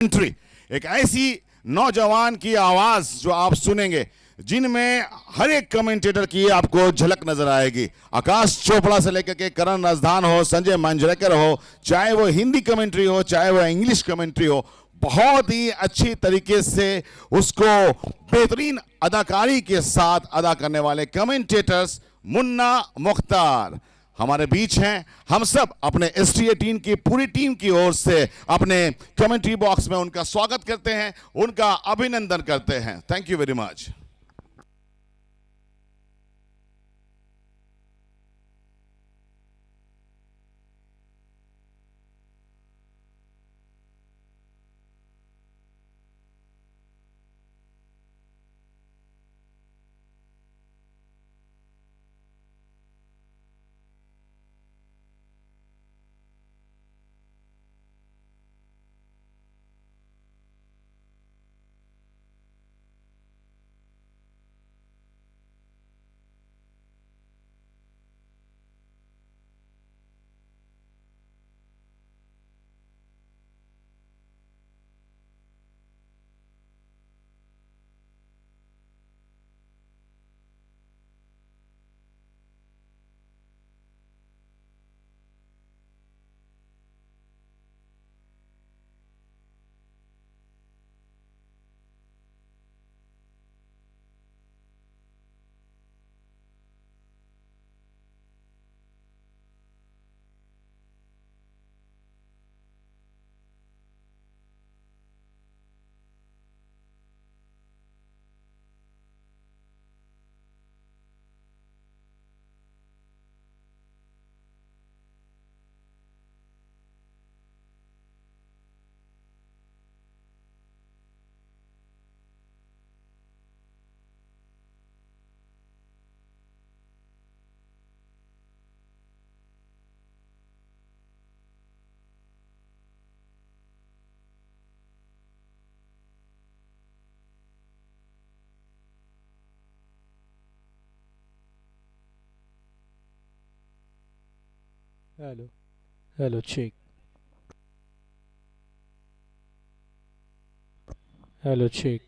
Commentary, एक ऐसी नौजवान की आवाज जो आप सुनेंगे जिनमें हर एक कमेंटेटर की आपको झलक नजर आएगी। आकाश चोपड़ा से लेकर के करण राजदान हो, संजय मांजरेकर हो, चाहे वो हिंदी कमेंट्री हो चाहे वो इंग्लिश कमेंट्री हो, बहुत ही अच्छी तरीके से उसको बेहतरीन अदाकारी के साथ अदा करने वाले कमेंटेटर्स मुन्ना मुख्तार हमारे बीच हैं। हम सब अपने एसटीए टीम की पूरी टीम की ओर से अपने कमेंट्री बॉक्स में उनका स्वागत करते हैं, उनका अभिनंदन करते हैं। Thank you very much. Hello. Hello, check. Hello, check.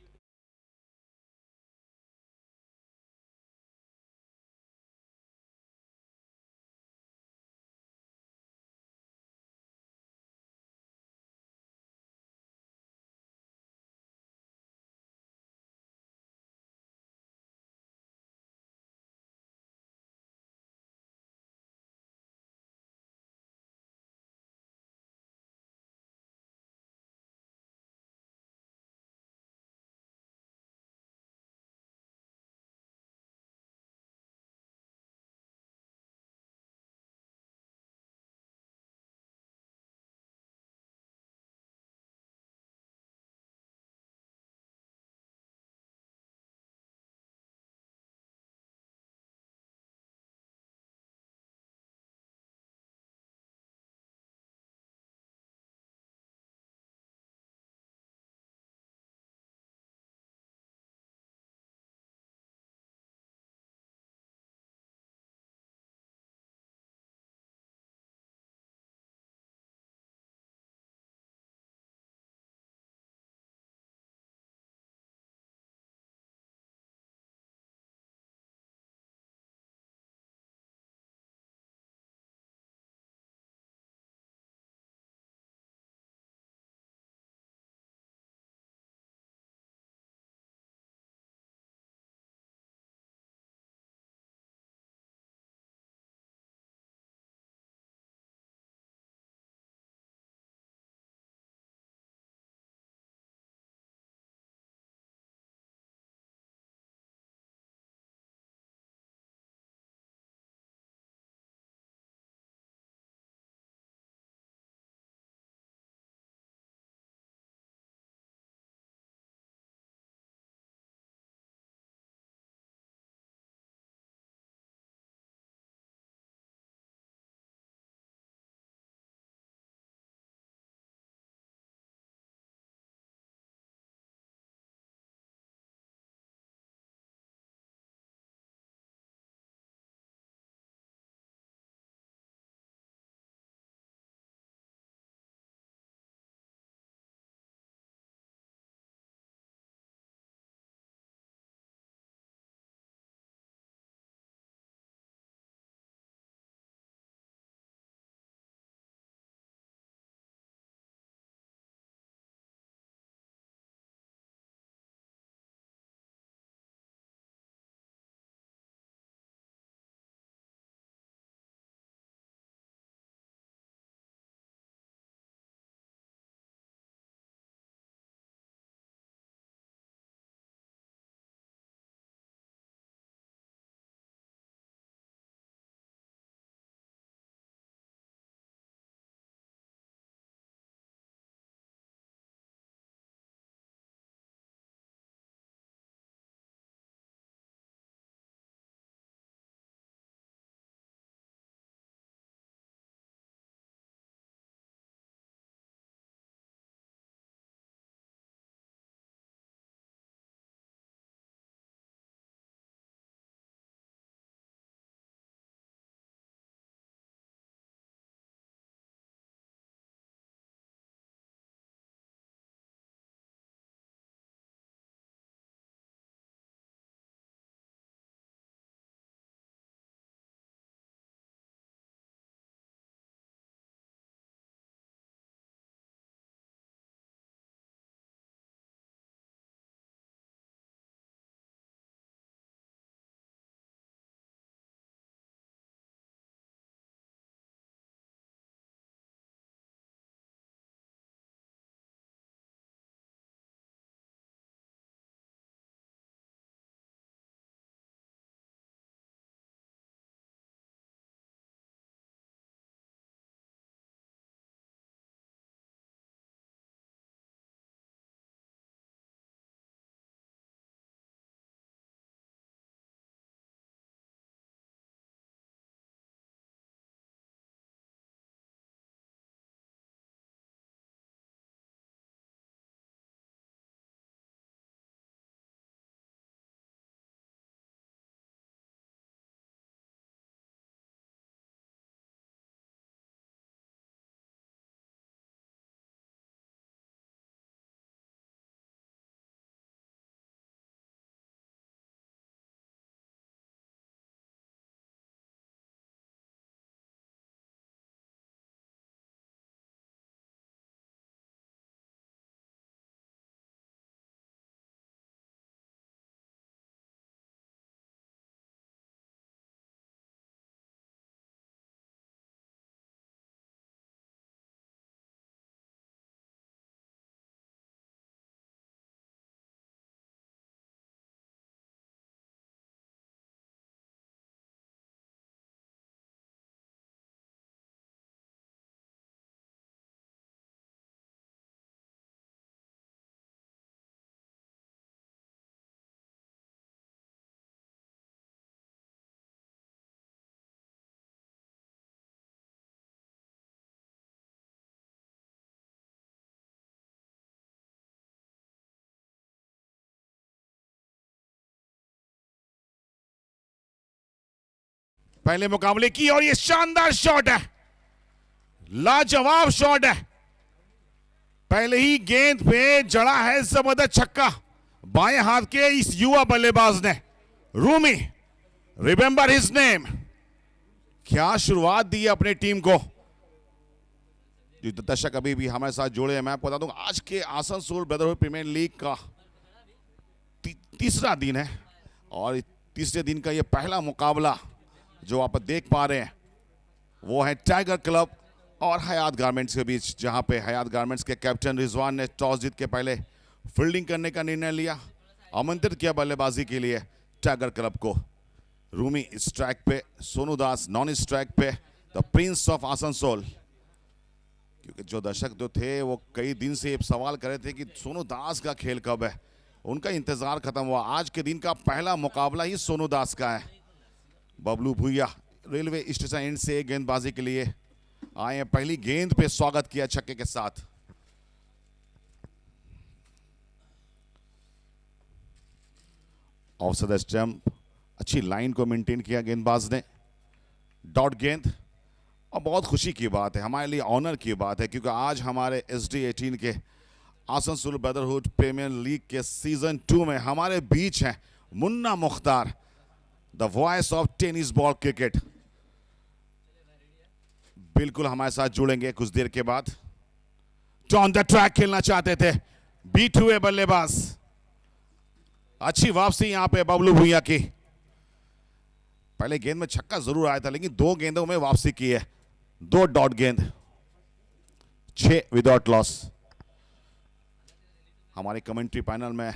पहले मुकाबले की और ये शानदार शॉट है, लाजवाब शॉट है। पहले ही गेंद पे जड़ा है जबरदस्त छक्का बाएं हाथ के इस युवा बल्लेबाज ने, रूमी, रिमेंबर हिज नेम। क्या शुरुआत दी है अपनी टीम को। जो दर्शक अभी भी हमारे साथ जुड़े हैं, मैं आपको बता दूं आज के आसनसोल ब्रदरहुड प्रीमियर लीग का तीसरा दिन है और तीसरे दिन का ये पहला मुकाबला जो आप देख पा रहे हैं वो है टाइगर क्लब और हयात गारमेंट्स के बीच, जहां पे हयात गारमेंट्स के कैप्टन रिजवान ने टॉस जीत के पहले फील्डिंग करने का निर्णय लिया, आमंत्रित किया बल्लेबाजी के लिए टाइगर क्लब को। रूमी स्ट्राइक पे, सोनू दास नॉन स्ट्राइक पे, द प्रिंस ऑफ आसनसोल। क्योंकि जो दर्शक जो थे वो कई दिन से सवाल कर रहे थे कि सोनू दास का खेल कब है, उनका इंतजार खत्म हुआ। आज के दिन का पहला मुकाबला ही सोनू दास का है। बबलू भुइया रेलवे स्टेशन एंड से गेंदबाजी के लिए आए हैं, पहली गेंद पे स्वागत किया छक्के के साथ। ऑफ स्टंप, अच्छी लाइन को मेंटेन किया गेंदबाज ने, डॉट गेंद। और बहुत खुशी की बात है, हमारे लिए ऑनर की बात है, क्योंकि आज हमारे SD18 के आसनसोल ब्रदरहुड प्रीमियर लीग के सीजन 2 में हमारे बीच हैं Munna Mukhtar, the voice of tennis ball cricket. बिल्कुल हमारे साथ जुड़ेंगे कुछ देर के बाद। ऑन द ट्रैक खेलना चाहते थे, बीट हुए बल्लेबाज। अच्छी वापसी यहां पे बबलू भुइया की। पहले गेंद में छक्का जरूर आया था, लेकिन 2 गेंदों में वापसी की है, 2 डॉट गेंद, 6 विदाउट लॉस। हमारे कमेंट्री पैनल में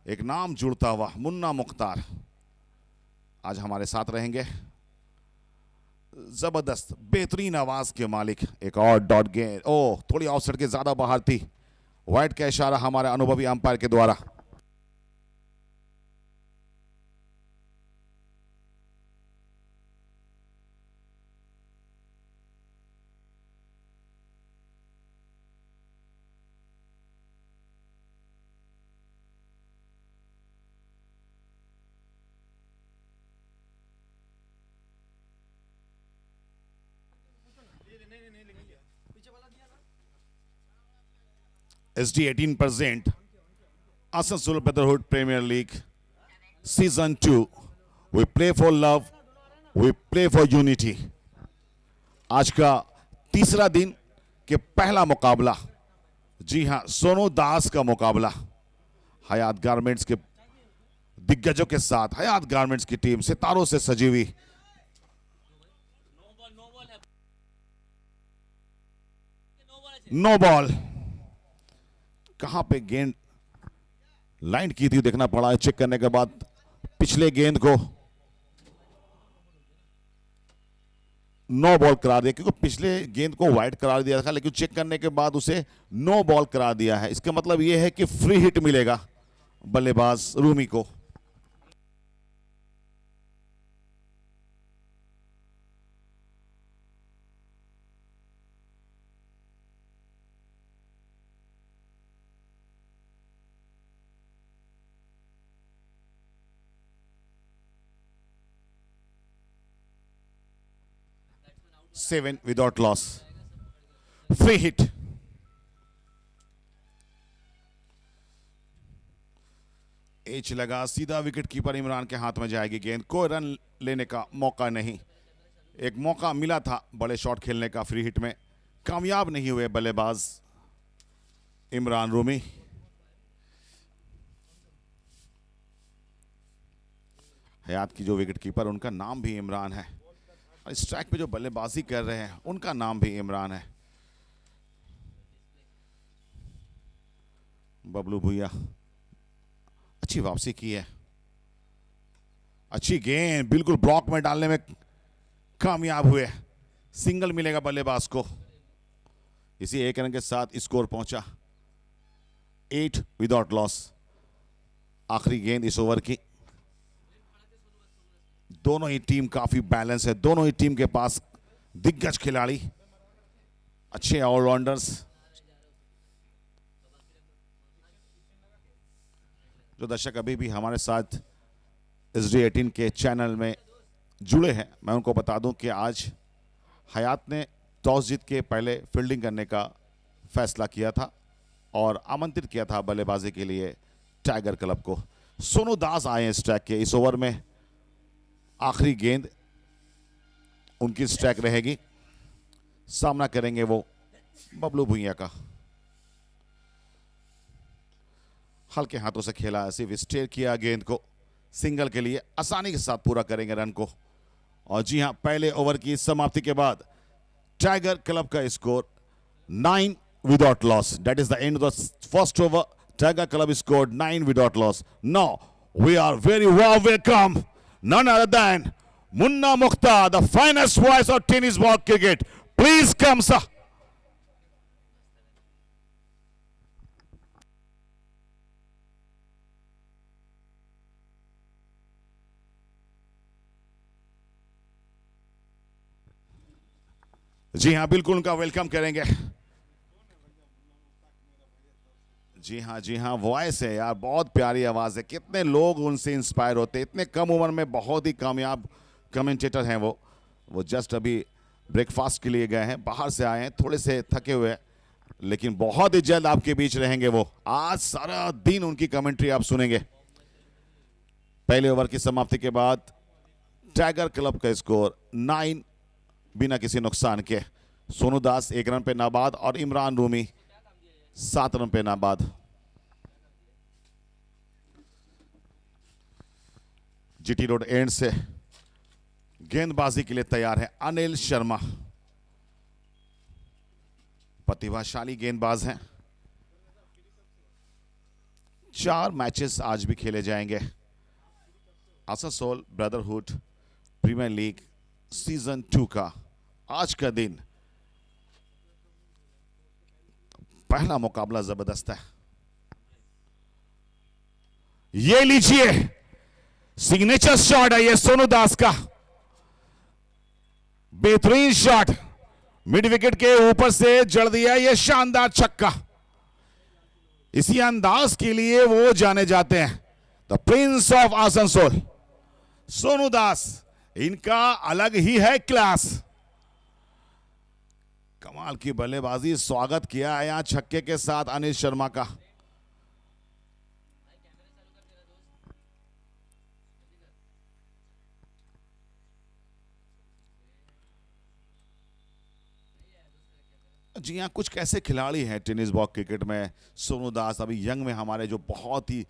एक नाम जुड़ता हुआ मुन्ना मुख्तार आज हमारे साथ रहेंगे। जबरदस्त बेहतरीन आवाज के मालिक, एक और डॉट गेंद। ओह, थोड़ी ऑफसाइड के ज्यादा बाहर थी, वाइड का इशारा हमारे अनुभवी अंपायर के द्वारा। SD18 present Asansol Brotherhood Premier League Season 2. We play for love, we play for unity. आज का तीसरा दिन के पहला मुकाबला, जी हां, सोनू दास का मुकाबला हयात गारमेंट्स के दिग्गजों के साथ। हयात गारमेंट्स की टीम सितारों से सजी हुई। नो बॉल, कहां पे गेंद लाइन की थी देखना पड़ा है, चेक करने के बाद पिछले गेंद को नो बॉल करार दिया, क्योंकि पिछले गेंद को वाइड करार दिया था, लेकिन चेक करने के बाद उसे नो बॉल करार दिया है। इसका मतलब यह है कि फ्री हिट मिलेगा बल्लेबाज रूमी को। Seven without loss, free hit. H लगा, सीधा विकेट कीपर इमरान के हाथ में जाएगी गेंद। कोई रन लेने का मौका नहीं। एक मौका मिला था बड़े शॉट खेलने का, फ्री हिट में कामयाब नहीं हुए बल्लेबाज इमरान रूमी। हयात की जो विकेट कीपर, उनका नाम भी इमरान है। स्ट्राइक पे जो बल्लेबाजी कर रहे हैं उनका नाम भी इमरान है। बबलू भुइया अच्छी वापसी की है, अच्छी गेंद, बिल्कुल ब्लॉक में डालने में कामयाब हुए। सिंगल मिलेगा बल्लेबाज को। इसी एक रन के साथ स्कोर पहुंचा 8 विदाउट लॉस। आखिरी गेंद इस ओवर की। दोनों ही टीम काफी बैलेंस है, दोनों ही टीम के पास दिग्गज खिलाड़ी, अच्छे ऑलराउंडर्स। जो दर्शक अभी भी हमारे साथ SD18 के चैनल में जुड़े हैं, मैं उनको बता दूं कि आज हयात ने टॉस जीत के पहले फील्डिंग करने का फैसला किया था और आमंत्रित किया था बल्लेबाजी के लिए टाइगर क्लब को। सोनू दास आए हैं स्ट्राइक के। इस ओवर में आखिरी गेंद उनकी स्ट्राइक रहेगी। सामना करेंगे वो बबलू भुइया का। हल्के हाथों से खेला, सिर्फ स्टेयर किया गेंद को, सिंगल के लिए आसानी के साथ पूरा करेंगे रन को। और जी हां, पहले ओवर की समाप्ति के बाद टाइगर क्लब का score 9 without loss. That is the end of the first over. Tiger Club scored 9 without loss. Now we are very well welcome none other than Munna Mukhtar, the finest voice of tennis ball cricket. Please come, sir. जी हाँ, बिल्कुल उनका welcome करेंगे। जी हाँ, voice है यार, बहुत प्यारी आवाज है। कितने लोग उनसे इंस्पायर होते हैं। इतने कम उम्र में बहुत ही कामयाब कमेंटेटर हैं वो जस्ट अभी ब्रेकफास्ट के लिए गए हैं, बाहर से आए हैं, थोड़े से थके हुए हैं, लेकिन बहुत ही जल्द आपके बीच रहेंगे वो। आज सारा दिन उनकी कमेंट्री आप सुनेंगे। पहले ओवर की समाप्ति के बाद टाइगर क्लब का स्कोर 9 बिना किसी नुकसान के। सोनू दास 1 रन पे नाबाद और इमरान रूमी 7 रन पे नाबाद। जीटी रोड एंड से गेंदबाजी के लिए तैयार है अनिल शर्मा। प्रतिभाशाली गेंदबाज हैं। 4 मैचेस आज भी खेले जाएंगे। Asansol brotherhood premier league season 2 का आज का दिन पहला मुकाबला जबरदस्त है। ये लीजिए, सिग्नेचर शॉट है ये सोनू दास का। बेहतरीन शॉट, मिड विकेट के ऊपर से जड़ दिया ये शानदार छक्का। इसी अंदाज के लिए वो जाने जाते हैं, the prince of Asansol. Sonu Das, इनका अलग ही है क्लास। कमाल की बल्लेबाजी, स्वागत किया है यहां छक्के के साथ अनिल शर्मा का। जी हाँ, कुछ कैसे खिलाड़ी हैं टेनिस बॉल क्रिकेट में। सोनू दास अभी यंग में हमारे जो बहुत ही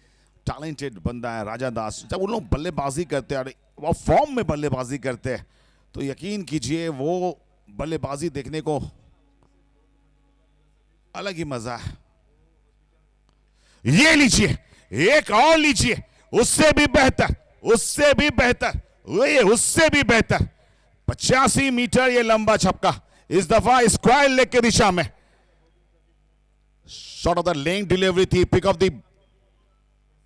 टैलेंटेड बंदा है राजा दास, जब उन लोग बल्लेबाजी करते हैं, वो फॉर्म में बल्लेबाजी करते हैं, तो यकीन कीजिए वो बल्लेबाजी देखने को अलग ही मजा है। ये लीजिए, एक और लीजिए, उससे भी बेहतर, उससे भी बेहतर, ये उससे भी बेहतर। 85 मीटर ये लंबा छक्का, इस दफा स्क्वायर लेग की दिशा में। Short of the leg delivery थी, पिकअप दी,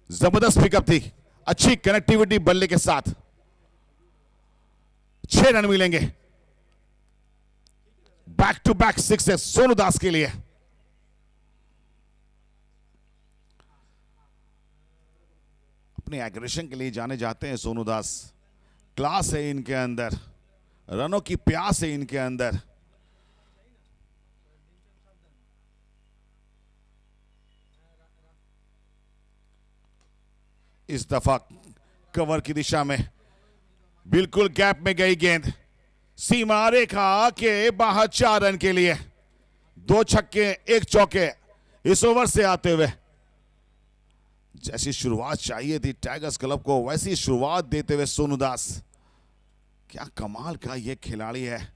जबरदस्त पिकअप थी, अच्छी कनेक्टिविटी बल्ले के साथ। 6 रन मिलेंगे। Back to back sixes Sonu Das के लिए। अपने एग्रेशन के लिए जाने जाते हैं सोनू दास। क्लास है इनके अंदर, रनों की प्यास है इनके अंदर। इस दफा कवर की दिशा में बिल्कुल गैप में गई गेंद, सीमा रेखा के बाहर 4 रन के लिए। 2 छक्के 1 चौके इस ओवर से आते हुए। जैसी शुरुआत चाहिए थी टाइगर्स क्लब को, वैसी शुरुआत देते हुए सोनू दास। क्या कमाल का ये खिलाड़ी है,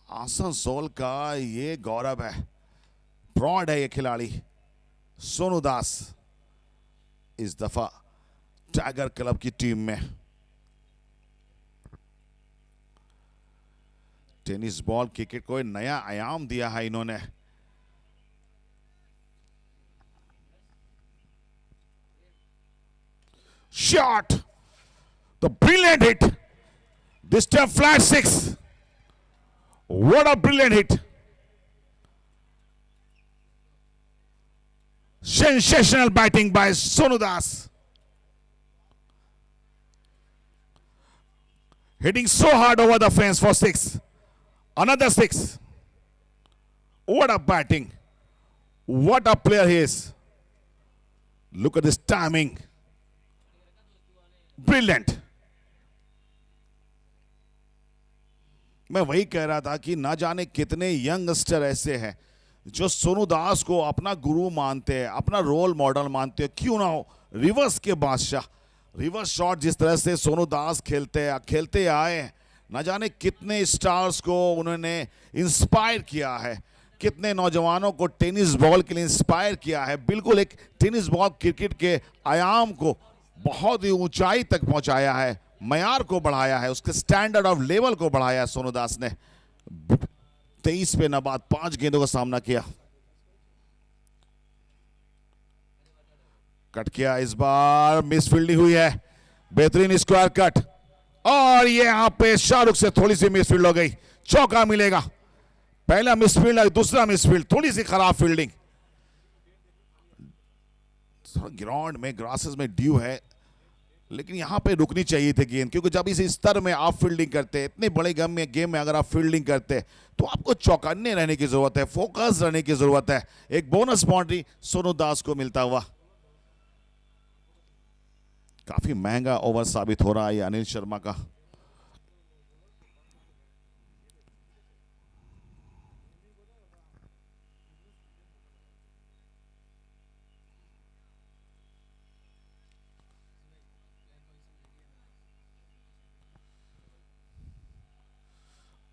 आसनसोल का ये गौरव है, प्रौढ़ है ये खिलाड़ी सोनू दास। इस दफा टाइगर क्लब की टीम में। टेनिस बॉल क्रिकेट को एक नया आयाम दिया है इन्होंने। Shot, the brilliant hit, this time flat 6। What a brilliant hit, sensational batting by Sonu Das. Hitting so hard over the fence for 6. Another 6. What a batting. What a player he is. Look at this timing. Brilliant. मैं वही कह रहा था कि ना जाने कितने youngster ऐसे हैं जो सोनू दास को अपना गुरु मानते हैं, अपना रोल मॉडल मानते हैं। क्यों ना हो, रिवर्स के बादशाह, रिवर्स शॉट जिस तरह से सोनू दास खेलते आए हैं, ना जाने कितने स्टार्स को उन्होंने इंस्पायर किया है, कितने नौजवानों को टेनिस बॉल के लिए इंस्पायर किया है। बिल्कुल एक टेनिस बॉल क्रिकेट के आयाम को बहुत ही ऊंचाई तक पहुंचाया है, मयार को बढ़ाया है, उसके स्टैंडर्ड ऑफ लेवल को बढ़ाया है। सोनू दास ने 23 पे नाबाद 5 गेंदों का सामना किया। कट किया, इस बार मिस फील्डिंग हुई है, बेहतरीन स्क्वायर कट, और ये यहां पे शाहरुख से थोड़ी सी मिस फील्ड हो गई। चौका मिलेगा। पहला मिसफील्ड, दूसरा मिसफील्ड, थोड़ी सी खराब फील्डिंग। ग्राउंड में ग्रासेस में ड्यू है, लेकिन यहां पे रुकनी चाहिए थी गेंद, क्योंकि जब इस स्तर में आप फील्डिंग करते हैं, इतने बड़े गेम में अगर आप फील्डिंग करते हैं तो आपको चौकन्ने रहने की जरूरत है, फोकस रहने की जरूरत है। एक बोनस बाउंड्री सोनू दास को मिलता हुआ। काफी महंगा ओवर साबित हो रहा है अनिल शर्मा का।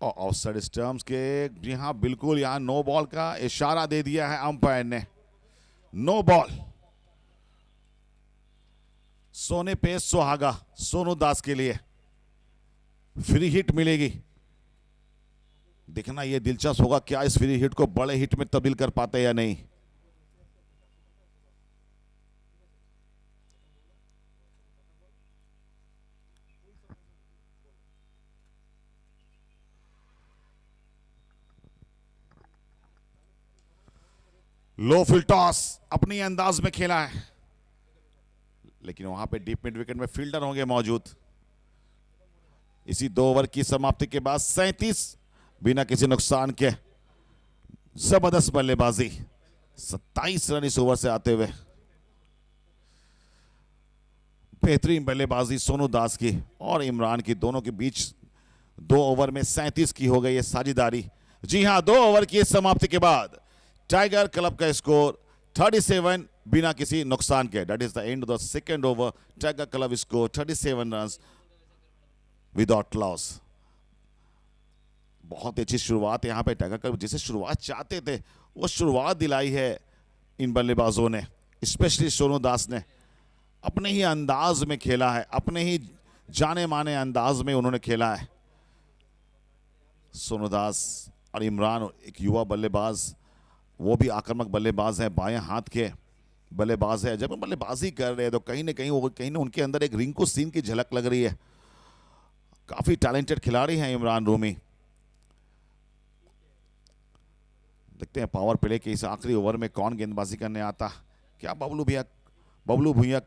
और ऑफसाइड स्टंप्स के, जी हाँ बिल्कुल, यहां नो बॉल का इशारा दे दिया है अंपायर ने। No ball. सोने पे सुहागा सोनू दास के लिए। फ्री हिट मिलेगी। देखना यह दिलचस्प होगा, क्या इस फ्री हिट को बड़े हिट में तब्दील कर पाते या नहीं। लो फील्ड टॉस अपनी अंदाज में खेला है, लेकिन वहां पे डीप मिड विकेट में फील्डर होंगे मौजूद। इसी 2 ओवर की समाप्ति के बाद 37 बिना किसी नुकसान के जबरदस्त बल्लेबाजी। 27 रन इस ओवर से आते हुए। बेहतरीन बल्लेबाजी सोनू दास की और इमरान की, दोनों के बीच 2 ओवर में 37 की हो गई है साझेदारी। जी हां, 2 ओवर की समाप्ति के बाद टाइगर क्लब का स्कोर 37 बिना किसी नुकसान के। That is the end of the second over. Tiger club score 37 runs without loss. बहुत अच्छी शुरुआत यहां पे टाइगर क्लब जिसे शुरुआत चाहते थे वो शुरुआत दिलाई है इन बल्लेबाजों ने, स्पेशली सोनू दास ने। अपने ही अंदाज में खेला है, अपने ही जाने माने अंदाज में उन्होंने खेला है। सोनू दास और इमरान एक युवा बल्लेबाज, वो भी आक्रामक बल्लेबाज हैं, बाएं हाथ के बल्लेबाज है। जब हम बल्लेबाजी कर रहे हैं तो कहीं ना उनके अंदर एक रिंकू सिंह की झलक लग रही है। काफी टैलेंटेड खिलाड़ी हैं इमरान रूमी। देखते हैं पावर प्ले के इस आखिरी ओवर में कौन गेंदबाजी करने आता। क्या बबलू भुइया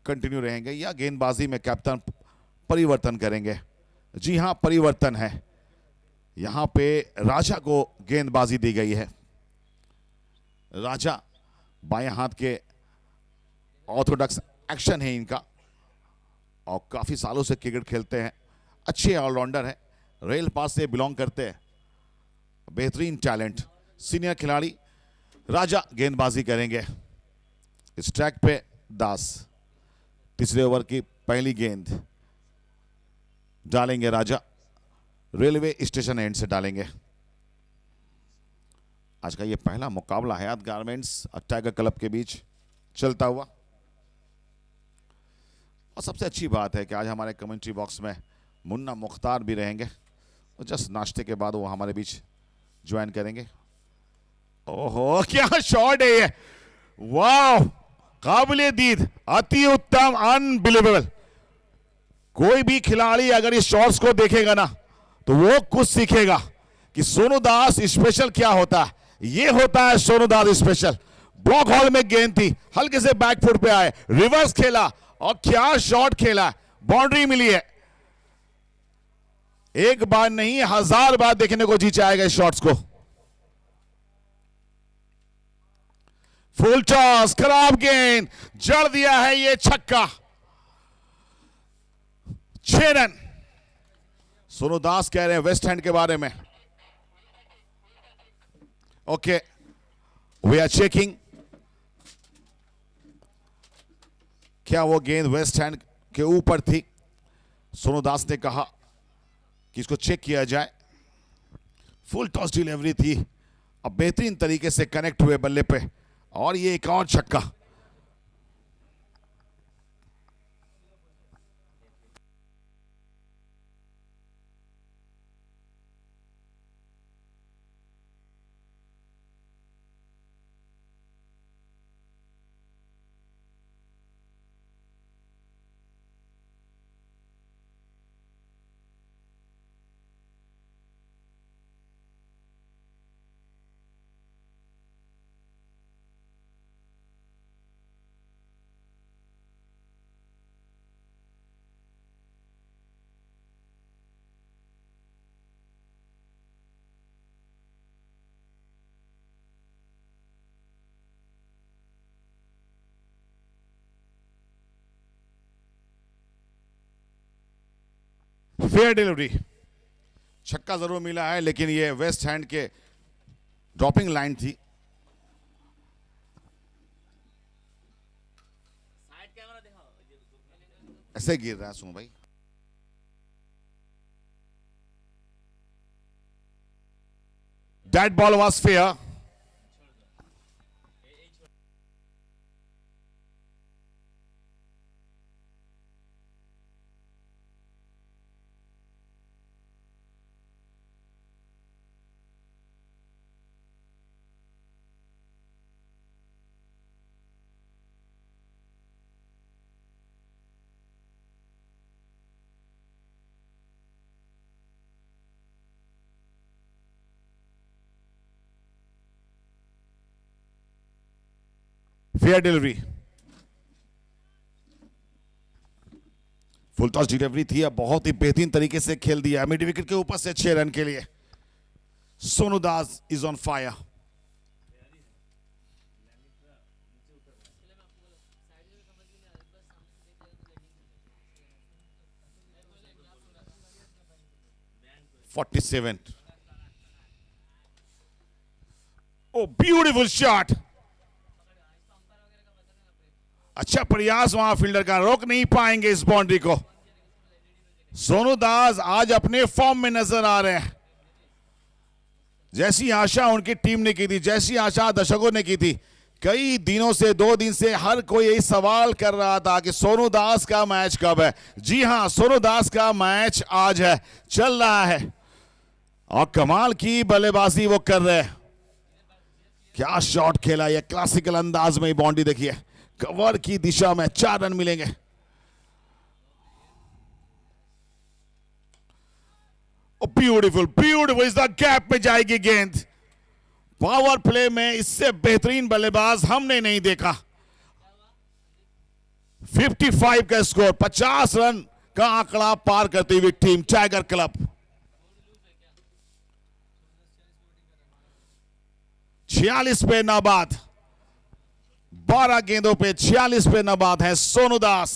कंटिन्यू रहेंगे या गेंदबाजी में कैप्टन परिवर्तन करेंगे? जी हां, परिवर्तन है। यहां पे राजा को गेंदबाजी दी गई है। राजा बाएं हाथ के ऑर्थोडॉक्स एक्शन है इनका, और काफी सालों से क्रिकेट खेलते हैं। अच्छे ऑलराउंडर हैं, रेल पास से बिलोंग करते हैं। बेहतरीन टैलेंट, सीनियर खिलाड़ी। राजा गेंदबाजी करेंगे। इस ट्रैक पे दास तीसरे ओवर की पहली गेंद डालेंगे। राजा रेलवे स्टेशन एंड से डालेंगे। आज का ये पहला मुकाबला हयात गारमेंट्स और टाइगर क्लब के बीच चलता हुआ। और सबसे अच्छी बात है कि आज हमारे कमेंट्री बॉक्स में मुन्ना मुख्तार भी रहेंगे। और जस्ट नाश्ते के बाद वो हमारे बीच ज्वाइन करेंगे। ओहो, क्या शॉट है ये! वाह, काबिले दीद, अति उत्तम, अनबिलीवेबल। कोई भी खिलाड़ी अगर इस शॉट्स को देखेगा ना तो वो कुछ सीखेगा कि सोनू दास स्पेशल क्या होता है। ये होता है सोनू दास स्पेशल। ब्लॉक हॉल में गेंद थी, हल्के से बैकफुट पे आए, रिवर्स खेला और क्या शॉट खेला, बाउंड्री मिली है। एक बार नहीं 1000 बार देखने को जी चाहेगा इस शॉट्स को। फुल टॉस, खराब गेंद, जड़ दिया है ये छक्का। 6 रन। सोनू दास कह रहे हैं वेस्ट हैंड के बारे में। Okay, we are checking. क्या वो गेंद वेस्ट हैंड के ऊपर थी? सोनू दास ने कहा कि इसको चेक किया जाए। फुल टॉस डिलीवरी थी, अब बेहतरीन तरीके से कनेक्ट हुए बल्ले पे, और ये एक और छक्का। फेयर डिलीवरी, छक्का जरूर मिला है, लेकिन ये वेस्ट हैंड के ड्रॉपिंग लाइन थी। ऐसे गिर रहा है सुनो भाई। That ball was fair. Fair delivery, full toss delivery थी। अब बहुत ही बेहतरीन तरीके से खेल दिया मिड विकेट के ऊपर से 6 रन के लिए। Sonu Das is on fire. (47) Oh, beautiful shot. अच्छा प्रयास वहां फील्डर का, रोक नहीं पाएंगे इस बाउंड्री को। सोनू दास आज अपने फॉर्म में नजर आ रहे हैं। जैसी आशा उनकी टीम ने की थी, जैसी आशा दर्शकों ने की थी, कई दिनों से, 2 दिन से हर कोई यही सवाल कर रहा था कि सोनू दास का मैच कब है। जी हां, सोनू दास का मैच आज है, चल रहा है, और कमाल की बल्लेबाजी वो कर रहे हैं। क्या शॉट खेला ये क्लासिकल अंदाज में। बाउंड्री देखिए, कवर की दिशा में 4 रन मिलेंगे। ब्यूटीफुल ब्यूटीफुल, इस द गैप में जाएगी गेंद। पावर प्ले में इससे बेहतरीन बल्लेबाज हमने नहीं देखा। 55 का स्कोर, 50 रन का आंकड़ा पार करती हुई टीम टाइगर क्लब। 46 पे नाबाद, 12 गेंदों पे 46 पे नाबाद है सोनू दास।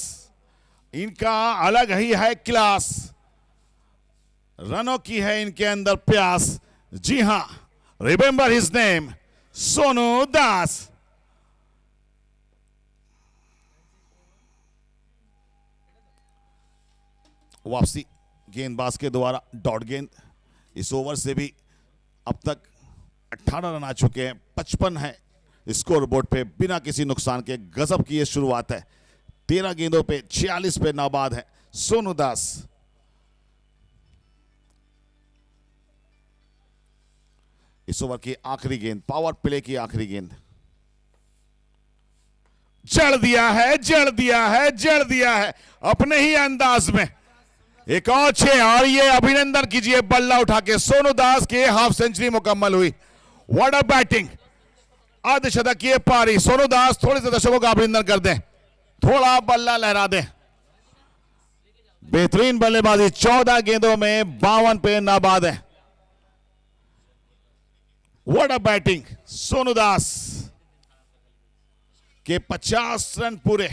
इनका अलग ही है क्लास, रनों की है इनके अंदर प्यास। जी हां, रिमेंबर हिज नेम, सोनू दास। वापसी गेंदबाज के द्वारा डॉट गेंद। इस ओवर से भी अब तक 18 रन आ चुके हैं, 55 है स्कोर बोर्ड पे, बिना किसी नुकसान के। गजब की ये शुरुआत है। 13 गेंदों पे 46 पे नाबाद है सोनू दास। इस ओवर की आखिरी गेंद, पावर प्ले की आखिरी गेंद। जड़ दिया है, जड़ दिया है, जड़ दिया है अपने ही अंदाज में। एक और 6, और ये अभिनंदन कीजिए बल्ला उठा के। सोनू दास की हाफ सेंचुरी मुकम्मल हुई। व्हाट अ बैटिंग, अर्धशतकीय पारी। सोनू दास, थोड़े से दर्शकों का अभिनंदन कर दें, थोड़ा बल्ला लहरा दें। बेहतरीन बल्लेबाजी, 14 गेंदों में 52 पे नाबाद है। What a batting, Sonu Das के 50 रन पूरे।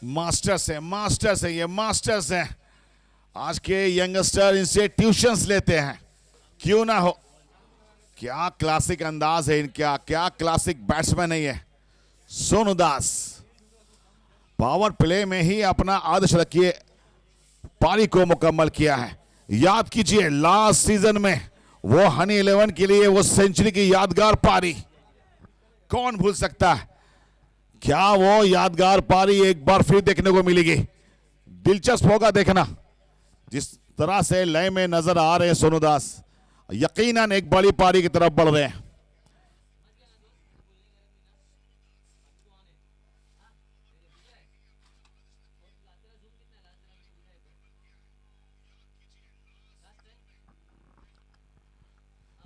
मास्टर्स है, मास्टर्स है, ये मास्टर्स है। आज के यंगस्टर इनसे ट्यूशंस लेते हैं, क्यों ना हो। क्या क्लासिक अंदाज है इनका, क्या क्लासिक बैट्समैन है ये सोनू दास। पावर प्ले में ही अपना अर्धशतकीय पारी को मुकम्मल किया है। याद कीजिए लास्ट सीजन में वो हनी 11 के लिए वो सेंचुरी की यादगार पारी, कौन भूल सकता है। क्या वो यादगार पारी एक बार फिर देखने को मिलेगी। दिलचस्प होगा देखना, जिस तरह से लय में नजर आ रहे हैं सोनू दास, यकीनन एक बड़ी पारी की तरफ बढ़ रहे हैं।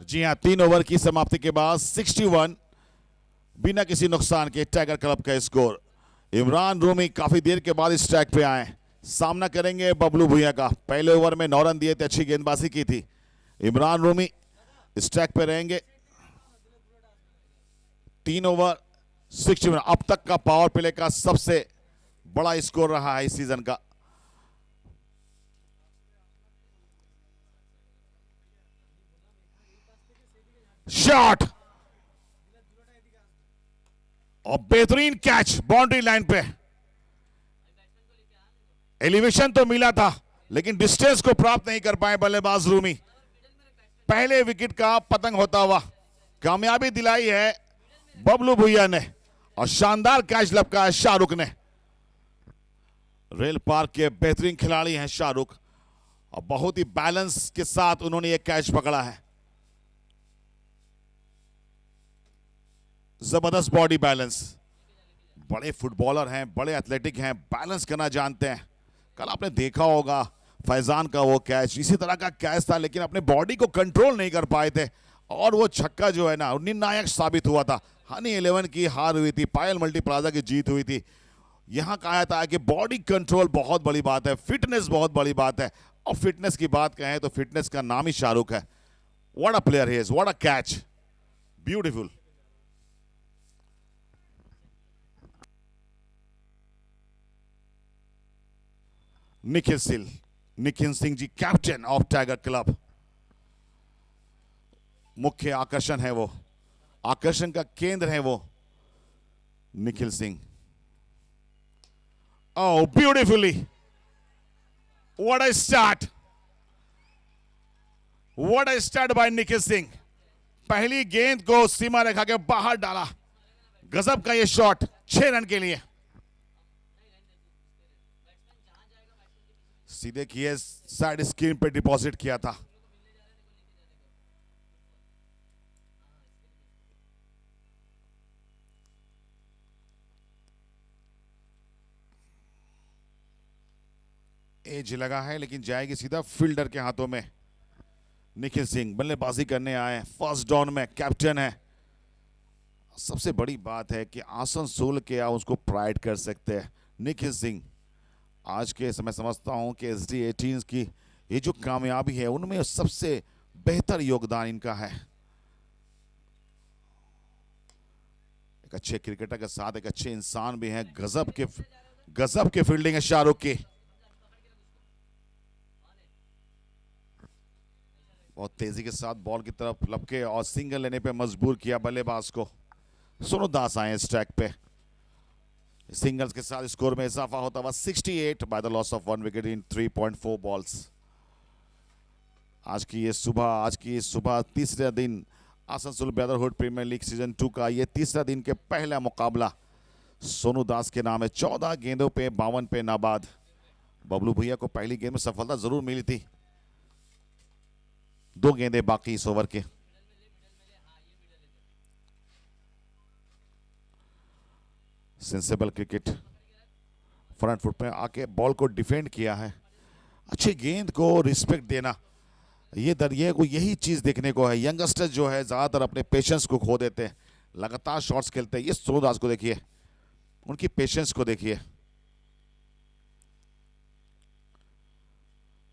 जी हां, 3 ओवर की समाप्ति के बाद 61 बिना किसी नुकसान के टाइगर क्लब का स्कोर। इमरान रूमी काफी देर के बाद इस ट्रैक पे आए, सामना करेंगे बबलू भुइया का। पहले ओवर में 9 रन दिए थे, अच्छी गेंदबाजी की थी। इमरान रूमी इस ट्रैक पे रहेंगे। 3 ओवर 61, अब तक का पावर प्ले का सबसे बड़ा स्कोर रहा है इस सीजन का। शॉट और बेहतरीन कैच बाउंड्री लाइन पे। एलिवेशन तो मिला था लेकिन डिस्टेंस को प्राप्त नहीं कर पाए बल्लेबाज रूमी। पहले विकेट का पतंग होता हुआ कामयाबी दिलाई है बबलू भुइया ने, और शानदार कैच लपका है शाहरुख ने। रेल पार्क के बेहतरीन खिलाड़ी हैं शाहरुख, और बहुत ही बैलेंस के साथ उन्होंने यह कैच पकड़ा है। जबरदस्त बॉडी बैलेंस, बड़े फुटबॉलर हैं, बड़े एथलेटिक हैं, बैलेंस करना जानते हैं। कल आपने देखा होगा फैजान का वो कैच, इसी तरह का कैच था, लेकिन अपने बॉडी को कंट्रोल नहीं कर पाए थे, और वो छक्का जो है ना निर्णायक साबित हुआ था। हनी 11 की हार हुई थी, पायल मल्टीप्लाजा की जीत हुई थी। यहां कहा था कि बॉडी कंट्रोल बहुत बड़ी बात है, फिटनेस बहुत बड़ी बात है, और फिटनेस की बात कहें तो फिटनेस का नाम ही शाहरुख है। What a player he is, what a catch, beautiful. Nikhil Singh ji, captain of Tiger Club. मुख्य आकर्षण है वो, आकर्षण का केंद्र है वो Nikhil Singh. Oh beautifully, what a start, what a start by Nikhil Singh. पहली गेंद को सीमा रेखा के बाहर डाला, गजब का ये शॉट 6 रन के लिए। सीधे किए साइड स्क्रीन पे डिपॉजिट किया था। एज लगा है लेकिन जाएगी सीधा फील्डर के हाथों में। निखिल सिंह बल्लेबाजी करने आए, फर्स्ट डाउन में कैप्टन है। सबसे बड़ी बात है कि आसनसोल के आप उसको प्राइड कर सकते हैं। निखिल सिंह आज के समय समझता हूं कि SD18 की ये जो कामयाबी है उनमें सबसे बेहतर योगदान इनका है। एक अच्छे क्रिकेटर के साथ एक अच्छे इंसान भी हैं। गजब के फील्डिंग है शाहरुख की। बहुत तेजी के साथ बॉल की तरफ लपके और सिंगल लेने पे मजबूर किया बल्लेबाज को। सोनू दास आए इस ट्रैक पे। सिंगल्स के साथ स्कोर में इजाफा होता हुआ 68 by the loss of 1 wicket in 3.4 balls. आज की सुबह तीसरे दिन Asansol brotherhood premier league season 2 का ये तीसरा दिन के पहला मुकाबला सोनू दास के नाम है। 14 गेंदों पे 52 पे नाबाद। बबलू भैया को पहली गेंद में सफलता जरूर मिली थी, 2 गेंदें बाकी इस ओवर के। सेंसेबल क्रिकेट, फ्रंट फुट पे आके बॉल को डिफेंड किया है। अच्छी गेंद को रिस्पेक्ट देना, ये को यही चीज देखने को है। यंगस्टर्स जो है ज्यादातर अपने पेशेंस को खो देते हैं, लगातार शॉट्स खेलते हैं। ये सोनू दास को देखिए, उनकी पेशेंस को देखिए,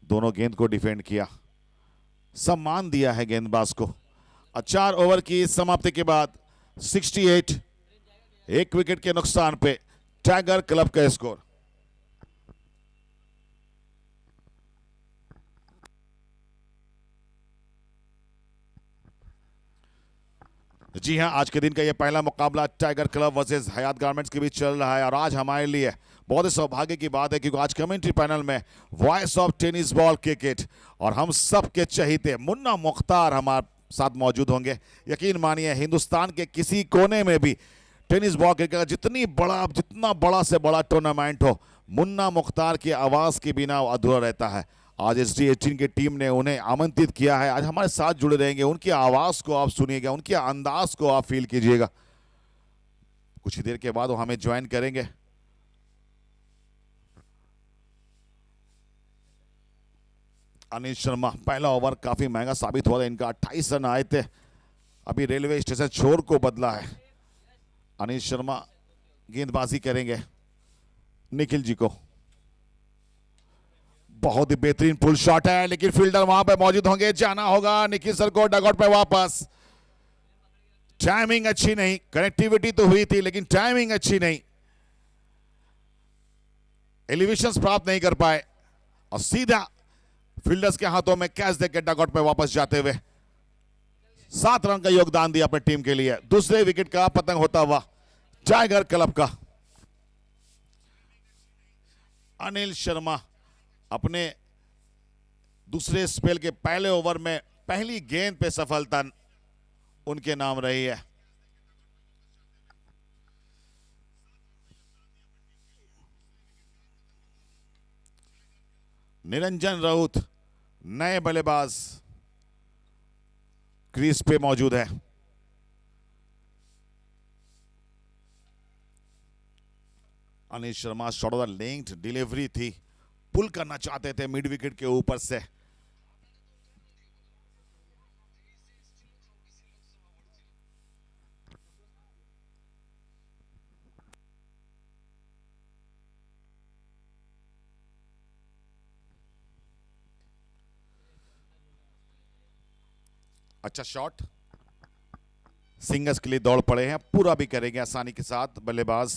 दोनों गेंद को डिफेंड किया, सम्मान दिया है गेंदबाज को। 4 ओवर की समाप्ति के बाद 68, एक विकेट के नुकसान पे टाइगर क्लब का स्कोर। जी हां, आज के दिन का यह पहला मुकाबला टाइगर क्लब वर्सेस हयात गारमेंट्स के बीच चल रहा है और आज हमारे लिए बहुत ही सौभाग्य की बात है क्योंकि आज कमेंट्री पैनल में voice of tennis ball cricket और हम सब के चहीते मुन्ना मुख्तार हमारे साथ मौजूद होंगे। यकीन मानिए, हिंदुस्तान के किसी कोने में भी टेनिस बॉल क्रिकेट का जितना बड़ा से बड़ा टूर्नामेंट हो, मुन्ना मुख्तार की आवाज़ के बिना अधूरा रहता है। आज SD18 की टीम ने उन्हें आमंत्रित किया है, आज हमारे साथ जुड़े रहेंगे। उनकी आवाज़ को आप सुनिएगा, उनके अंदाज को आप फील कीजिएगा। कुछ ही देर के बाद वो हमें ज्वाइन करेंगे। अनिल शर्मा, पहला ओवर काफी महंगा साबित हुआ था इनका, 28 रन आए थे। अभी रेलवे स्टेशन छोर को बदला है। अनिल शर्मा गेंदबाजी करेंगे निखिल जी को। बहुत ही बेहतरीन पुल शॉट है, लेकिन फील्डर वहां पे मौजूद होंगे, जाना होगा निखिल सर को डगआउट पे वापस। टाइमिंग अच्छी नहीं, कनेक्टिविटी तो हुई थी लेकिन टाइमिंग अच्छी नहीं, एलिवेशंस प्राप्त नहीं कर पाए और सीधा फील्डर्स के हाथों में कैच देकर डगआउट पे वापस जाते हुए 7 रन का योगदान दिया अपनी टीम के लिए। दूसरे विकेट का पतंग होता हुआ टाइगर क्लब का। अनिल शर्मा अपने दूसरे स्पेल के पहले ओवर में पहली गेंद पे सफलता उनके नाम रही है। निरंजन राउत नए बल्लेबाज क्रीज पे मौजूद है। Anil Sharma shot of the length delivery थी, पुल करना चाहते थे मिड विकेट के ऊपर से। अच्छा शॉट, सिंगल्स के लिए दौड़ पड़े हैं, पूरा भी करेंगे आसानी के साथ बल्लेबाज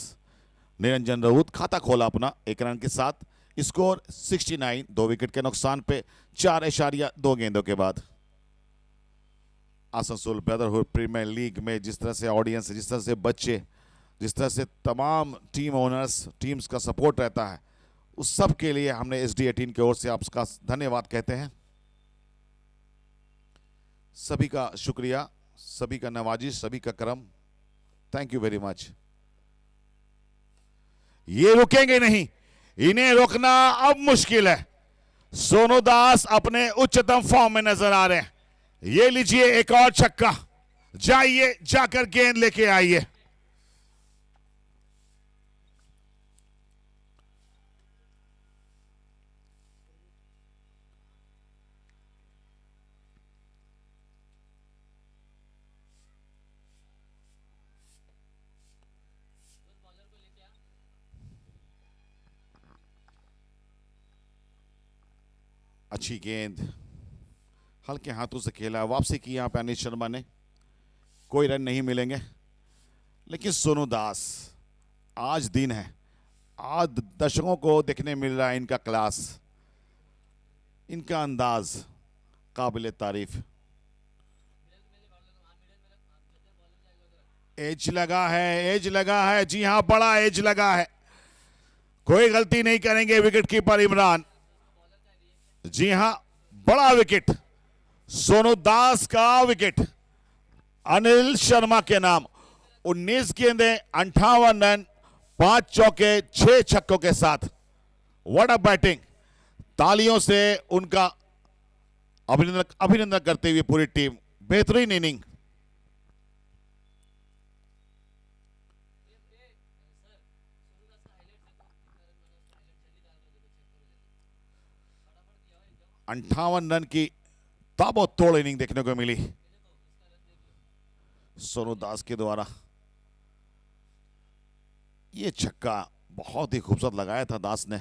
निरंजन राउत। खाता खोला अपना 1 रन के साथ, स्कोर 69, 2 विकेट के नुकसान पे 4.2 गेंदों के बाद। आसनसोल ब्रदरहुड प्रीमियर लीग में जिस तरह से ऑडियंस, जिस तरह से बच्चे, जिस तरह से तमाम टीम ओनर्स, टीम्स का सपोर्ट रहता है, उस सब के लिए हमने SD18 की ओर से आपका धन्यवाद कहते हैं। सभी का शुक्रिया, सभी का नवाजिश, सभी का करम, थैंक यू वेरी मच। ये रुकेंगे नहीं, इन्हें रोकना अब मुश्किल है। सोनू दास अपने उच्चतम फॉर्म में नजर आ रहे हैं। ये लीजिए एक और छक्का, जाइए जाकर गेंद लेके आइए। अच्छी गेंद हल्के हाथों से खेला, वापसी की यहां पे अनिल शर्मा ने। कोई रन नहीं मिलेंगे, लेकिन सोनू दास, आज दिन है, आज दर्शकों को देखने मिल रहा है इनका क्लास, इनका अंदाज काबिल तारीफ। एज लगा है, एज लगा है, जी हां बड़ा एज लगा है। कोई गलती नहीं करेंगे विकेट कीपर इमरान। जी हां, बड़ा विकेट, सोनू दास का विकेट अनिल शर्मा के नाम। 19 गेंदें, 58 रन, 5 चौके, 6 छक्कों के साथ। व्हाट अ बैटिंग, तालियों से उनका अभिनंदन करते हुए पूरी टीम, बेहतरीन इनिंग। अंठावन रन की ताबड़तोड़ इनिंग देखने को मिली सोनू दास के द्वारा। ये छक्का बहुत ही खूबसूरत लगाया था दास ने।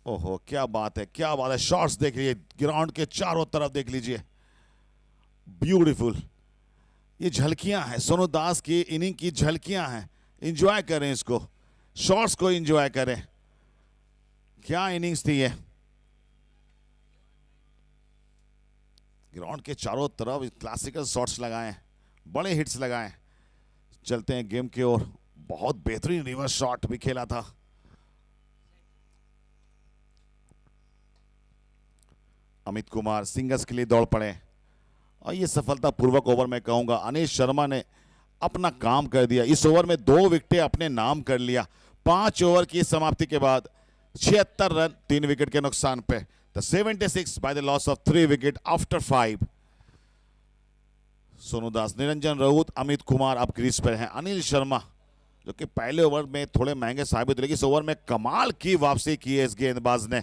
ओहो क्या बात है, क्या बात है। शॉट्स देख लीजिए ग्राउंड के चारों तरफ, देख लीजिए ब्यूटीफुल। ये झलकियां हैं सोनू दास की इनिंग की, झलकियां हैं। एंजॉय करें इसको, शॉट्स को एंजॉय करें। क्या इनिंग्स थी ये। ग्राउंड के चारों तरफ क्लासिकल शॉट्स लगाए, बड़े हिट्स लगाए। चलते हैं गेम की ओर। बहुत बेहतरीन रिवर्स शॉट भी खेला था। अमित कुमार सिंगल्स के लिए दौड़ पड़े और ये सफलतापूर्वक ओवर में कहूंगा अनिश शर्मा ने अपना काम कर दिया। इस ओवर में 2 विकेटें अपने नाम कर लिया। 5 ओवर की समाप्ति के बाद 76 रन 3 विकेट के नुकसान पे। The 76 by the loss of 3 wicket after 5। Sonu Das, Niranjan Raut, Amit Kumar अब क्रीज पर हैं। अनिल शर्मा जो कि पहले ओवर में थोड़े महंगे साबित हुए, इस ओवर में कमाल की वापसी की है इस गेंदबाज ने।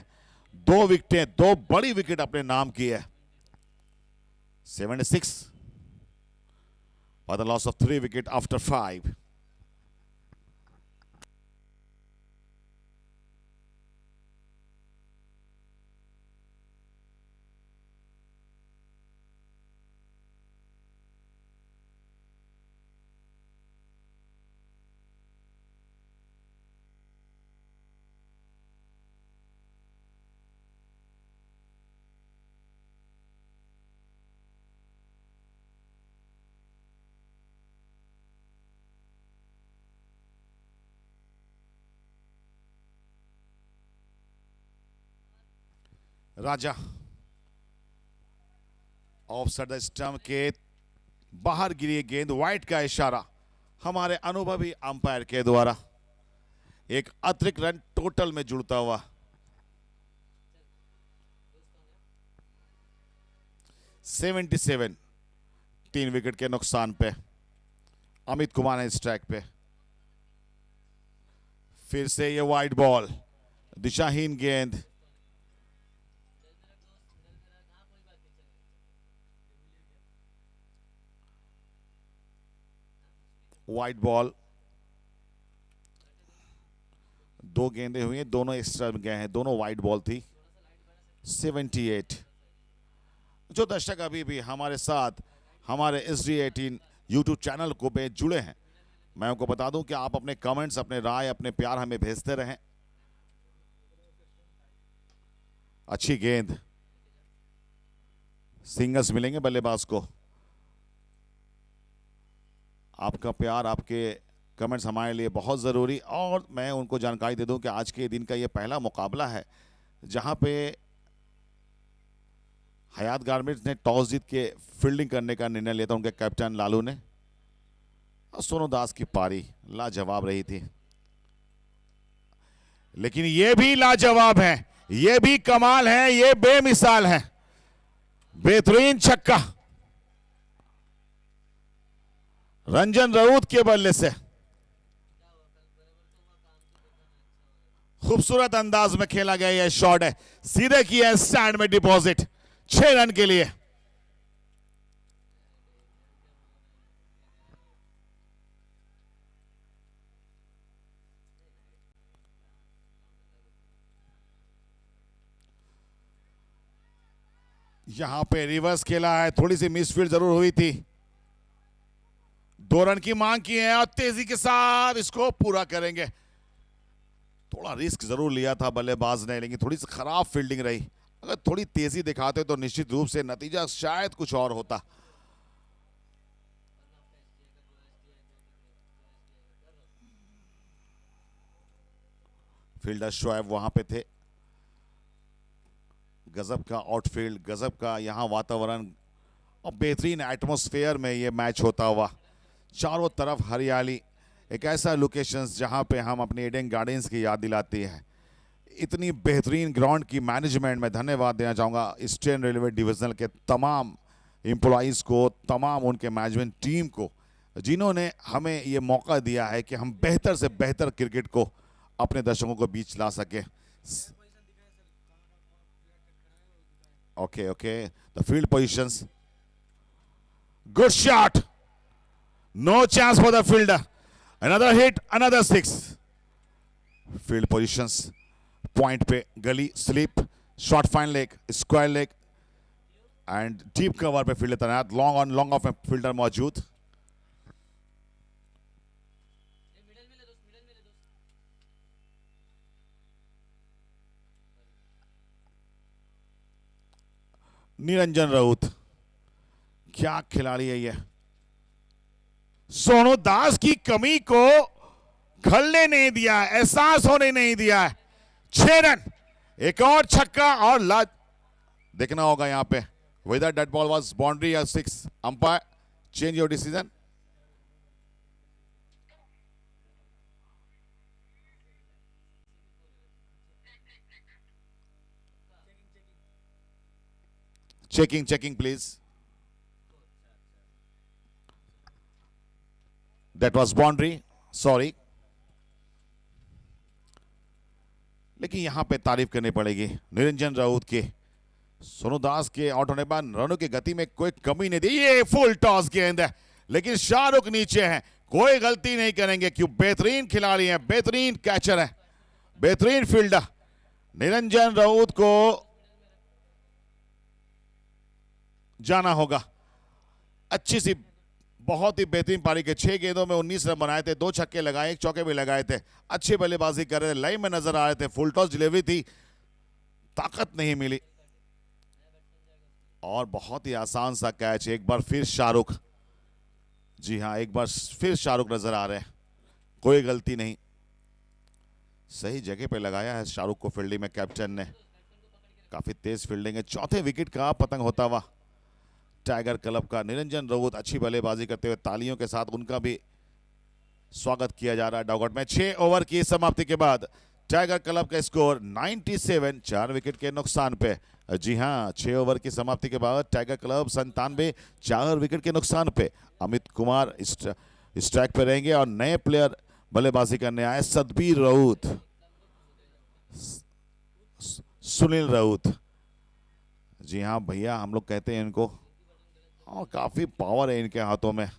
2 विकेटें, 2 बड़ी विकेट अपने नाम की है। 76 by the loss of 3 wicket after 5. Raja of side stump के बाहर गिरी गेंद, वाइड का इशारा हमारे अनुभवी अंपायर के द्वारा। एक अतिरिक्त रन टोटल में जुड़ता हुआ। 77 3 विकेट के नुकसान पे। अमित कुमार ने स्ट्राइक पे। फिर से ये वाइड बॉल, दिशाहीन गेंद। वाइड बॉल, 2 गेंदें हुई हैं, दोनों एक्स्ट्रा गए हैं, दोनों वाइड बॉल थी। 78। जो दर्शक अभी भी हमारे साथ हमारे SD18 यूट्यूब चैनल को पे जुड़े हैं, मैं उनको बता दूं कि आप अपने कमेंट्स, अपने राय, अपने प्यार हमें भेजते रहें। अच्छी गेंद, सिंगल्स मिलेंगे बल्लेबाज को। आपका प्यार, आपके कमेंट्स हमारे लिए बहुत ज़रूरी। और मैं उनको जानकारी दे दूं कि आज के दिन का ये पहला मुकाबला है जहां पे हयात गारमेंट्स ने टॉस जीत के फील्डिंग करने का निर्णय लिया था, उनके कैप्टन लालू ने। और सोनू दास की पारी लाजवाब रही थी, लेकिन ये भी लाजवाब है, ये भी कमाल है, ये बेमिसाल है। बेहतरीन छक्का रंजन राउत के बल्ले से, खूबसूरत अंदाज में खेला गया यह शॉट है, सीधे किया स्टैंड में डिपॉजिट 6 रन के लिए। यहां पे रिवर्स खेला है, थोड़ी सी मिसफील्ड जरूर हुई थी। 2 रन की मांग की है और तेजी के साथ इसको पूरा करेंगे। थोड़ा रिस्क जरूर लिया था बल्लेबाज ने, लेकिन थोड़ी सी खराब फील्डिंग रही। अगर थोड़ी तेजी दिखाते तो निश्चित रूप से नतीजा शायद कुछ और होता। फील्डर शोएब वहां पे थे। गजब का आउटफील्ड, गजब का यहां वातावरण और बेहतरीन एटमॉस्फेयर में ये मैच होता हुआ। चारों तरफ हरियाली, एक ऐसा लोकेशंस जहां पे हम अपने एडेन गार्डन्स की याद दिलाती है। इतनी बेहतरीन ग्राउंड की मैनेजमेंट में धन्यवाद देना चाहूँगा ईस्टर्न रेलवे डिविजनल के तमाम एम्प्लॉइज़ को, तमाम उनके मैनेजमेंट टीम को, जिन्होंने हमें ये मौका दिया है कि हम बेहतर से बेहतर क्रिकेट को अपने दर्शकों को बीच ला सकें। Okay. The field positions. Good shot. No chance for the fielder. Another hit, another six. Field positions. Point पे गली slip short fine leg square leg and deep cover पे फील्डर तैनात लॉन्ग ऑफ में फील्डर मौजूद. निरंजन राउत क्या खिलाड़ी है ये. सोनू दास की कमी को खलने नहीं दिया, एहसास होने नहीं दिया है. 6 रन, एक और छक्का और लाज देखना होगा यहां पे whether that ball was boundary or six. Umpire, change your decision. Checking please. That was boundary, sorry. लेकिन यहां पे तारीफ करनी पड़ेगी निरंजन राउत के. सोनू दास के आउट होने बाद रनों की गति में कोई कमी नहीं दी. ये फुल टॉस गेंद है लेकिन शाहरुख नीचे हैं, कोई गलती नहीं करेंगे क्यों बेहतरीन खिलाड़ी हैं, बेहतरीन कैचर है, बेहतरीन फील्डर. निरंजन राउत को जाना होगा. अच्छी सी बहुत ही बेहतरीन पारी के 6 गेंदों में 19 रन बनाए थे, 2 छक्के लगाए, 1 चौके भी लगाए थे. अच्छी बल्लेबाजी कर रहे थे, लाइन में नजर आ रहे थे. फुल टॉस डिलीवरी थी, ताकत नहीं मिली और बहुत ही आसान सा कैच. एक बार फिर शाहरुख, जी हां एक बार फिर शाहरुख नजर आ रहे हैं, कोई गलती नहीं, सही जगह पे लगाया है शाहरुख को फील्डिंग में कैप्टन ने. काफी तेज फील्डिंग है. चौथे विकेट का पतंग होता हुआ टाइगर क्लब का. निरंजन राउत अच्छी बल्लेबाजी करते हुए तालियों के साथ उनका भी स्वागत किया जा रहा है डॉगआउट में. 6 ओवर की समाप्ति के बाद टाइगर क्लब का स्कोर 97, 4 विकेट के नुकसान पे. जी हां 6 ओवर की समाप्ति के बाद टाइगर क्लब 97, 4 विकेट के नुकसान पे. अमित कुमार स्ट्राइक पे रहेंगे और नए प्लेयर बल्लेबाजी करने आए सतबीर राउत, सुनील राउत. जी हां भैया हम लोग कहते हैं इनको, और काफी पावर है इनके हाथों में.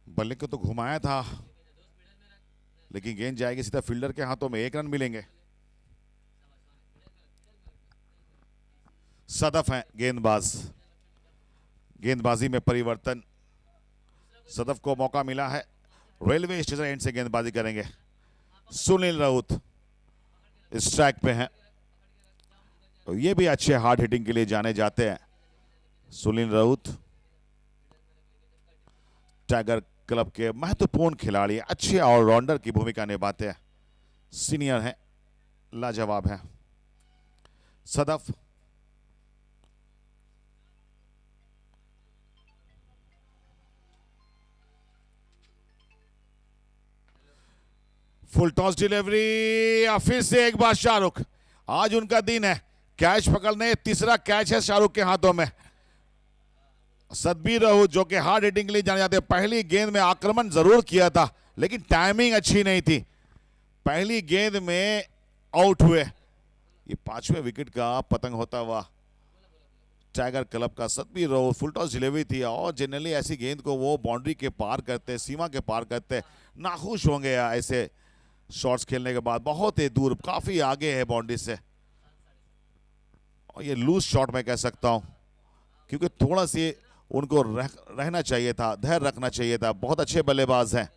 बल्ले को तो घुमाया था लेकिन गेंद जाएगी सीधा फील्डर के हाथों में. 1 रन मिलेंगे. सदफ है गेंदबाज, गेंदबाजी में परिवर्तन. सदफ को मौका मिला है, रेलवे स्टेशन एंड से गेंदबाजी करेंगे. सुनील राउत स्ट्राइक पे हैं, तो ये भी अच्छे हार्ड हिटिंग के लिए जाने जाते हैं. सुनील राउत टाइगर क्लब के महत्वपूर्ण खिलाड़ी, अच्छे ऑलराउंडर की भूमिका निभाते हैं, सीनियर हैं, लाजवाब हैं. Sadaf full toss delivery. फिर से एक बार शाहरुख, आज उनका दिन है, कैच पकड़ने. तीसरा कैच है शाहरुख के हाथों में. सतबीर राउत जो कि हार्ड हिटिंग के लिए जाने जाते हैं, पहली गेंद में आक्रमण जरूर किया था लेकिन टाइमिंग अच्छी नहीं थी, पहली गेंद में आउट हुए. ये 5वें विकेट का पतंग होता हुआ टाइगर क्लब का. Satbir Raut full toss delivery थी और जनरली ऐसी गेंद को वो बाउंड्री के पार करते, सीमा के पार करते. नाखुश होंगे ऐसे शॉट्स खेलने के बाद. बहुत ही दूर, काफी आगे है बाउंड्री से, और ये लूज शॉट मैं कह सकता हूं क्योंकि थोड़ा सी उनको रहना चाहिए था, धैर्य रखना चाहिए था. बहुत अच्छे बल्लेबाज हैं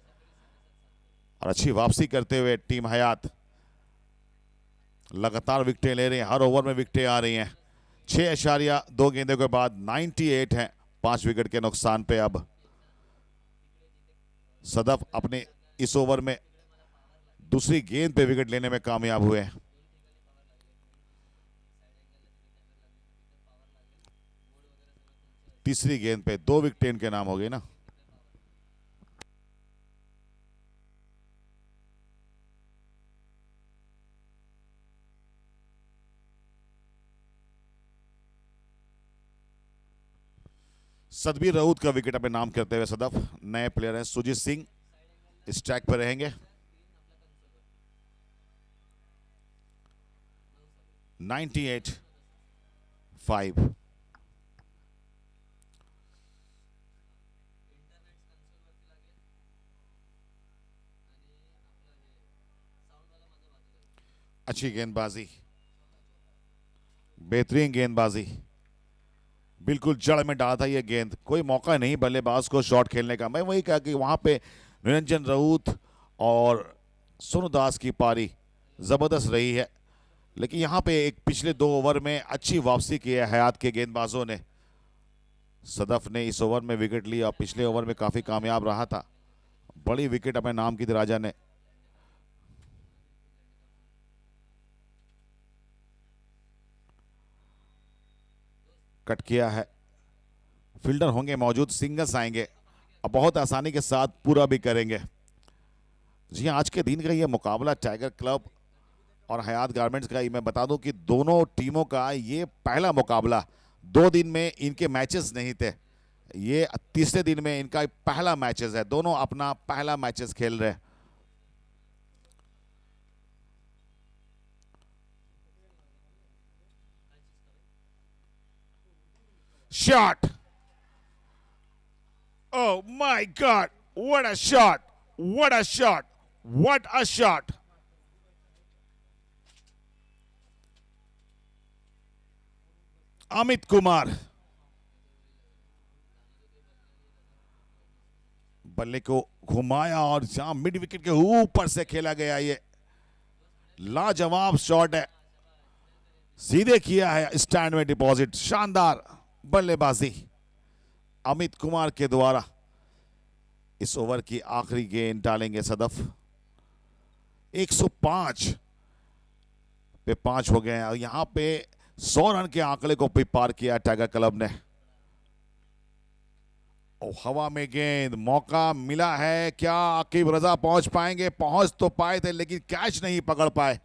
और अच्छी वापसी करते हुए टीम हयात लगातार विकेटें ले रही हैं, हर ओवर में विकेटें आ रही हैं. 6.2 गेंदों के बाद 98 हैं, 5 विकेट के नुकसान पे. अब सदफ अपने इस ओवर में दूसरी गेंद पे विकेट लेने में कामयाब हुए. तीसरी गेंद पे 2 विकेट इनके नाम हो गई ना. सतबीर राउत का विकेट अपने नाम करते हुए सदफ। नए प्लेयर हैं सुजीत सिंह इस ट्रैक पर रहेंगे। 98-5। अच्छी गेंदबाजी, बेहतरीन गेंदबाजी, बिल्कुल जड़ में डाला था ये गेंद। कोई मौका नहीं बल्लेबाज को शॉट खेलने का। मैं वही कहा कि वहां पे निरंजन राउत और सोनू दास की पारी जबरदस्त रही है, लेकिन यहां पे एक पिछले 2 ओवर में अच्छी वापसी की है हयात के गेंदबाजों ने। सदफ ने इस ओवर में विकेट लिया और पिछले ओवर में काफी कामयाब रहा था। बड़ी विकेट अपने नाम की थी राजा ने। कट किया है, फील्डर होंगे मौजूद, सिंगल्स आएंगे और बहुत आसानी के साथ पूरा भी करेंगे। जी हाँ, आज के दिन का ये मुकाबला टाइगर क्लब और हयात गारमेंट्स का, मैं बता दूं कि दोनों टीमों का ये पहला मुकाबला। 2 दिन में इनके मैचेस नहीं थे, ये तीसरे दिन में इनका पहला मैचेस है। दोनों अपना पहला मैचेस खेल रहे हैं। Shot! Oh my God! What a shot! What a shot! What a shot! Amit Kumar बल्ले को घुमाया और जहां मिड विकेट के ऊपर से खेला गया, ये लाजवाब शॉट है। सीधे किया है स्टैंड में डिपॉजिट। शानदार बल्लेबाजी अमित कुमार के द्वारा। इस ओवर की आखिरी गेंद डालेंगे सदफ। 105 पे 5 हो गए हैं और यहां पे 100 रन के आंकड़े को भी पार किया टाइगर क्लब ने। और हवा में गेंद, मौका मिला है क्या? आकिब रजा पहुंच पाएंगे? पहुंच तो पाए थे लेकिन कैच नहीं पकड़ पाए।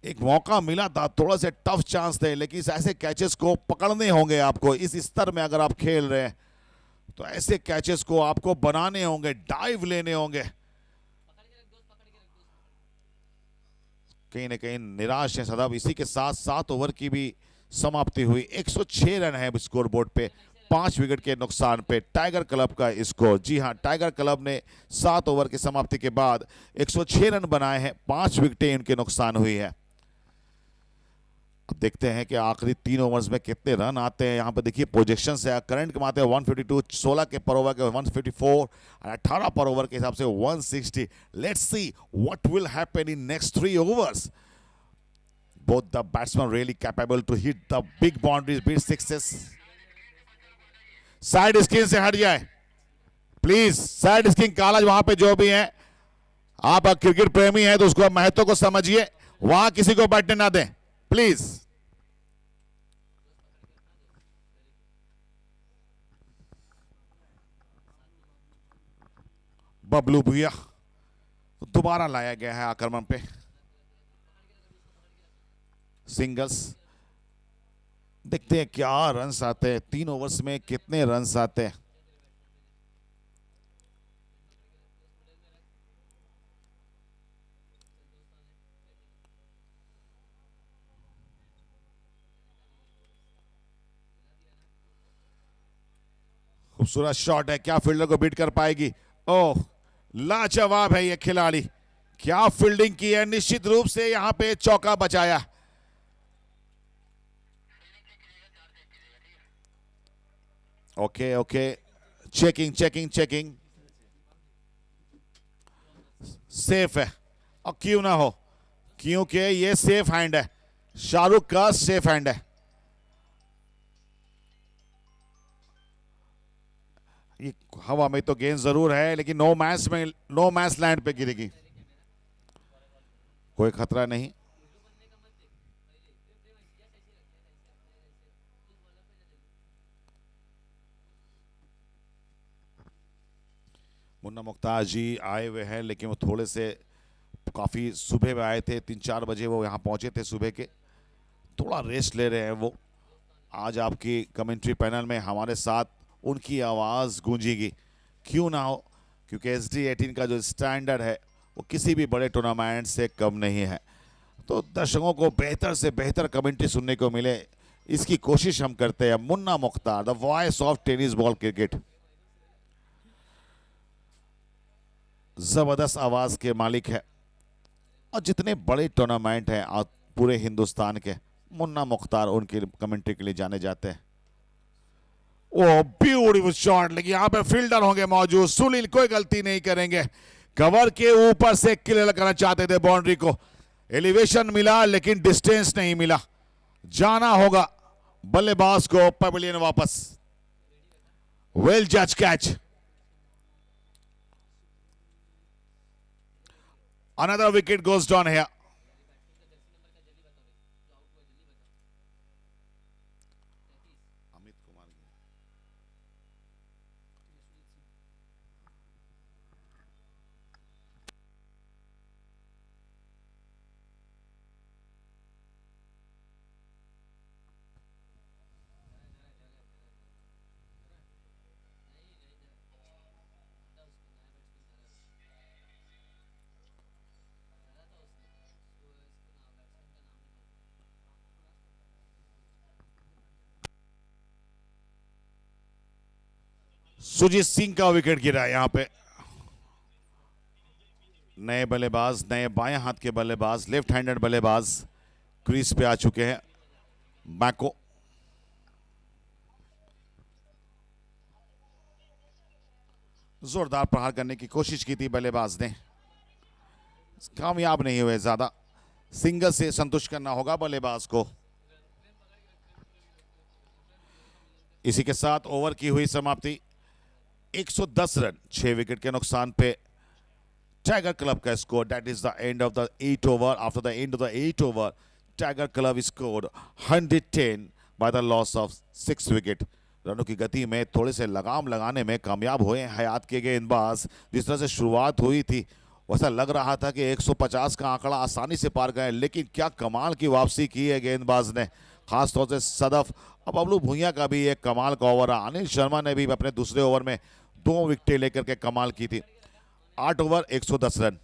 एक मौका मिला था, थोड़ा से टफ चांस थे, लेकिन ऐसे कैचेस को पकड़ने होंगे आपको। इस स्तर में अगर आप खेल रहे हैं तो ऐसे कैचेस को आपको बनाने होंगे, डाइव लेने होंगे। कहीं ना कहीं निराश है सदफ। इसी के साथ 7 ओवर की भी समाप्ति हुई। 106 रन है स्कोर बोर्ड पे, 5 विकेट के नुकसान पे टाइगर क्लब का स्कोर। जी हां, टाइगर क्लब ने 7 ओवर की समाप्ति के बाद 106 रन बनाए हैं, 5 विकेटें इनके नुकसान हुई है। अब देखते हैं कि आखिरी 3 ओवर्स में कितने रन आते हैं। यहाँ पे देखिए प्रोजेक्शन है, करंट कमाते हैं 152, 16 के पर ओवर के 154, 18 पर ओवर के हिसाब से 160। Let's see what will happen in next 3 overs. Both the batsman really capable to hit the big boundaries, big sixes. Side screen से हट जाए प्लीज। साइड स्क्रीन काला वहां पे जो भी है, आप क्रिकेट प्रेमी हैं तो उसको महत्व को समझिए। वहां किसी को बैठने ना दें प्लीज। बबलू भुया दोबारा लाया गया है आक्रमण पे। सिंगल्स, देखते हैं क्या रन्स आते हैं। 3 ओवर्स में कितने रन्स आते हैं। खूबसूरत शॉट है, क्या फील्डर को बीट कर पाएगी? ओह, लाजवाब है ये खिलाड़ी। क्या फील्डिंग की है, निश्चित रूप से यहां पे चौका बचाया। Okay okay, checking checking checking. Safe है, और क्यों ना हो, क्योंकि ये सेफ हैंड है, शाहरुख का सेफ हैंड है। ये हवा में तो गेंद जरूर है, लेकिन नो मैच में, नो मैच लैंड पे गिरेगी, कोई खतरा नहीं। मुन्ना मुख्तार जी आए हुए हैं, लेकिन वो थोड़े से काफ़ी सुबह में आए थे, 3-4 बजे वो यहाँ पहुँचे थे सुबह के। थोड़ा रेस्ट ले रहे हैं वो। आज आपकी कमेंट्री पैनल में हमारे साथ उनकी आवाज़ गूंजेगी। क्यों ना हो, क्योंकि SD18 का जो स्टैंडर्ड है वो किसी भी बड़े टूर्नामेंट से कम नहीं है। तो दर्शकों को बेहतर से बेहतर कमेंट्री सुनने को मिले, इसकी कोशिश हम करते हैं। Munna Mukhtar, the voice of tennis ball cricket, जबरदस्त आवाज के मालिक है और जितने बड़े टूर्नामेंट हैं पूरे हिंदुस्तान के, मुन्ना मुख्तार उनकी कमेंट्री के लिए जाने जाते हैं। ओ ब्यूटीफुल शॉट, लेकिन यहां पे फील्डर होंगे मौजूद, सुनील कोई गलती नहीं करेंगे। कवर के ऊपर से क्लियर करना चाहते थे बाउंड्री को, एलिवेशन मिला लेकिन डिस्टेंस नहीं मिला। जाना होगा बल्लेबाज को पवेलियन वापस। वेल जज catch, another wicket goes down here. Sujit Singh का विकेट गिरा यहां पे। नए बल्लेबाज, नए बाएं हाथ के बल्लेबाज, लेफ्ट हैंडेड बल्लेबाज क्रीज पे आ चुके हैं। मैको जोरदार प्रहार करने की कोशिश की थी बल्लेबाज ने, कामयाब नहीं हुए। ज्यादा सिंगल से संतुष्ट करना होगा बल्लेबाज को। इसी के साथ ओवर की हुई समाप्ति। 110 रन 6 विकेट के नुकसान पे टाइगर क्लब का score. That is the end of the 8 over. After the end of the 8 over tiger club scored 110 bye the loss of 6 wicket. रनों की गति में थोड़े से लगाम लगाने में कामयाब हुए हयात के गेंदबाज। जिस तरह से शुरुआत हुई थी वैसा लग रहा था कि 150 का आंकड़ा आसानी से पार गए, लेकिन क्या कमाल की वापसी की है गेंदबाज ने, खासतौर से सदफ और बबलू भुइया का भी एक कमाल का ओवर है। अनिल शर्मा ने भी अपने दूसरे ओवर में 2 विकेटें लेकर के कमाल की थी। 8 ओवर 110 रन।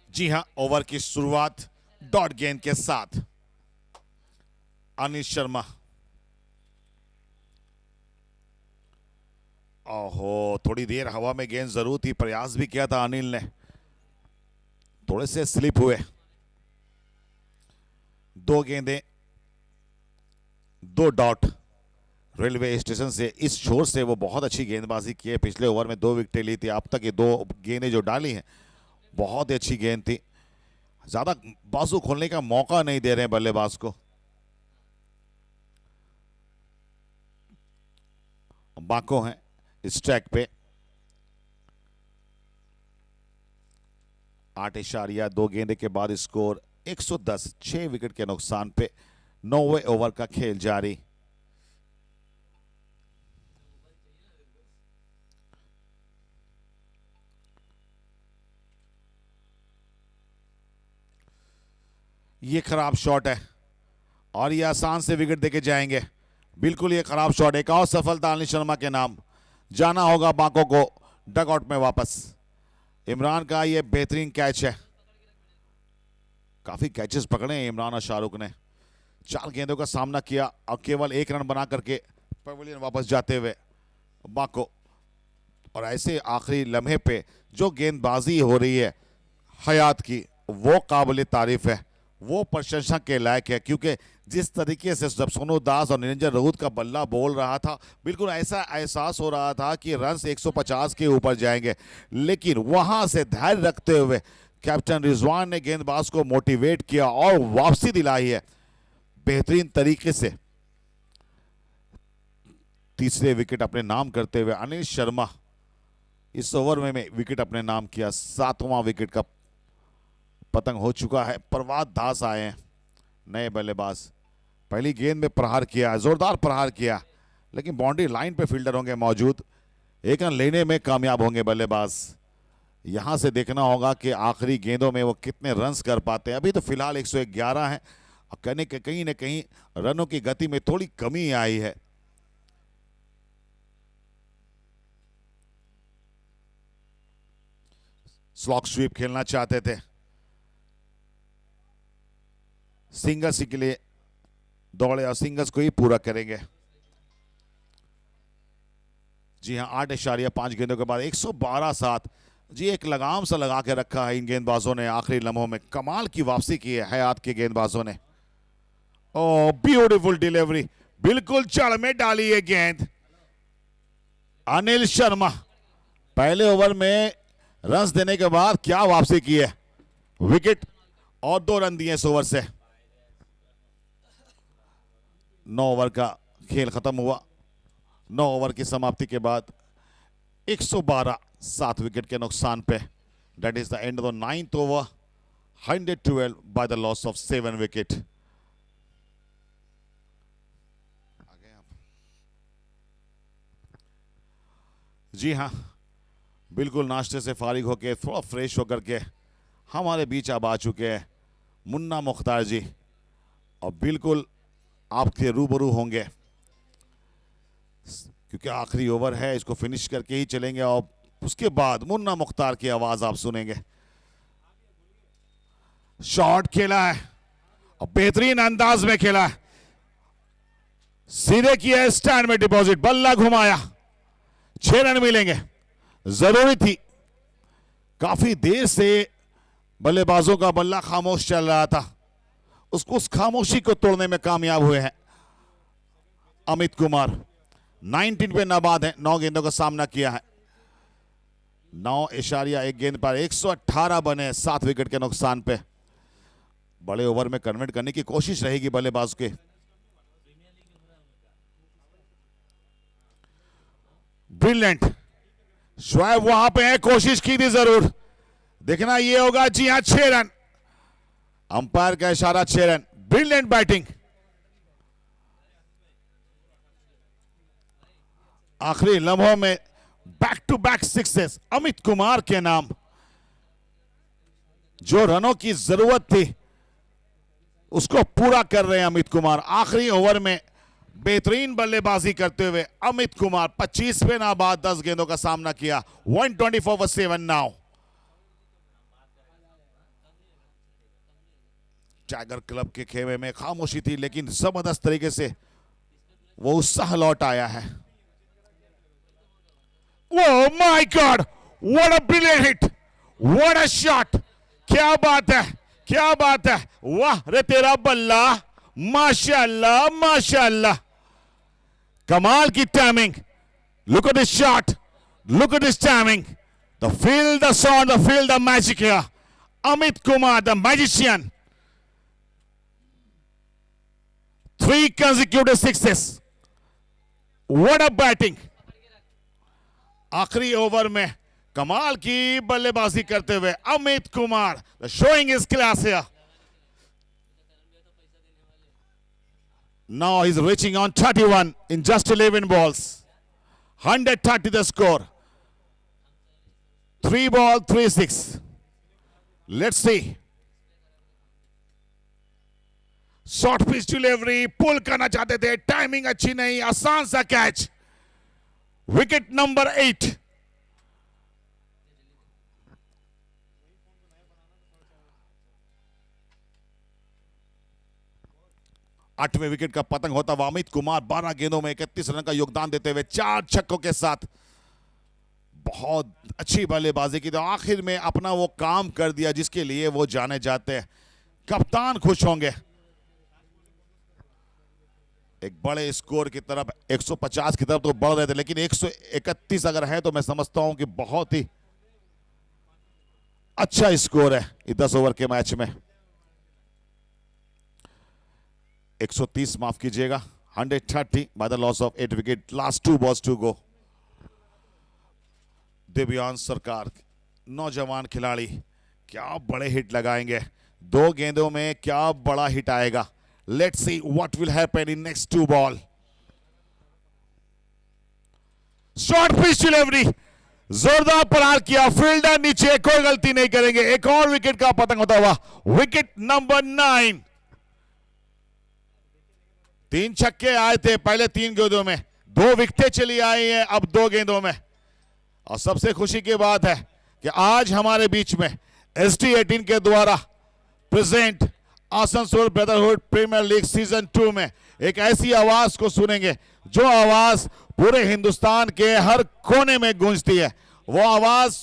जी हां, ओवर की शुरुआत डॉट गेंद के साथ अनिल शर्मा। ओहो, थोड़ी देर हवा में गेंद जरूर थी, प्रयास भी किया था अनिल ने, थोड़े से स्लिप हुए। 2 गेंदें 2 डॉट। रेलवे स्टेशन से इस छोर से वो बहुत अच्छी गेंदबाजी की है। पिछले ओवर में 2 विकेटें ली थी। अब तक ये 2 गेंदें जो डाली हैं बहुत ही अच्छी गेंद थी। ज्यादा बाजू खोलने का मौका नहीं दे रहे हैं बल्लेबाज को। बाको हैं इस ट्रैक पे। 8.2 गेंदे के बाद स्कोर 110, 6 विकेट के नुकसान पे 9वें ओवर का खेल जारी। ये खराब शॉट है और ये आसान से विकेट देके जाएंगे। बिल्कुल ये खराब शॉट। एक और सफलता अनिल शर्मा के नाम। जाना होगा बाको को डगआउट में वापस। इमरान का ये बेहतरीन कैच है। काफी कैचेस पकड़े हैं इमरान और शाहरुख ने। 4 गेंदों का सामना किया और केवल 1 रन बना करके पवेलियन वापस जाते हुए बाको। और ऐसे आखिरी लम्हे पे जो गेंदबाजी हो रही है हयात की, वो काबिल तारीफ है, वो प्रशंसा के लायक है, क्योंकि जिस तरीके से जब सोनू दास और निरंजन राउत का बल्ला बोल रहा था, बिल्कुल ऐसा एहसास हो रहा था कि रन्स 150 के ऊपर जाएंगे, लेकिन वहां से धैर्य रखते हुए कैप्टन रिजवान ने गेंदबाज को मोटिवेट किया और वापसी दिलाई है बेहतरीन तरीके से। तीसरे विकेट अपने नाम करते हुए अनिल शर्मा इस ओवर में विकेट अपने नाम किया। 7वां विकेट का पतंग हो चुका है। प्रभात दास आए हैं नए बल्लेबाज। पहली गेंद में प्रहार किया, जोरदार प्रहार किया, लेकिन बाउंड्री लाइन पे फील्डर होंगे मौजूद, एक रन लेने में कामयाब होंगे बल्लेबाज। यहां से देखना होगा कि आखिरी गेंदों में वो कितने रन्स कर पाते हैं। अभी तो फिलहाल 111 है, कहीं न कहीं रनों की गति में थोड़ी कमी आई है। स्लॉक स्वीप खेलना चाहते थे, सिंगल्स के लिए दौड़े और सिंगल्स को ही पूरा करेंगे। जी हां, 8.5 गेंदों के बाद 112-7। जी एक लगाम सा लगा के रखा है इन गेंदबाजों ने। आखिरी लम्हों में कमाल की वापसी की है हयात के गेंदबाजों ने। ओ ब्यूटीफुल डिलीवरी, बिल्कुल जड़ में डाली है गेंद। अनिल शर्मा पहले ओवर में रन्स देने के बाद क्या वापसी की है, विकेट और 2 रन दिए इस ओवर से। 9 ओवर का खेल खत्म हुआ। 9 ओवर की समाप्ति के बाद 112 7 विकेट के नुकसान पे। That is the end of the 9th over, 112 by the loss of 7 wicket. जी हाँ, बिल्कुल नाश्ते से फारिग होकर थोड़ा फ्रेश होकर के हमारे बीच अब आ चुके हैं मुन्ना मुख्तार जी, और बिल्कुल आपके रूबरू होंगे क्योंकि आखिरी ओवर है, इसको फिनिश करके ही चलेंगे और उसके बाद मुन्ना मुख्तार की आवाज आप सुनेंगे। शॉट खेला है और बेहतरीन अंदाज में खेला है, सीधे किया है स्टैंड में डिपॉजिट, बल्ला घुमाया, 6 रन मिलेंगे। जरूरी थी, काफी देर से बल्लेबाजों का बल्ला खामोश चल रहा था, उसको उस खामोशी को तोड़ने में कामयाब हुए हैं अमित कुमार। 19 पे नाबाद है, 9 गेंदों का सामना किया है। 9.1 गेंद पर 118 बने 7 विकेट के नुकसान पे। बड़े ओवर में कन्वर्ट करने की कोशिश रहेगी बल्लेबाज के। ब्रिलियंट शोएब वहां पे है, कोशिश की थी जरूर, देखना ये होगा। जी हां, 6 रन, अंपायर का इशारा 6 रन। Brilliant batting. आखिरी लम्हों में back to back sixes Amit Kumar के नाम। जो रनों की जरूरत थी उसको पूरा कर रहे हैं अमित कुमार। आखिरी ओवर में बेहतरीन बल्लेबाजी करते हुए अमित कुमार 25 पे नाबाद 10 गेंदों का सामना किया। 124 for 7 नाउ। टाइगर क्लब के खेमे में खामोशी थी, लेकिन जबरदस्त तरीके से वो उत्साह लौट आया है। Oh my God! What a brilliant hit! What a shot! क्या बात है, क्या बात है, वाह रे तेरा बल्ला, माशाअल्लाह माशाअल्लाह, कमाल की timing. Look at this shot, look at this timing. The feel the sound, the feel the magic here. Amit Kumar, the magician. 3 consecutive sixes. What a batting! आखिरी ओवर में कमाल की बल्लेबाजी करते हुए Amit Kumar showing his class here. Now he's reaching on 31 in just 11 balls. 130 the score. 3 ball, 3 6. Let's see. Short pitch delivery, pull करना चाहते थे, टाइमिंग अच्छी नहीं, आसान सा कैच। Wicket number 8। आठवें विकेट का पतंग होता हुआ अमित कुमार 12 गेंदों में 31 रन का योगदान देते हुए 4 छक्कों के साथ बहुत अच्छी बल्लेबाजी की, तो आखिर में अपना वो काम कर दिया जिसके लिए वो जाने जाते हैं। कप्तान खुश होंगे। एक बड़े स्कोर की तरफ 150 की तरफ तो बढ़ रहे थे, लेकिन 131 अगर है तो मैं समझता हूं कि बहुत ही अच्छा स्कोर है इस 10 ओवर के मैच में। 130 माफ कीजिएगा, 130 by the loss of 8 wicket. Last 2 balls to go. Divyansh Sarkar नौजवान खिलाड़ी क्या बड़े हिट लगाएंगे, 2 गेंदों में क्या बड़ा हिट आएगा। Let's see what will happen in next 2 ball. Short pitch delivery, जोरदार प्रहार किया, फील्डर नीचे, कोई गलती नहीं करेंगे। एक और विकेट का पतंग होता हुआ, विकेट नंबर 9। 3 छक्के आए थे पहले 3 गेंदों में, 2 विकेटें चली आई हैं अब 2 गेंदों में। और सबसे खुशी की बात है कि आज हमारे बीच में SD18 के द्वारा present Asansol brotherhood premier league season 2 में एक ऐसी आवाज को सुनेंगे जो आवाज पूरे हिंदुस्तान के हर कोने में गूंजती है। वो आवाज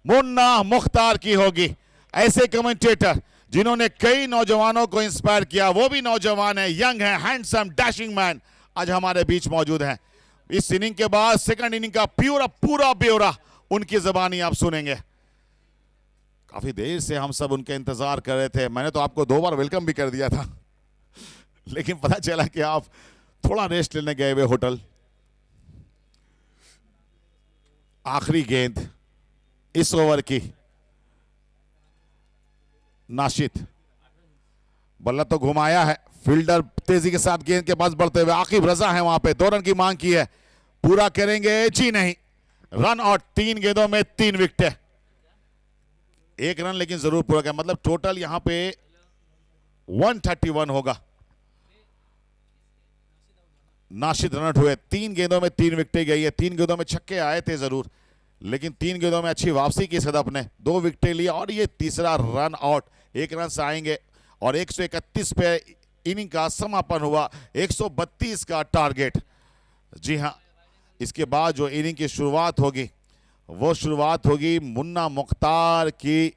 मुन्ना मुख्तार की होगी। ऐसे कमेंटेटर जिन्होंने कई नौजवानों को इंस्पायर किया, वो भी नौजवान है, यंग है, हैंडसम, डैशिंग मैन, आज हमारे बीच मौजूद हैं। इस इनिंग के बाद सेकंड इनिंग का पूरा ब्यौरा उनकी जबानी आप सुनेंगे। काफी देर से हम सब उनके इंतजार कर रहे थे। मैंने तो आपको 2 बार वेलकम भी कर दिया था, लेकिन पता चला कि आप थोड़ा रेस्ट लेने गए हुए होटल। आखिरी गेंद इस ओवर की, नाशिद बल्ला तो घुमाया है, फील्डर तेजी के साथ गेंद के पास बढ़ते हुए, आकिब रजा है वहां पे, 2 रन की मांग की है, पूरा करेंगे जी नहीं। रन आउट, 3 गेंदों में 3 विकेट, 1 रन लेकिन जरूर पूरा किया, मतलब टोटल यहां पे 131 होगा। नाशिद रन आउट हुए, 3 गेंदों में 3 विकेटें गई है। 3 गेंदों में छक्के आए थे जरूर, लेकिन 3 गेंदों में अच्छी वापसी की सदफ ने, 2 विकेटें ली और ये तीसरा रन आउट। 1 रन से आएंगे और 131 पे इनिंग का समापन हुआ, 132 का टारगेट। जी हां, इसके बाद जो इनिंग की शुरुआत होगी वो शुरुआत होगी मुन्ना मुख्तार की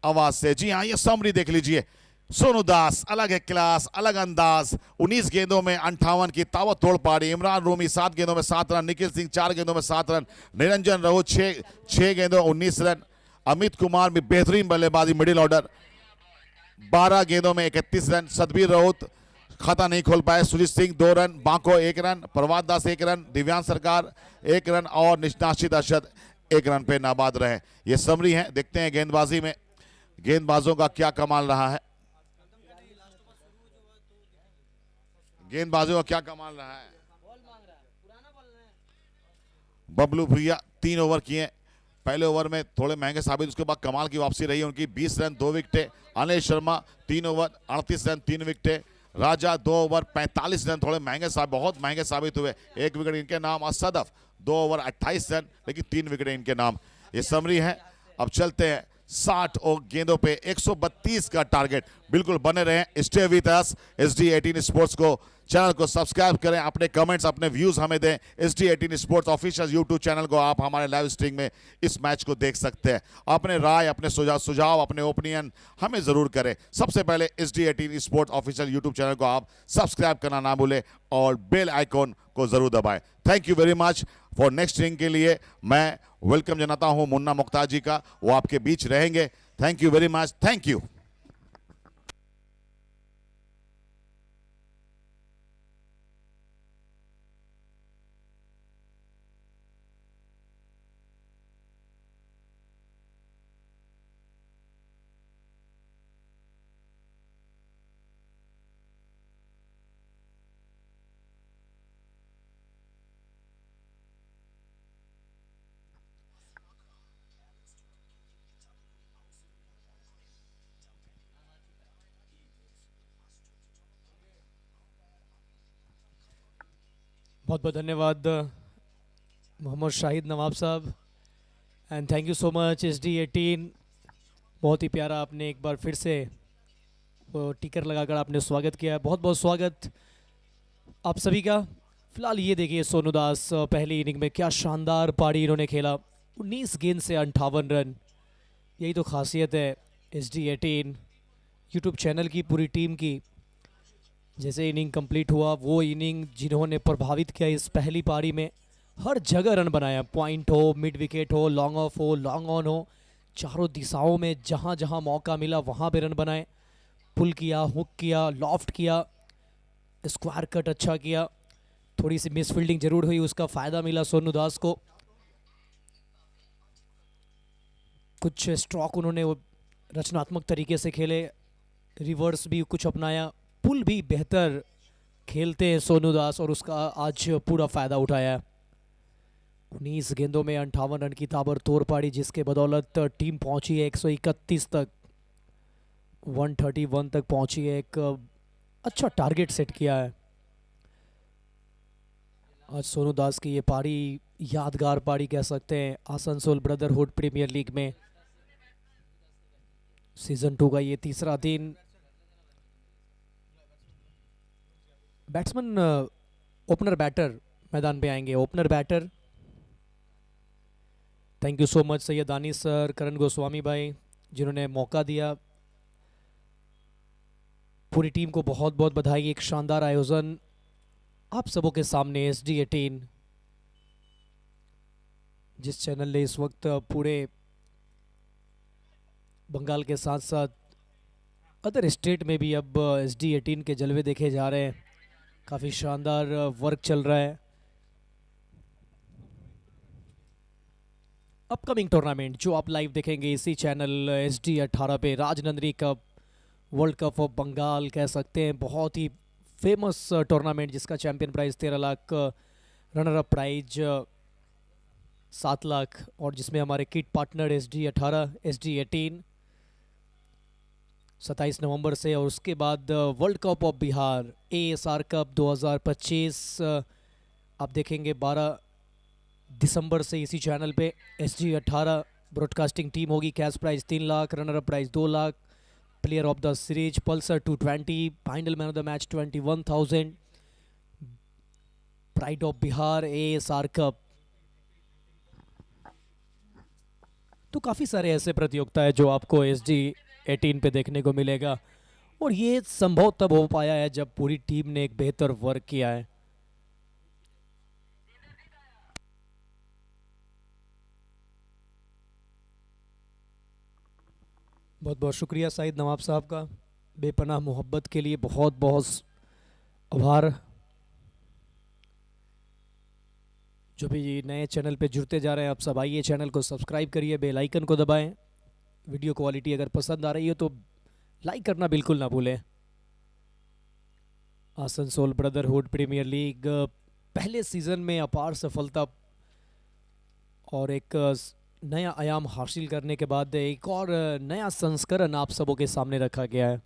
आवाज से। जी हां, ये समरी देख लीजिए, सोनू दास अलग है क्लास, अलग अंदाज। 19 गेंदों में 58 की ताबत तोड़ पारी। इमरान रूमी 7 गेंदों में 7 रन, निखिल सिंह 4 गेंदों में 7 रन, निरंजन राउत 6 गेंदों 19 रन, अमित कुमार में बेहतरीन बल्लेबाजी मिडिल ऑर्डर 12 गेंदों में 31 रन, सतबीर राउत खाता नहीं खोल पाए, सुजीत सिंह 2 रन, बांको 1 रन, प्रभात दास 1 रन, दिव्यांश सरकार 1 रन और नाशिद अरशद 1 रन पे नाबाद रहे। ये समरी है। देखते हैं गेंदबाजी में गेंदबाजों का क्या कमाल रहा है, गेंदबाजों का क्या कमाल रहा है। बबलू भुइया 3 ओवर किए, पहले ओवर में थोड़े महंगे साबित, उसके बाद कमाल की वापसी रही उनकी, 20 रन 2 विकेटें। अनिल शर्मा 3 ओवर 38 रन 3 विकेटें। राजा 2 ओवर 45 रन, थोड़े महंगे बहुत महंगे साबित हुए, 1 विकेट इनके नाम। और सदफ 2 ओवर 28 रन, लेकिन 3 विकेट इनके नाम। ये समरी है। अब चलते हैं 60 और गेंदों पे 132 का टारगेट। बिल्कुल बने रहें, stay with us. SD18 sports को चैनल को सब्सक्राइब करें, अपने कमेंट्स अपने व्यूज हमें दें। SD18 sports official YouTube channel को आप हमारे लाइव स्ट्रीम में इस मैच को देख सकते हैं। अपने राय, अपने सुझाव, अपने ओपिनियन हमें जरूर करें। सबसे पहले SD18 sports official YouTube channel को आप सब्सक्राइब करना ना भूलें और बेल आइकॉन को जरूर दबाएं। Thank you very much. For next inning के लिए मैं वेलकम जनाता हूं मुन्ना मुख्तार जी का, वो आपके बीच रहेंगे। Thank you very much, thank you. बहुत बहुत धन्यवाद मोहम्मद शाहिद नवाब साहब, and thank you so much SD18। बहुत ही प्यारा, आपने एक बार फिर से वो टिकर लगाकर आपने स्वागत किया। बहुत बहुत स्वागत आप सभी का। फिलहाल ये देखिए सोनू दास पहली इनिंग में क्या शानदार पारी इन्होंने खेला, 19 गेंद से 58 रन। यही तो खासियत है SD18 यूट्यूब चैनल की, पूरी टीम की। जैसे इनिंग कंप्लीट हुआ, वो इनिंग जिन्होंने प्रभावित किया इस पहली पारी में, हर जगह रन बनाया, पॉइंट हो, मिड विकेट हो, लॉन्ग ऑफ हो, लॉन्ग ऑन हो, चारों दिशाओं में जहां जहां मौका मिला वहां पे रन बनाए। पुल किया, हुक किया, लॉफ्ट किया, स्क्वायर कट अच्छा किया। थोड़ी सी मिस फील्डिंग जरूर हुई, उसका फायदा मिला सोनू दास को। कुछ स्ट्रोक उन्होंने वो रचनात्मक तरीके से खेले, रिवर्स भी कुछ अपनाया, पुल भी बेहतर खेलते हैं सोनू दास, और उसका आज पूरा फायदा उठाया। 19 गेंदों में 58 रन की ताबड़तोड़ पारी, जिसके बदौलत टीम पहुंची है 131 तक, 131 तक पहुंची है। एक अच्छा टारगेट सेट किया है आज सोनू दास की। ये पारी यादगार पारी कह सकते हैं आसनसोल ब्रदरहुड प्रीमियर लीग में। सीजन 2 का ये तीसरा दिन। बैट्समैन ओपनर बैटर मैदान पे आएंगे। Opener batter, thank you so much Syed Danish sir, Karan Goswami भाई, जिन्होंने मौका दिया। पूरी टीम को बहुत बहुत बधाई। एक शानदार आयोजन आप सबों के सामने। SD18 जिस चैनल ने इस वक्त पूरे बंगाल के साथ साथ अदर स्टेट में भी अब SD18 के जलवे देखे जा रहे हैं। काफ़ी शानदार वर्क चल रहा है। अपकमिंग टूर्नामेंट जो आप लाइव देखेंगे इसी चैनल SD18 पे, Rajnandini cup, world cup of Bengal कह सकते हैं। बहुत ही फेमस टूर्नामेंट जिसका champion prize 13 lakh, runner up prize 7 lakh, और जिसमें हमारे किट पार्टनर SD18 SD18 27 नवंबर से। और उसके बाद world cup of Bihar ASR cup 2025 आप देखेंगे 12 दिसंबर से इसी चैनल पे। SD18 ब्रॉडकास्टिंग टीम होगी। Cash prize 3 lakh, runner up prize 2 lakh, player of the series Pulsar 220, final man of the match 21,000, pride of Bihar ASR cup. तो काफ़ी सारे ऐसे प्रतियोगिता है जो आपको SD18 पे देखने को मिलेगा, और ये संभव तब हो पाया है जब पूरी टीम ने एक बेहतर वर्क किया है। बहुत बहुत शुक्रिया साहिद नवाब साहब का, बेपनाह मोहब्बत के लिए बहुत बहुत आभार। जो भी नए चैनल पे जुड़ते जा रहे हैं आप सब, आइए चैनल को सब्सक्राइब करिए, बेल आइकन को दबाएं। वीडियो क्वालिटी अगर पसंद आ रही हो तो लाइक करना बिल्कुल ना भूलें। आसनसोल ब्रदरहुड प्रीमियर लीग पहले सीज़न में अपार सफलता और एक नया आयाम हासिल करने के बाद एक और नया संस्करण आप सबों के सामने रखा गया है।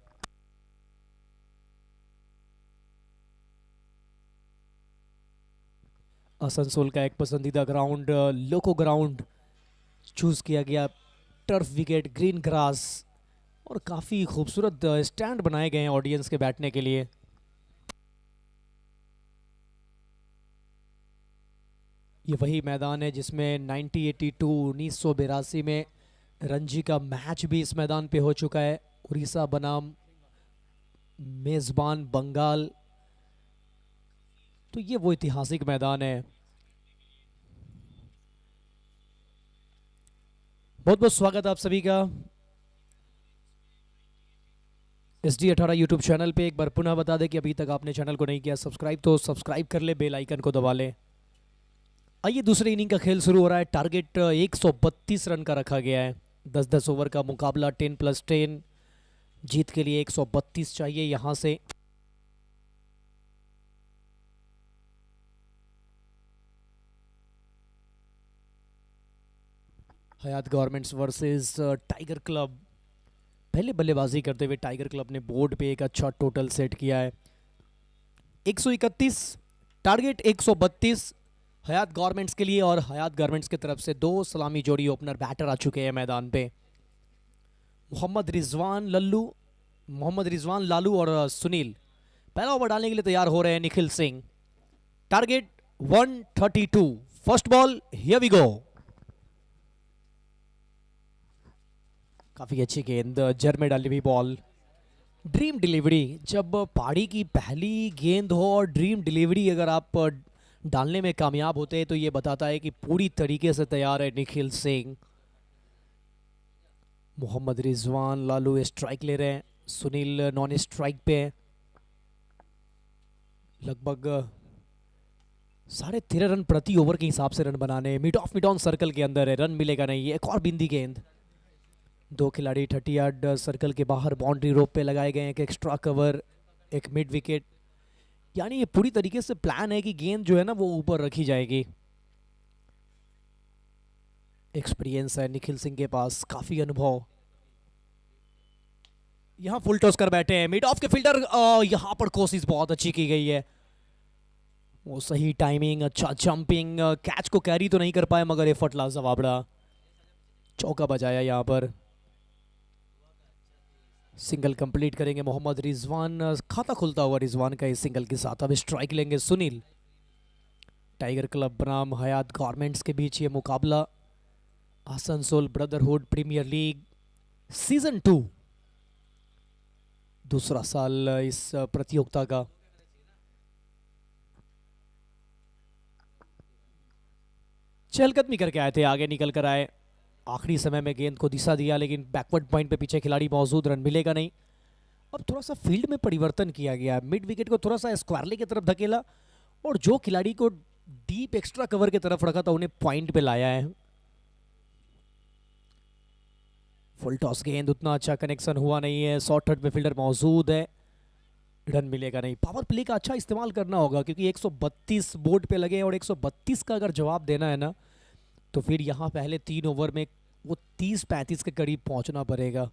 आसनसोल का एक पसंदीदा ग्राउंड लोको ग्राउंड चूज़ किया गया। टर्फ विकेट, ग्रीन ग्रास, और काफ़ी खूबसूरत स्टैंड बनाए गए हैं ऑडियंस के बैठने के लिए। ये वही मैदान है जिसमें 1982 में रणजी का मैच भी इस मैदान पे हो चुका है। उड़ीसा बनाम मेज़बान बंगाल, तो ये वो ऐतिहासिक मैदान है। बहुत बहुत स्वागत आप सभी का SD18 यूट्यूब चैनल पे। एक बार पुनः बता दें कि अभी तक आपने चैनल को नहीं किया सब्सक्राइब तो सब्सक्राइब कर ले, बेल आइकन को दबा लें। आइए दूसरे इनिंग का खेल शुरू हो रहा है। टारगेट 132 रन का रखा गया है। 10-10 ओवर का मुकाबला, 10+10, जीत के लिए 132 चाहिए यहां से। हयात गवर्नमेंट्स वर्सेस टाइगर क्लब। पहले बल्लेबाजी करते हुए टाइगर क्लब ने बोर्ड पे एक अच्छा टोटल सेट किया है। 131, टारगेट 132 हयात गारमेंट्स के लिए, और हयात गारमेंट्स की तरफ से 2 सलामी जोड़ी ओपनर बैटर आ चुके हैं मैदान पे। मोहम्मद रिजवान लालू और सुनील पहला ओवर डालने के लिए तैयार हो रहे हैं। Nikhil Singh, target 132, first ball, here we go. काफी अच्छी गेंद, जर में डाली हुई बॉल, ड्रीम डिलीवरी, जब पहाड़ी की पहली गेंद हो और ड्रीम डिलीवरी अगर आप डालने में कामयाब होते हैं तो ये बताता है कि पूरी तरीके से तैयार है निखिल सिंह। मोहम्मद रिजवान लालू स्ट्राइक ले रहे हैं, सुनील नॉन स्ट्राइक पे है। लगभग 13.5 रन प्रति ओवर के हिसाब से रन बनाने, मिड ऑन सर्कल के अंदर है, रन मिलेगा नहीं। एक और बिंदी गेंद, 2 खिलाड़ी 30 यार्ड सर्कल के बाहर बाउंड्री रोप पे लगाए गए हैं, एक एक्स्ट्रा कवर, एक मिड विकेट। यानी ये पूरी तरीके से प्लान है कि गेंद जो है ना वो ऊपर रखी जाएगी। एक्सपीरियंस है निखिल सिंह के पास, काफी अनुभव। यहां फुल टॉस कर बैठे हैं, मिड ऑफ के फील्डर, यहां पर कोशिश बहुत अच्छी की गई है, वो सही टाइमिंग, अच्छा जंपिंग, कैच को कैरी तो नहीं कर पाए मगर एफर्ट लाजवाबड़ा, चौका बजाया यहां पर। सिंगल कंप्लीट करेंगे मोहम्मद रिजवान, खाता खुलता हुआ रिजवान का इस सिंगल के साथ। अब स्ट्राइक लेंगे सुनील। टाइगर क्लब बनाम हयात गारमेंट्स के बीच ये मुकाबला, Asansol brotherhood premier league season 2, दूसरा साल इस प्रतियोगिता का। चहलकदमी करके आए थे, आगे निकल कर आए, आखिरी समय में गेंद को दिशा दिया लेकिन बैकवर्ड पॉइंट पे पीछे खिलाड़ी मौजूद, रन मिलेगा नहीं। अब थोड़ा सा फील्ड में परिवर्तन किया गया है, मिड विकेट को थोड़ा सा स्क्वायरली की तरफ धकेला और जो खिलाड़ी को डीप एक्स्ट्रा कवर की तरफ रखा था उन्हें पॉइंट पे लाया है। फुल टॉस गेंद, उतना अच्छा कनेक्शन हुआ नहीं है, शॉर्ट थर्ड पे फील्डर मौजूद है, रन मिलेगा नहीं। पावर प्ले का अच्छा इस्तेमाल करना होगा क्योंकि 132 बोर्ड पे लगे और 132 का अगर जवाब देना है ना तो फिर यहां पहले 3 ओवर में वो 30-35 के करीब पहुंचना पड़ेगा।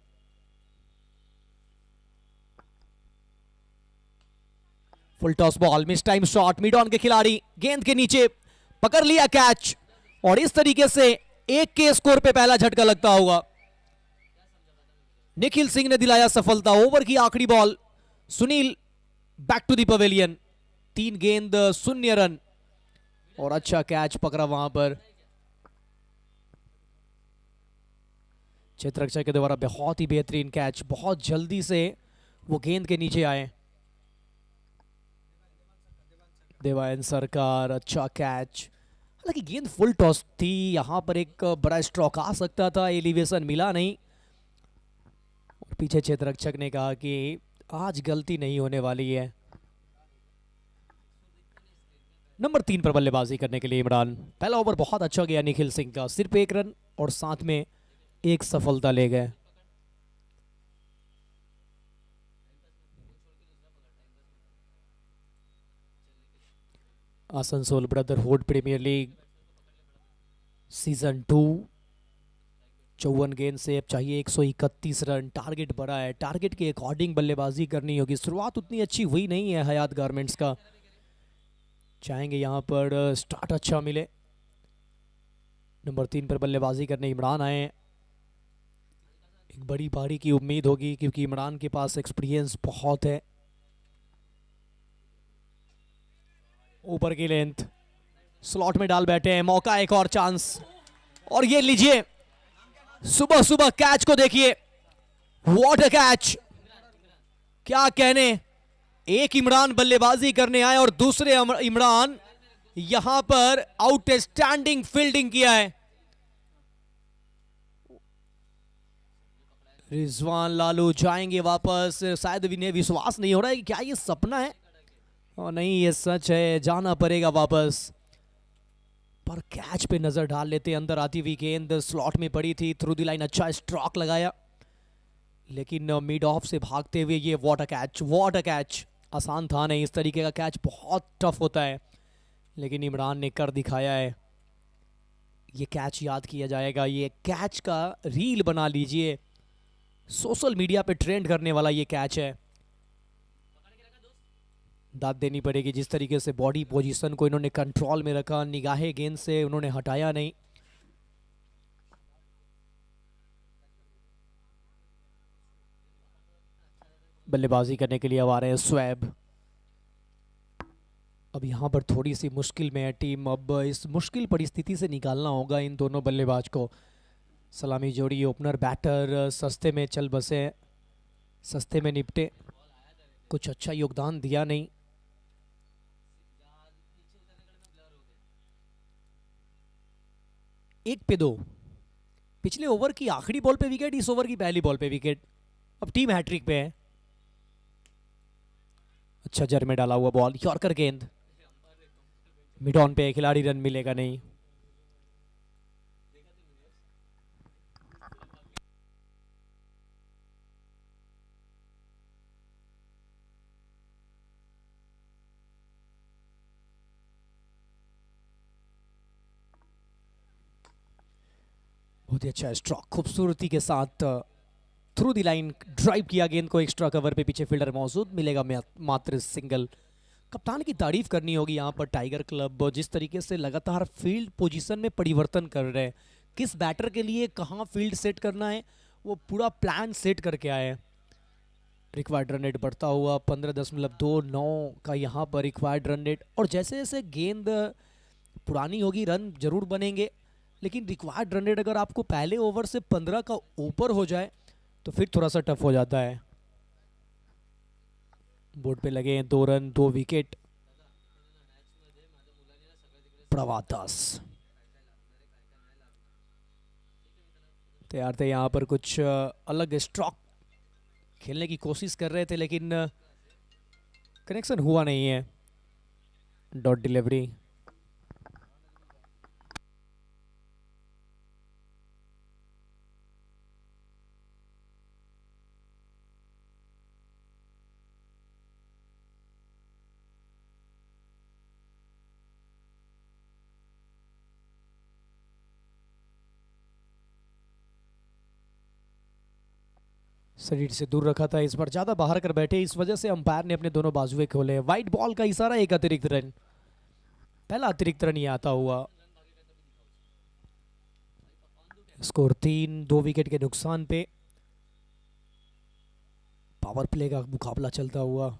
Full toss ball, miss time shot, mid on के खिलाड़ी गेंद के नीचे पकड़ लिया कैच, और इस तरीके से 1 के स्कोर पे पहला झटका लगता होगा। निखिल सिंह ने दिलाया सफलता। ओवर की आखिरी ball, Sunil back to the pavilion, 3 गेंद 0 रन, और अच्छा कैच पकड़ा वहां पर क्षेत्ररक्षक के द्वारा। बहुत ही बेहतरीन कैच, बहुत जल्दी से वो गेंद के नीचे आए। देवायन सरकार, अच्छा कैच, हालांकि गेंद फुल टॉस थी, यहां पर एक बड़ा स्ट्रोक आ सकता था, एलिवेशन मिला नहीं। और पीछे क्षेत्ररक्षक ने कहा कि आज गलती नहीं होने वाली है। नंबर 3 पर बल्लेबाजी करने के लिए इमरान। पहला ओवर बहुत अच्छा गया निखिल सिंह का, सिर्फ 1 रन और साथ में 1 सफलता ले गए। Asansol brotherhood premier league season 2, 54 गेंद से अब चाहिए 131 रन। टारगेट बड़ा है, टारगेट के अकॉर्डिंग बल्लेबाजी करनी होगी। शुरुआत उतनी अच्छी हुई नहीं है हयात गारमेंट्स का, चाहेंगे यहां पर स्टार्ट अच्छा मिले। नंबर 3 पर बल्लेबाजी करने इमरान आए, एक बड़ी पारी की उम्मीद होगी क्योंकि इमरान के पास एक्सपीरियंस बहुत है। ऊपर की लेंथ, स्लॉट में डाल बैठे हैं, मौका, एक और चांस, और ये लीजिए सुबह सुबह कैच को देखिए, व्हाट अ कैच, क्या कहने। एक इमरान बल्लेबाजी करने आए और दूसरे इमरान यहां पर आउटस्टैंडिंग फील्डिंग किया है। रिजवान लालू जाएंगे वापस, शायद इन्हें विश्वास नहीं हो रहा है कि क्या ये सपना है, और नहीं ये सच है, जाना पड़ेगा वापस। पर कैच पे नजर डाल लेते, अंदर आती हुई गेंद स्लॉट में पड़ी थी, थ्रू द लाइन अच्छा स्ट्रोक लगाया, लेकिन मिड ऑफ से भागते हुए ये what a catch, what a catch. आसान था नहीं, इस तरीके का कैच बहुत टफ होता है, लेकिन इमरान ने कर दिखाया है। ये कैच याद किया जाएगा, ये कैच का रील बना लीजिए, सोशल मीडिया पे ट्रेंड करने वाला ये कैच है। दाद देनी पड़ेगी, जिस तरीके से बॉडी पोजीशन को इन्होंने कंट्रोल में रखा, निगाहें गेंद से उन्होंने हटाया नहीं। बल्लेबाजी करने के लिए अब आ रहे हैं स्वैब। अब यहां पर थोड़ी सी मुश्किल में है टीम, अब इस मुश्किल परिस्थिति से निकालना होगा इन दोनों बल्लेबाज को। सलामी जोड़ी, ओपनर बैटर सस्ते में चल बसे, सस्ते में निपटे, कुछ अच्छा योगदान दिया नहीं। एक पे दो, पिछले ओवर की आखिरी बॉल पे विकेट, इस ओवर की पहली बॉल पे विकेट। अब टीम हैट्रिक पे है। अच्छा जर में डाला हुआ बॉल, यॉर्कर गेंद मिड ऑन पे, खिलाड़ी रन मिलेगा नहीं। बहुत ही अच्छा स्ट्रोक, खूबसूरती के साथ थ्रू द लाइन ड्राइव किया गेंद को, एक्स्ट्रा कवर पे पीछे फील्डर मौजूद, मिलेगा मात्र सिंगल। कप्तान की तारीफ करनी होगी यहाँ पर टाइगर क्लब, जिस तरीके से लगातार फील्ड पोजीशन में परिवर्तन कर रहे हैं, किस बैटर के लिए कहाँ फील्ड सेट करना है वो पूरा प्लान सेट करके आए हैं। रिक्वायर्ड रन रेट बढ़ता हुआ 15.29 का यहाँ पर रिक्वायर्ड रन रेट, और जैसे जैसे गेंद पुरानी होगी रन जरूर बनेंगे, लेकिन रिक्वायर्ड रन रेट अगर आपको पहले ओवर से 15 का ऊपर हो जाए तो फिर थोड़ा सा टफ हो जाता है। बोर्ड पे लगे हैं 2 रन 2 विकेट। प्रभात दास तैयार थे यहाँ पर, कुछ अलग स्ट्रोक खेलने की कोशिश कर रहे थे, लेकिन कनेक्शन हुआ नहीं है। Dot delivery. शरीर से दूर रखा था, इस बार ज्यादा बाहर कर बैठे, इस वजह से अंपायर ने अपने दोनों बाजुए खोले। वाइट बॉल का इशारा, एक अतिरिक्त रन, पहला अतिरिक्त रन ये आता हुआ। स्कोर 3, 2 विकेट के नुकसान पे पावर प्ले का मुकाबला चलता हुआ।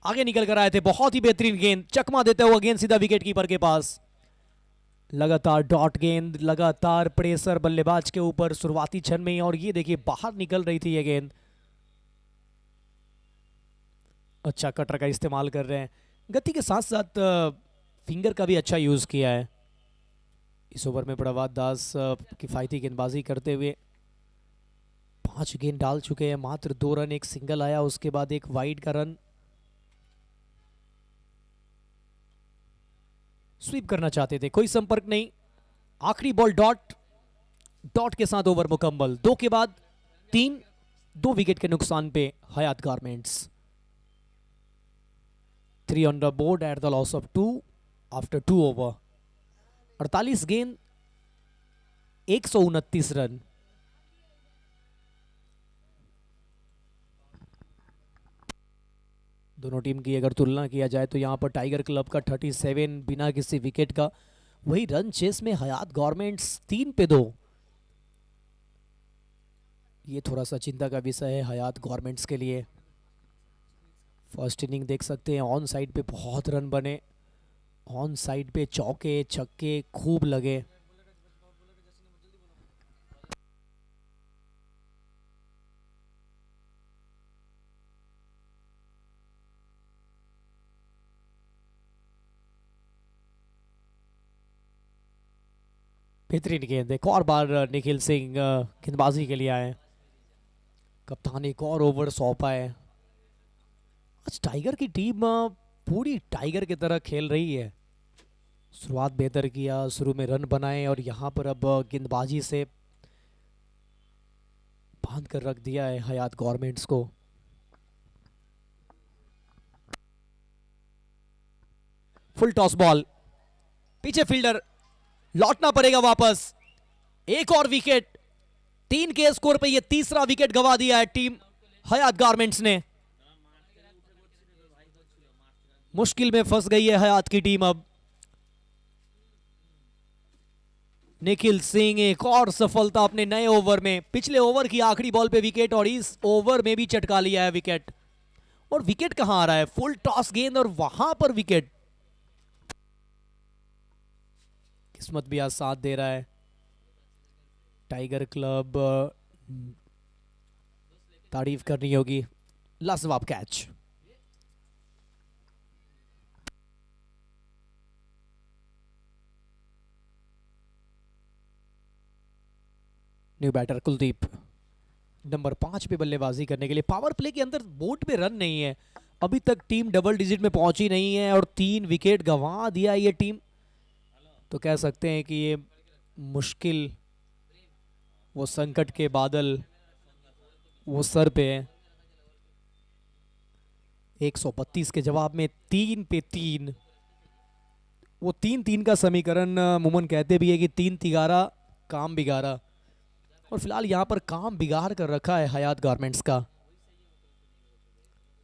आगे निकल कर आए थे, बहुत ही बेहतरीन गेंद, चकमा देता हुआ गेंद सीधा विकेट कीपर के पास। लगातार डॉट गेंद, लगातार प्रेशर बल्लेबाज के ऊपर शुरुआती क्षण में ही, और ये देखिए बाहर निकल रही थी ये गेंद। अच्छा कटर का इस्तेमाल कर रहे हैं, गति के साथ साथ फिंगर का भी अच्छा यूज किया है। इस ओवर में प्रभात दास किफायती गेंदबाजी करते हुए 5 गेंद डाल चुके हैं, मात्र 2 रन, एक सिंगल आया, उसके बाद एक वाइड का रन। स्वीप करना चाहते थे, कोई संपर्क नहीं। आखिरी बॉल डॉट, डॉट के साथ ओवर मुकम्मल। 2 के बाद 3, 2 विकेट के नुकसान पे Hayat Garments 3 on the board at the loss of 2 after 2 over. 48 गेंद 129 रन। दोनों टीम की अगर तुलना किया जाए तो यहाँ पर टाइगर क्लब का 37 बिना किसी विकेट का, वही रन चेस में हयात गवर्नमेंट्स 3 पे 2। ये थोड़ा सा चिंता का विषय है हयात गवर्नमेंट्स के लिए। फर्स्ट इनिंग देख सकते हैं, ऑन साइड पे बहुत रन बने, ऑन साइड पे चौके छक्के खूब लगे। बेहतरीन गेंद, एक और बार निखिल सिंह गेंदबाजी के लिए आए। कप्तान एक और ओवर सौंपा है। आज टाइगर की टीम पूरी टाइगर की तरह खेल रही है। शुरुआत बेहतर किया, शुरू में रन बनाए, और यहां पर अब गेंदबाजी से बांध कर रख दिया है हयात गवर्नमेंट्स को। फुल टॉस बॉल, पीछे फील्डर, लौटना पड़ेगा वापस। एक और विकेट, 3 के स्कोर पे ये तीसरा विकेट गवा दिया है टीम हयात गारमेंट्स ने। मुश्किल में फंस गई है हयात की टीम अब। निखिल सिंह एक और सफलता अपने नए ओवर में, पिछले ओवर की आखिरी बॉल पे विकेट, और इस ओवर में भी चटका लिया है विकेट। और विकेट कहां आ रहा है, फुल टॉस गेंद और वहां पर विकेट। किस्मत भी आज साथ दे रहा है। टाइगर क्लब तारीफ करनी होगी। लाजवाब catch. New batter Kuldeep number 5 पे बल्लेबाजी करने के लिए। पावर प्ले के अंदर बोर्ड पे रन नहीं है, अभी तक टीम डबल डिजिट में पहुंची नहीं है और 3 विकेट गंवा दिया ये टीम। तो कह सकते हैं कि ये मुश्किल, वो संकट के बादल वो सर पे है। 132 के जवाब में 3 पे 3। वो 3-3 का समीकरण मुमन कहते भी है कि 3 तिगारा काम बिगाड़ा, और फिलहाल यहां पर काम बिगाड़ कर रखा है हयात गारमेंट्स का।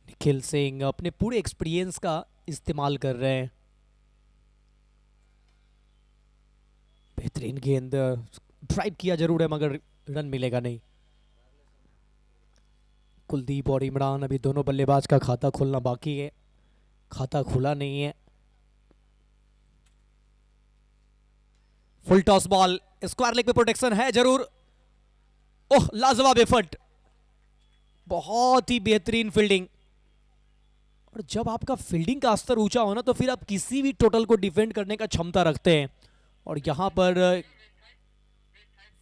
निखिल सिंह अपने पूरे एक्सपीरियंस का इस्तेमाल कर रहे हैं। बेहतरीन गेंद, ड्राइव किया जरूर है मगर रन मिलेगा नहीं। कुलदीप और इमरान, अभी दोनों बल्लेबाज का खाता खोलना बाकी है, खाता खुला नहीं है। Full toss ball, square leg पे प्रोटेक्शन है जरूर। ओह, लाजवाब एफर्ट, बहुत ही बेहतरीन फील्डिंग। और जब आपका फील्डिंग का स्तर ऊंचा हो ना, तो फिर आप किसी भी टोटल को डिफेंड करने का क्षमता रखते हैं। और यहां पर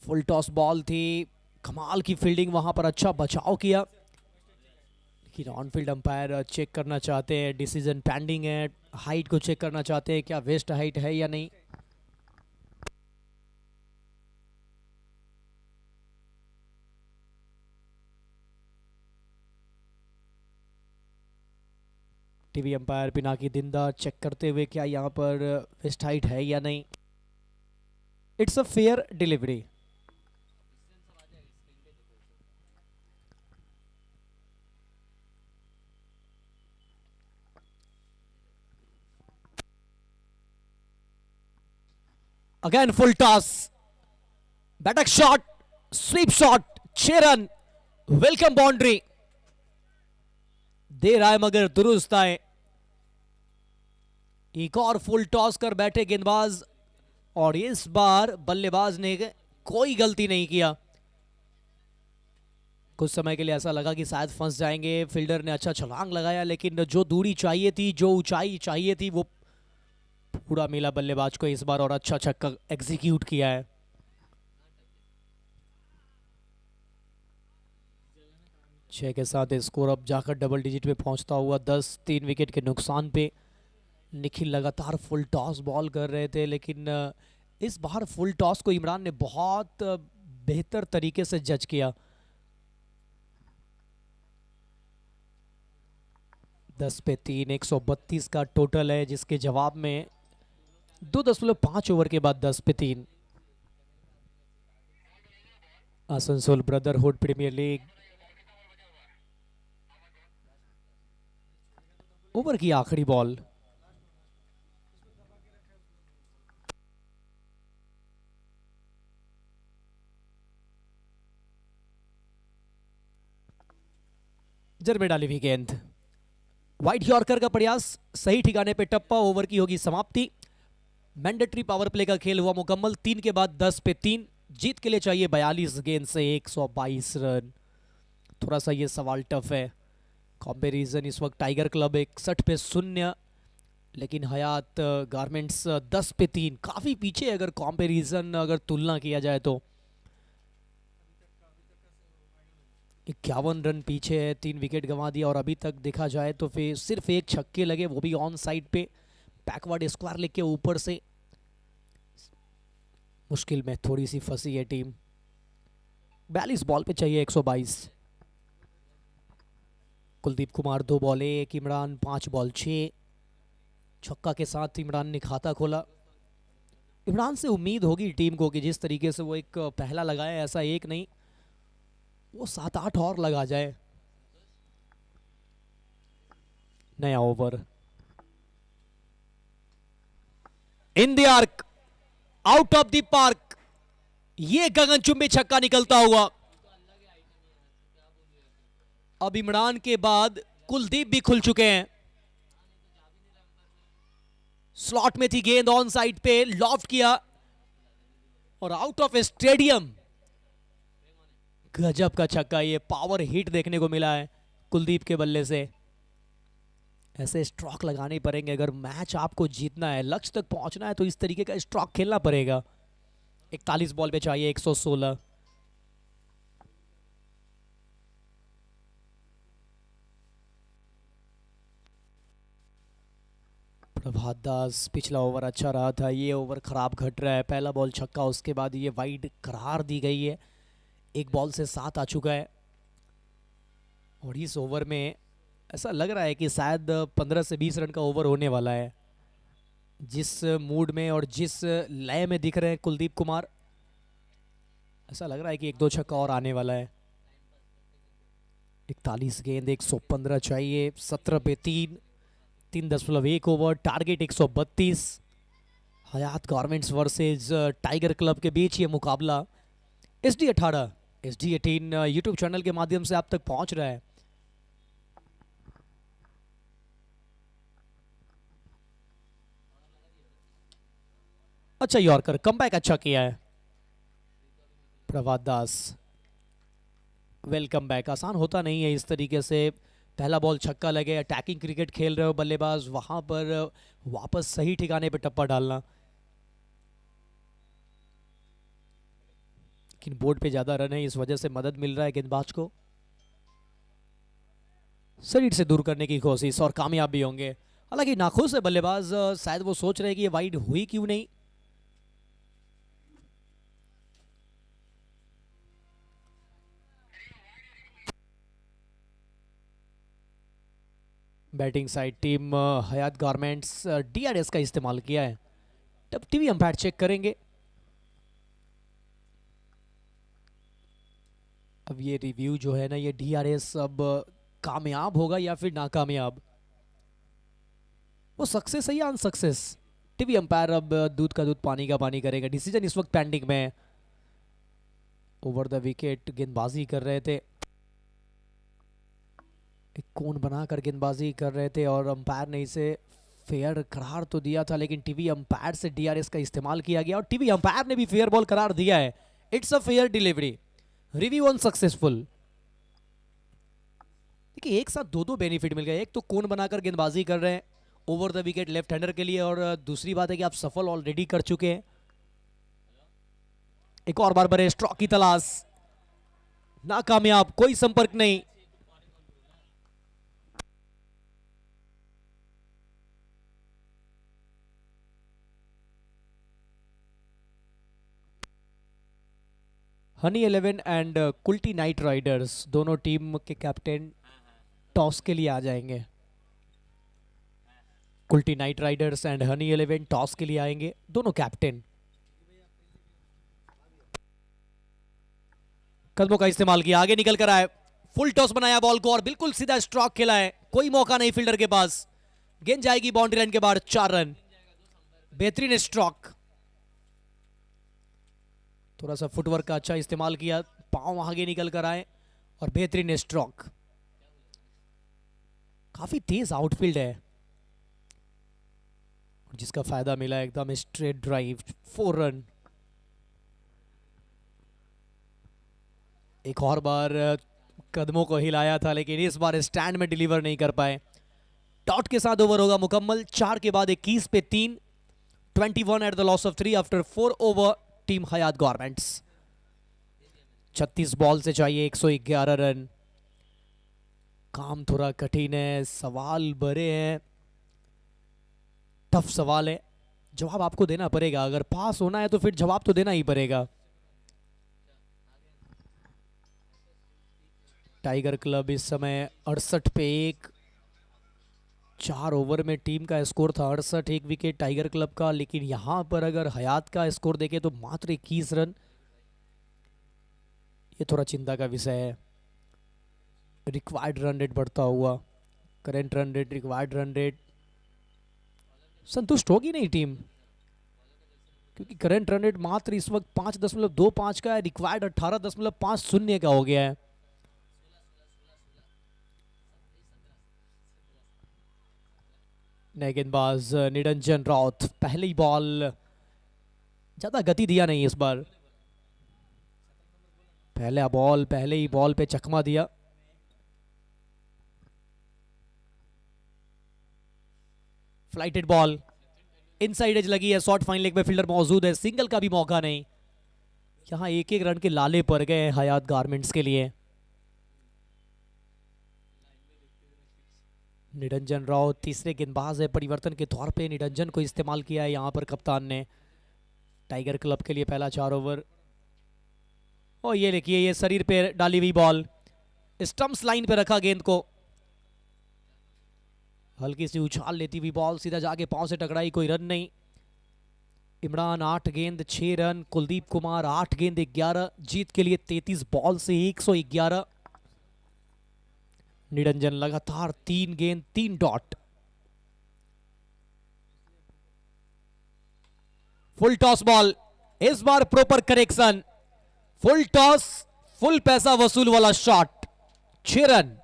फुल टॉस बॉल थी, कमाल की फील्डिंग, वहां पर अच्छा बचाव किया। लेकिन ऑन फील्ड अंपायर चेक करना चाहते हैं, डिसीजन पेंडिंग है, हाइट को चेक करना चाहते हैं, क्या वेस्ट हाइट है या नहीं। टीवी अंपायर पिनाकी दिंदा चेक करते हुए क्या यहाँ पर वेस्ट हाइट है या नहीं। It's a fair delivery. Again full toss, बैटक shot, sweep shot, 6 run, welcome boundary. देर आए मगर दुरुस्त आए। एक और फुल टॉस कर बैठे गेंदबाज, और इस बार बल्लेबाज ने कोई गलती नहीं किया। कुछ समय के लिए ऐसा लगा कि शायद फंस जाएंगे, फील्डर ने अच्छा छलांग लगाया, लेकिन जो दूरी चाहिए थी, जो ऊंचाई चाहिए थी, वो पूरा मिला बल्लेबाज को इस बार, और अच्छा छक्का एग्जीक्यूट किया है। छह के साथ स्कोर अब जाकर डबल डिजिट में पहुंचता हुआ 10, 3 विकेट के नुकसान पे। निखिल लगातार फुल टॉस बॉल कर रहे थे, लेकिन इस बार फुल टॉस को इमरान ने बहुत बेहतर तरीके से जज किया। 10 पे 3, 132 का टोटल है, जिसके जवाब में 2.5 ओवर के बाद 10 पे 3। Asansol brotherhood premier league over की आखिरी बॉल। जर में डाली हुई गेंद, वाइट यॉर्कर का प्रयास सही ठिकाने पे टप्पा, ओवर की होगी समाप्ति। मैंडेटरी पावर प्ले का खेल हुआ मुकम्मल। 3 के बाद 10 पे 3। जीत के लिए चाहिए 42 गेंद से 122 रन। थोड़ा सा ये सवाल टफ है। कंपैरिजन इस वक्त टाइगर क्लब 61 पे 0, लेकिन हयात गारमेंट्स 10 पे 3, काफी पीछे अगर कंपैरिजन, अगर तुलना किया जाए तो। 51 रन पीछे है, 3 विकेट गंवा दिया, और अभी तक देखा जाए तो फिर सिर्फ एक छक्के लगे, वो भी ऑन साइड पे, बैकवर्ड स्क्वायर लेग के ऊपर से। मुश्किल में थोड़ी सी फंसी है टीम। 42 बॉल पे चाहिए 122। Kuldeep Kumar 2 ball 1, Imran 5 ball 6। छक्का के साथ इमरान ने खाता खोला। इमरान से उम्मीद होगी टीम को कि जिस तरीके से वो एक पहला लगाया, ऐसा एक नहीं, वो 7-8 और लगा जाए। नया over, in the arc, out of the park. ये गगनचुंबी छक्का निकलता हुआ। अब इमरान के बाद कुलदीप भी खुल चुके हैं। स्लॉट में थी गेंद, ऑन साइड पे लॉफ्ट किया और आउट ऑफ स्टेडियम गजब का छक्का, ये पावर हिट देखने को मिला है कुलदीप के बल्ले से। ऐसे स्ट्रोक लगाने पड़ेंगे अगर मैच आपको जीतना है, लक्ष्य तक पहुंचना है, तो इस तरीके का स्ट्रोक खेलना पड़ेगा। 41 बॉल पे चाहिए 116। प्रभात दास, पिछला ओवर अच्छा रहा था, ये ओवर खराब घट रहा है। पहला बॉल छक्का, उसके बाद ये वाइड करार दी गई है। एक बॉल से 7 आ चुका है और इस ओवर में ऐसा लग रहा है कि शायद 15 से 20 रन का ओवर होने वाला है। जिस मूड में और जिस लय में दिख रहे हैं कुलदीप कुमार, ऐसा लग रहा है कि एक दो छक्का और आने वाला है। 41 गेंद, 115 चाहिए, 17 पे 3.1 ओवर, टारगेट 132। हयात गारमेंट्स वर्सेस टाइगर क्लब के बीच ये मुकाबला SD18 SD18 यूट्यूब चैनल के माध्यम से आप तक पहुंच रहा है। अच्छा यॉर्कर, कमबैक अच्छा किया है प्रभात दास। Welcome back. आसान होता नहीं है इस तरीके से पहला बॉल छक्का लगे, अटैकिंग क्रिकेट खेल रहे हो बल्लेबाज, वहां पर वापस सही ठिकाने पे टप्पा डालना। लेकिन बोर्ड पे ज्यादा रन है, इस वजह से मदद मिल रहा है गेंदबाज को। शरीर से दूर करने की कोशिश और कामयाब भी होंगे। हालांकि नाखुश है बल्लेबाज, शायद वो सोच रहे हैं कि ये वाइड हुई क्यों नहीं। Batting side team Hayat garments DRS का इस्तेमाल किया है। तब टीवी अंपायर चेक करेंगे। अब ये रिव्यू जो है ना, ये DRS अब कामयाब होगा या फिर नाकामयाब, वो सक्सेस है या अनसक्सेस। टीवी अंपायर अब दूध का दूध पानी का पानी करेगा। डिसीजन इस वक्त पेंडिंग में है। ओवर द विकेट गेंदबाजी कर रहे थे, एक कोण बनाकर गेंदबाजी कर रहे थे और अंपायर ने इसे फेयर करार तो दिया था, लेकिन टीवी अंपायर से DRS का इस्तेमाल किया गया और टीवी अंपायर ने भी फेयर बॉल करार दिया है। It's a fair delivery, review unsuccessful. देखिए एक साथ दो दो बेनिफिट मिल गए। एक तो कोण बनाकर गेंदबाजी कर रहे हैं over the wicket left hander के लिए, और दूसरी बात है कि आप सफल ऑलरेडी कर चुके हैं। एक और बार बड़े स्ट्रोक की तलाश, नाकामयाब, कोई संपर्क नहीं। Honey 11 and Kulti night Riders दोनों टीम के कैप्टन टॉस के लिए आ जाएंगे। Kulti night Riders and honey 11 toss के लिए आएंगे, दोनों कैप्टन। कदमों का इस्तेमाल किया, आगे निकल कर आए, फुल टॉस बनाया बॉल को और बिल्कुल सीधा स्ट्रोक खेला है। कोई मौका नहीं फील्डर के पास। गेंद जाएगी बाउंड्री लाइन के बाद, 4 रन। बेहतरीन स्ट्रोक, थोड़ा सा फुटवर्क का अच्छा इस्तेमाल किया, पांव आगे निकल कर आए और बेहतरीन स्ट्रोक। काफी तेज आउटफील्ड है जिसका फायदा मिला, एकदम स्ट्रेट ड्राइव, 4 रन। एक और बार कदमों को हिलाया था, लेकिन इस बार स्टैंड में डिलीवर नहीं कर पाए। डॉट के साथ ओवर होगा मुकम्मल। 4 के बाद 21 पे 3, 21 at the loss of 3 after 4 over. Team Hayat garments 36 ball से चाहिए 111 रन। काम थोड़ा कठिन है, सवाल बड़े हैं, टफ सवाल है, जवाब आपको देना पड़ेगा। अगर पास होना है तो फिर जवाब तो देना ही पड़ेगा। टाइगर क्लब इस समय 68 पे 1, 4 ओवर में टीम का स्कोर था 68, 1 विकेट टाइगर क्लब का। लेकिन यहां पर अगर हयात का स्कोर देखें तो मात्र 21 रन, ये थोड़ा चिंता का विषय है। रिक्वायर्ड रन रेट बढ़ता हुआ, current run rate, required run rate, संतुष्ट होगी नहीं टीम, क्योंकि करंट रन रेट मात्र इस वक्त 5.25 का है, रिक्वायर्ड 18.50 का हो गया है। नए गेंदबाज निरंजन राउत, पहली बॉल, ज्यादा गति दिया नहीं इस बार। पहले ही बॉल पे चकमा दिया। फ्लाइटेड बॉल, इनसाइड एज लगी है, शॉर्ट फाइन लेग में फील्डर मौजूद है, सिंगल का भी मौका नहीं। यहां एक एक रन के लाले पड़ गए हयात गारमेंट्स के लिए। निरंजन राव तीसरे गेंदबाज है, परिवर्तन के तौर पे निरंजन को इस्तेमाल किया है यहां पर कप्तान ने टाइगर क्लब के लिए। पहला 4 ओवर, और ये देखिए ये शरीर पे डाली हुई बॉल, स्टंप्स लाइन पे रखा गेंद को, हल्की सी उछाल लेती हुई बॉल सीधा जाके पांव से टकराई, कोई रन नहीं। इमरान 8 गेंद 6 रन, कुलदीप कुमार 8 गेंद 11, जीत के लिए 33 बॉल से 111। निरंजन लगातार 3 गेंद 3 डॉट। फुल टॉस बॉल, इस बार proper correction, full toss, full पैसा वसूल वाला शॉट, 6 रन।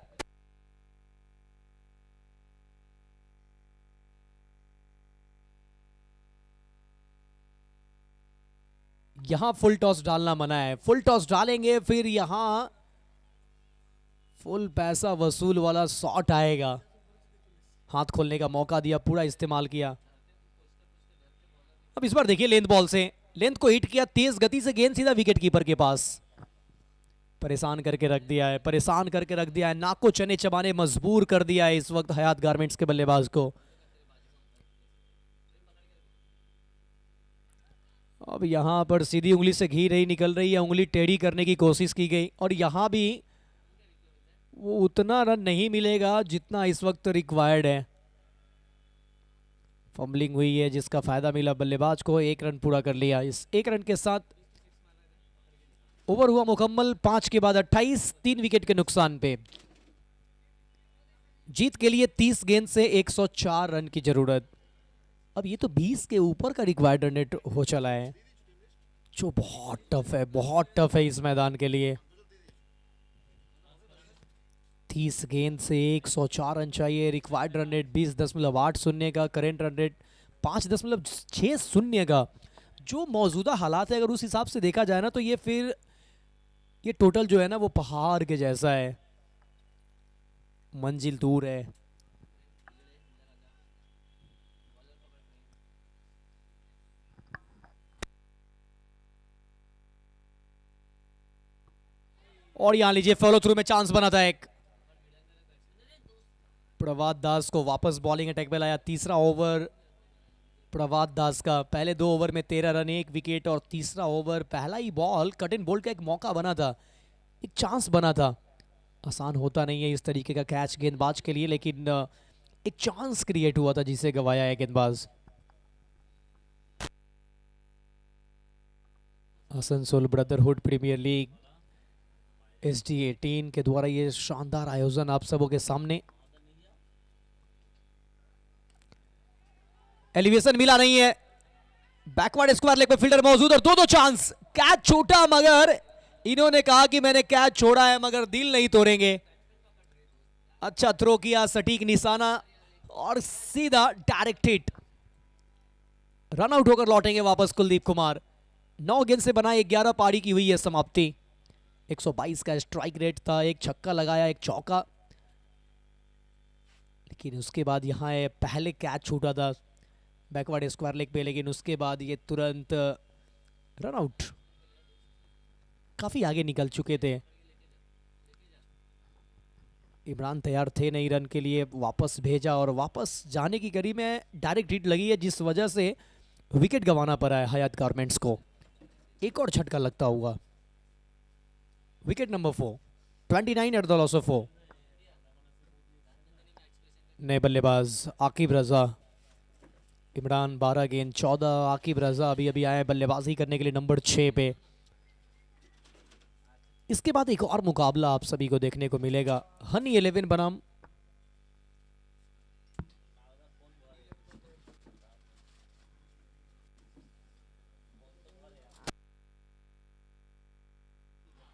यहां फुल टॉस डालना मना है, फुल टॉस डालेंगे फिर यहां फुल पैसा वसूल वाला शॉट आएगा। हाथ खोलने का मौका दिया, पूरा इस्तेमाल किया। अब इस बार देखिए लेंथ बॉल से, लेंथ को हिट किया, तेज गति से गेंद सीधा विकेट कीपर के पास, परेशान करके रख दिया है, परेशान करके रख दिया है, नाक को चने चबाने मजबूर कर दिया है इस वक्त हयात गारमेंट्स के बल्लेबाज को। अब यहां पर सीधी उंगली से घी नहीं निकल रही है, उंगली टेढ़ी करने की कोशिश की गई, और यहां भी वो उतना रन नहीं मिलेगा जितना इस वक्त रिक्वायर्ड है। फंबलिंग हुई है जिसका फायदा मिला बल्लेबाज को, 1 रन पूरा कर लिया। इस 1 रन के साथ ओवर हुआ मुकम्मल, 5 के बाद 28, 3 विकेट के नुकसान पे। जीत के लिए 30 गेंद से 104 रन की जरूरत। अब ये तो 20 के ऊपर का रिक्वायर्ड रन रेट हो चला है, जो बहुत टफ है, बहुत टफ है इस मैदान के लिए। 30 गेंद से 104 रन चाहिए, रिक्वायर्ड रन रेट 20.80 का, करेंट रन रेट 5.60 का। जो मौजूदा हालात है अगर उस हिसाब से देखा जाए ना, तो ये फिर ये टोटल जो है ना वो पहाड़ के जैसा है, मंजिल दूर है। और यहां लीजिए फॉलो थ्रू में चांस बना था एक, प्रभात दास को वापस बॉलिंग अटैक में लाया। तीसरा ओवर प्रभात दास का, पहले 2 ओवर में 13 रन 1 विकेट, और तीसरा ओवर पहला ही बॉल कट एंड बोल्ड का एक मौका बना था, एक चांस बना था। आसान होता नहीं है इस तरीके का कैच गेंदबाज के लिए, लेकिन एक चांस क्रिएट हुआ था जिसे गवाया है गेंदबाज। Asansol brotherhood premier league SD18 के द्वारा ये शानदार आयोजन आप सबों के सामने। एलिवेशन मिला नहीं है, बैकवर्ड स्क्वायर लेग पे फील्डर मौजूद, और 2-2 चांस। कैच छूटा, मगर इन्होंने कहा कि मैंने कैच छोड़ा है मगर दिल नहीं तोड़ेंगे। अच्छा थ्रो किया, सटीक निशाना, और सीधा डायरेक्ट हिट। रन आउट होकर लौटेंगे वापस कुलदीप कुमार। 9 गेंद से बनाए 11 पारी की हुई है समाप्ति। 122 का स्ट्राइक रेट था, एक छक्का लगाया, एक चौका, लेकिन उसके बाद यहां पहले कैच छूटा था बैकवर्ड स्क्वायर लेग पे, लेकिन उसके बाद ये तुरंत रन आउट। काफी आगे निकल चुके थे, इमरान तैयार थे नहीं रन के लिए, वापस भेजा, और वापस जाने की कड़ी में डायरेक्ट हिट लगी है, जिस वजह से विकेट गंवाना पड़ा है हयात गारमेंट्स को। एक और झटका लगता हुआ। Wicket number 4, 29 eight the loss of 4। नए बल्लेबाज आकिब रजा। इमरान 12 गेंद 14, आकिब रजा अभी अभी आए बल्लेबाजी करने के लिए नंबर 6 पे। इसके बाद एक और मुकाबला आप सभी को देखने को मिलेगा, हनी 11 बनाम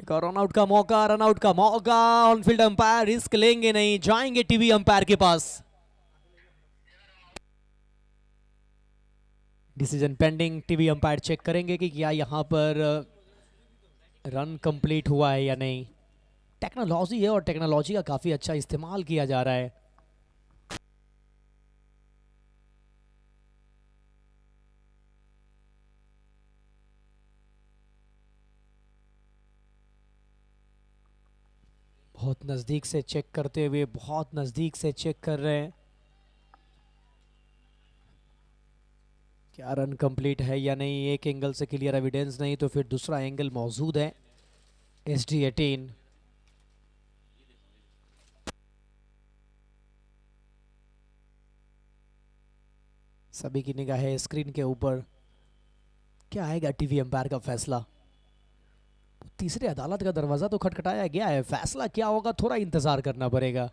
एक और रनआउट का मौका, रनआउट का मौका। ऑनफील्ड अंपायर रिस्क लेंगे नहीं, जाएंगे टीवी अंपायर के पास। Decision pending, TV umpire check करेंगे कि क्या यहां पर रन कंप्लीट हुआ है या नहीं। टेक्नोलॉजी है और टेक्नोलॉजी का काफ़ी अच्छा इस्तेमाल किया जा रहा है। बहुत नज़दीक से चेक करते हुए, बहुत नज़दीक से चेक कर रहे हैं क्या रन कंप्लीट है या नहीं। एक एंगल से क्लियर एविडेंस नहीं तो फिर दूसरा एंगल मौजूद है। SD18 सभी की निगाहें स्क्रीन के ऊपर। क्या आएगा टीवी एम्पायर का फैसला। तीसरे अदालत का दरवाजा तो खटखटाया गया है, फैसला क्या होगा थोड़ा इंतजार करना पड़ेगा।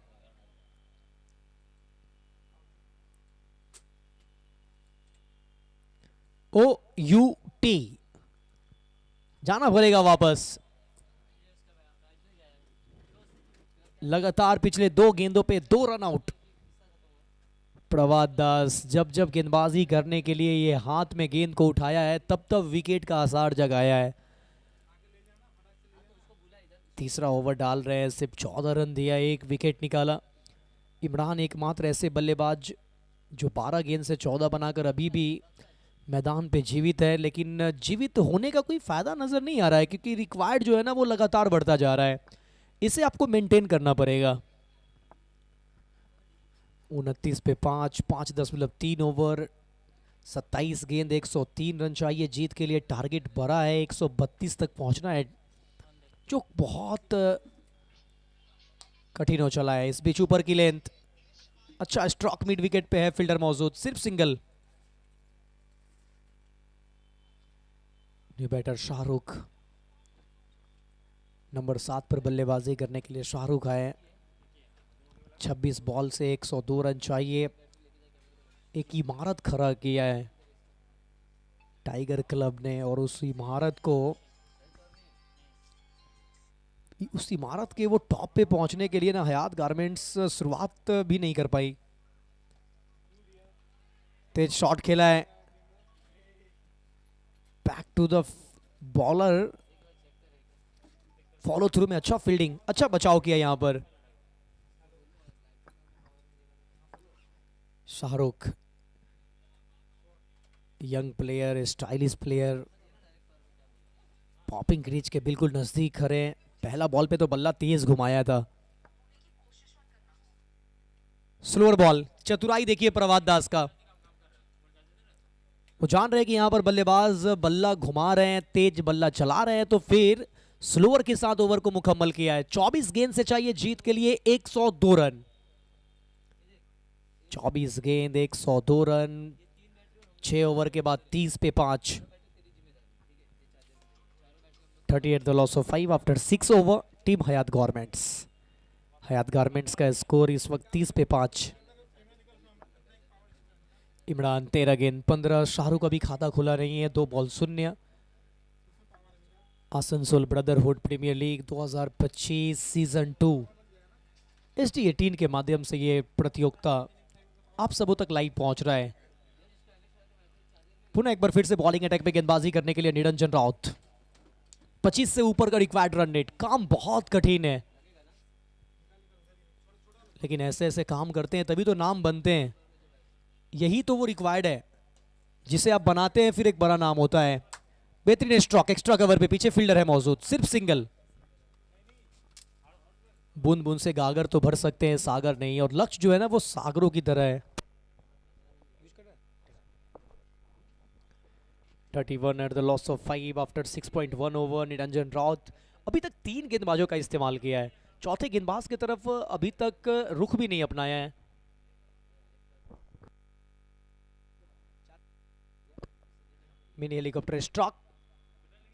OUT जाना पड़ेगा वापस। लगातार पिछले 2 गेंदों पे 2 रन आउट। प्रभात दास जब जब गेंदबाजी करने के लिए ये हाथ में गेंद को उठाया है तब तब विकेट का आसार जगाया है। तीसरा ओवर डाल रहे हैं, सिर्फ 14 रन दिया, 1 विकेट निकाला। इमरान एकमात्र ऐसे बल्लेबाज जो 12 गेंद से 14 बनाकर अभी भी मैदान पे जीवित है, लेकिन जीवित होने का कोई फायदा नजर नहीं आ रहा है क्योंकि रिक्वायर्ड जो है ना वो लगातार बढ़ता जा रहा है। इसे आपको मेंटेन करना पड़ेगा। 29 पे 5, 5.3 ओवर, 27 गेंद, 103 रन चाहिए जीत के लिए। टारगेट बड़ा है, 132 तक पहुंचना है जो बहुत कठिन हो चला है। इस बीच ऊपर की लेंथ, अच्छा स्ट्रोक मिड विकेट पे है, फील्डर मौजूद, सिर्फ single. New batter Shahrukh, number 7 पर बल्लेबाजी करने के लिए शाहरुख आए। 26 बॉल से 102 रन चाहिए। एक इमारत खड़ा किया है टाइगर क्लब ने और उस इमारत के वो टॉप पे पहुंचने के लिए ना हयात गारमेंट्स शुरुआत भी नहीं कर पाई। तेज शॉट खेला है, back to the bowler, follow through में अच्छा फील्डिंग, अच्छा बचाव किया यहां पर। Shahrukh young player, stylish player, popping crease के बिल्कुल नजदीक खड़े। पहला बॉल पे तो बल्ला तेज घुमाया था। स्लोअर बॉल, चतुराई देखिए प्रभात दास का। वो जान रहे हैं कि यहां पर बल्लेबाज बल्ला घुमा रहे हैं, तेज बल्ला चला रहे हैं, तो फिर स्लोअर के साथ ओवर को मुकम्मल किया है। 24 गेंद से चाहिए जीत के लिए 102 रन। 24 गेंद 102 रन, 6 ओवर के बाद 30 पे 5। 38 the loss of 5 after 6 over. Team Hayat garments का स्कोर इस वक्त 30 पे 5। इमरान 13 गेंद 15। शाहरुख अभी खाता खुला नहीं है, 2 बॉल शून्य। Asansol brotherhood premier league 2025 season 2 SD18 के माध्यम से ये प्रतियोगिता आप सबों तक लाइव पहुंच रहा है। पुनः एक बार फिर से बॉलिंग अटैक पे गेंदबाजी करने के लिए निरंजन राउत। 25 से ऊपर का रिक्वायर्ड रन रेट। काम बहुत कठिन है, लेकिन ऐसे ऐसे काम करते हैं तभी तो नाम बनते हैं। यही तो वो रिक्वायर्ड है जिसे आप बनाते हैं, फिर एक बड़ा नाम होता है। बेहतरीन स्ट्रोक, एक्स्ट्रा कवर पे, पीछे फील्डर है मौजूद, सिर्फ सिंगल। बूंद बूंद से गागर तो भर सकते हैं, सागर नहीं, और लक्ष्य जो है ना वो सागरों की तरह है। 31 eight the loss of 5 after 6.1 over. Niranjan Raut अभी तक 3 गेंदबाजों का इस्तेमाल किया है, चौथे गेंदबाज की तरफ अभी तक रुख भी नहीं अपनाया है। मिनी हेलीकॉप्टर स्ट्रोक,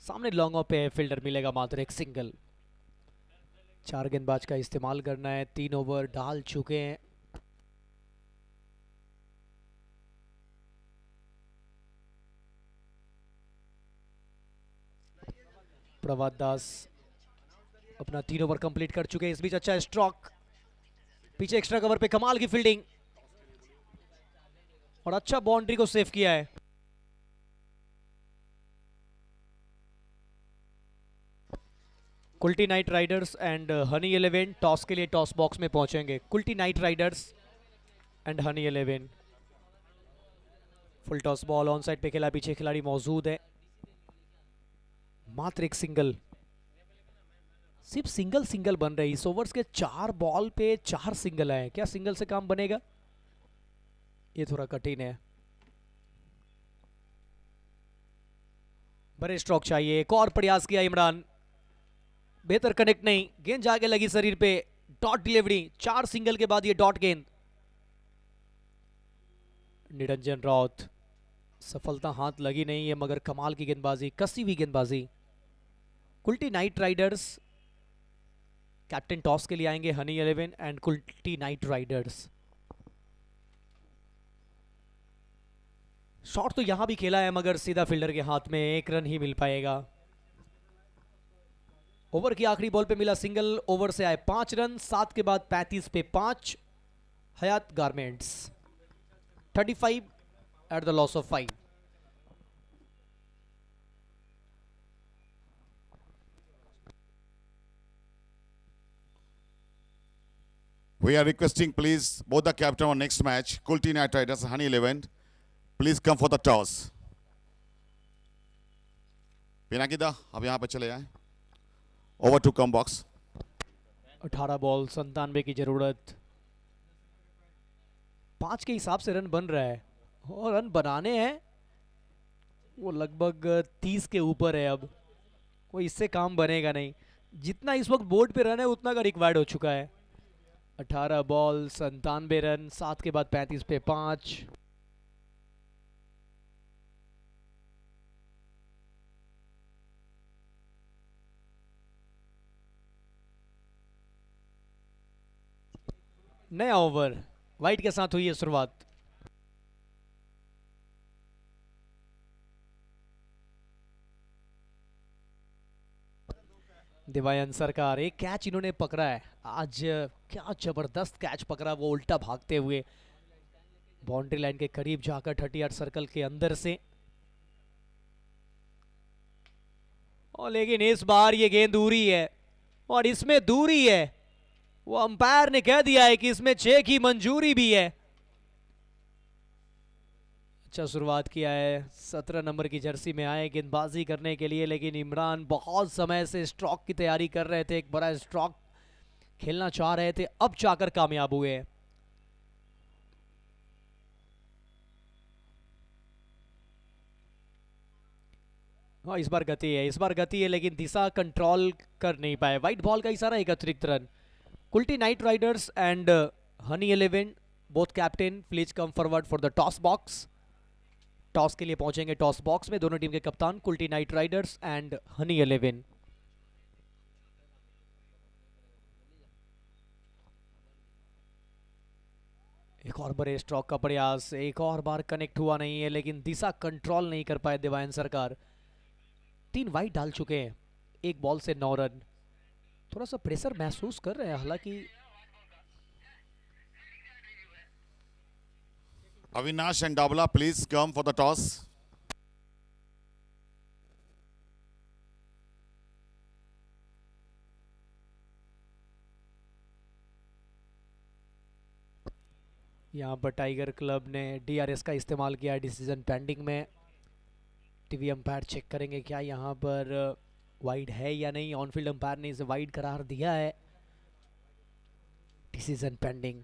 सामने लॉन्ग ऑफ पे फील्डर मिलेगा मात्र एक सिंगल। 4 गेंदबाज का इस्तेमाल करना है, 3 ओवर डाल चुके हैं। प्रभात दास अपना 3 ओवर कंप्लीट कर चुके हैं। इस बीच अच्छा स्ट्रोक, पीछे एक्स्ट्रा कवर पे कमाल की फील्डिंग और अच्छा बाउंड्री को सेव किया है। Kulti night Riders and honey 11 toss के लिए टॉस बॉक्स में पहुंचेंगे। Kulti night Riders and honey 11। Full toss ball on side पे खेला, पीछे खिलाड़ी मौजूद है। मात्र एक सिंगल, सिर्फ सिंगल सिंगल बन रही। इस ओवर्स के 4 बॉल पे 4 सिंगल आए। क्या सिंगल से काम बनेगा? ये थोड़ा कठिन है। बड़े स्ट्रोक चाहिए। एक और प्रयास किया इमरान, बेहतर कनेक्ट नहीं, गेंद जाके लगी शरीर पे। डॉट डिलीवरी, 4 सिंगल के बाद ये डॉट गेंद। निरंजन राउत, सफलता हाथ लगी नहीं है, मगर कमाल की गेंदबाजी, कसी हुई गेंदबाजी। Kulti night Riders captain toss के लिए आएंगे, Honey 11 and Kulti night Riders. Shot तो यहां भी खेला है, मगर सीधा फील्डर के हाथ में, 1 रन ही मिल पाएगा। ओवर की आखिरी बॉल पे मिला सिंगल। ओवर से आए 5 रन, 7 के बाद 35 पे 5। Hayat Garments 35 at the loss of 5। We are requesting, please, both the captain on next match, Kulti Knight Riders, Honey 11, please come for the toss. पिनाकिदा, अब यहाँ पे चले जाएं। Over to come box. 18 ball 97 की जरूरत। 5 के हिसाब से रन बन रहा है, और रन बनाने हैं वो लगभग 30 के ऊपर है। अब कोई इससे काम बनेगा नहीं। जितना इस वक्त बोर्ड पे रन है उतना का रिक्वायर्ड हो चुका है। 18 बॉल 97 रन, 7 के बाद 35 पे 5। नया ओवर वाइड के साथ हुई है शुरुआत। दिवायन सरकार, एक कैच इन्होंने पकड़ा है आज। क्या जबरदस्त कैच पकड़ा, वो उल्टा भागते हुए बाउंड्री लाइन के करीब जाकर 38 सर्कल के अंदर से। और लेकिन इस बार ये गेंद दूरी है, और इसमें दूरी है, वो अंपायर ने कह दिया है कि इसमें 6 की मंजूरी भी है। अच्छा शुरुआत किया है, 17 नंबर की जर्सी में आए गेंदबाजी करने के लिए, लेकिन इमरान बहुत समय से स्ट्रोक की तैयारी कर रहे थे, एक बड़ा स्ट्रोक खेलना चाह रहे थे, अब जाकर कामयाब हुए। हाँ इस बार गति है, इस बार गति है, लेकिन दिशा कंट्रोल कर नहीं पाए। व्हाइट बॉल का इशारा, एक अतिरिक्त run. Kulti night Riders and honey 11 both captain please come forward for the toss box. Toss के लिए पहुंचेंगे टॉस बॉक्स में दोनों टीम के कप्तान, Kulti night Riders and honey 11। एक और बड़े स्ट्रोक का प्रयास, एक और बार कनेक्ट हुआ नहीं है, लेकिन दिशा कंट्रोल नहीं कर पाए दिवायन सरकार। 3 वाइड डाल चुके हैं, 1 बॉल से 9 रन। थोड़ा सा प्रेशर महसूस कर रहे हैं, हालांकि Avinash and Dabla, please come for the toss. यहाँ पर टाइगर क्लब ने DRS का इस्तेमाल किया है डिसीजन पेंडिंग में। टीवी अंपायर चेक करेंगे क्या यहाँ पर वाइड है या नहीं। ऑनफील्ड अंपायर ने इसे वाइड करार दिया है। Decision pending.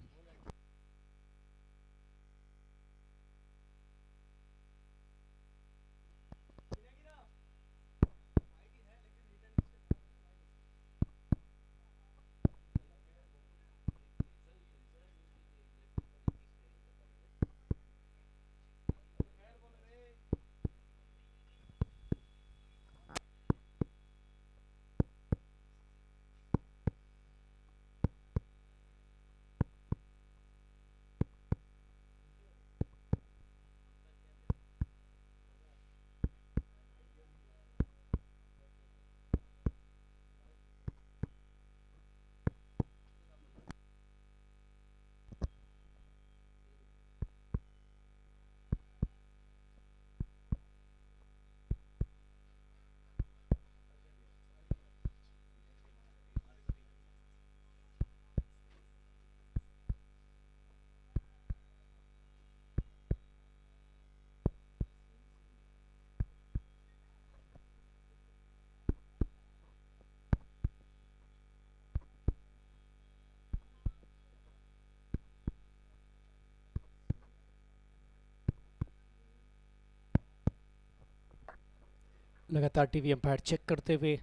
लगातार टीवी एम्पायर चेक करते हुए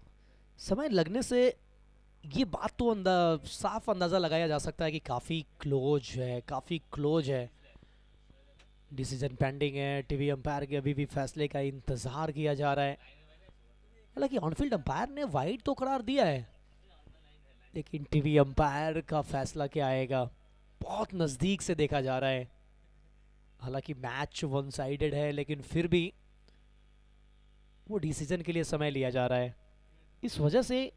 समय लगने से ये बात तो साफ अंदाज़ा लगाया जा सकता है कि काफ़ी क्लोज है। डिसीजन पेंडिंग है, टीवी एम्पायर के अभी भी फैसले का इंतज़ार किया जा रहा है। हालांकि ऑनफील्ड एम्पायर ने वाइड तो करार दिया है, लेकिन टीवी एम्पायर का फैसला क्या आएगा बहुत नज़दीक से देखा जा रहा है। हालांकि मैच वन साइडेड है, लेकिन फिर भी वो डिसीजन के लिए समय लिया जा रहा है, इस वजह से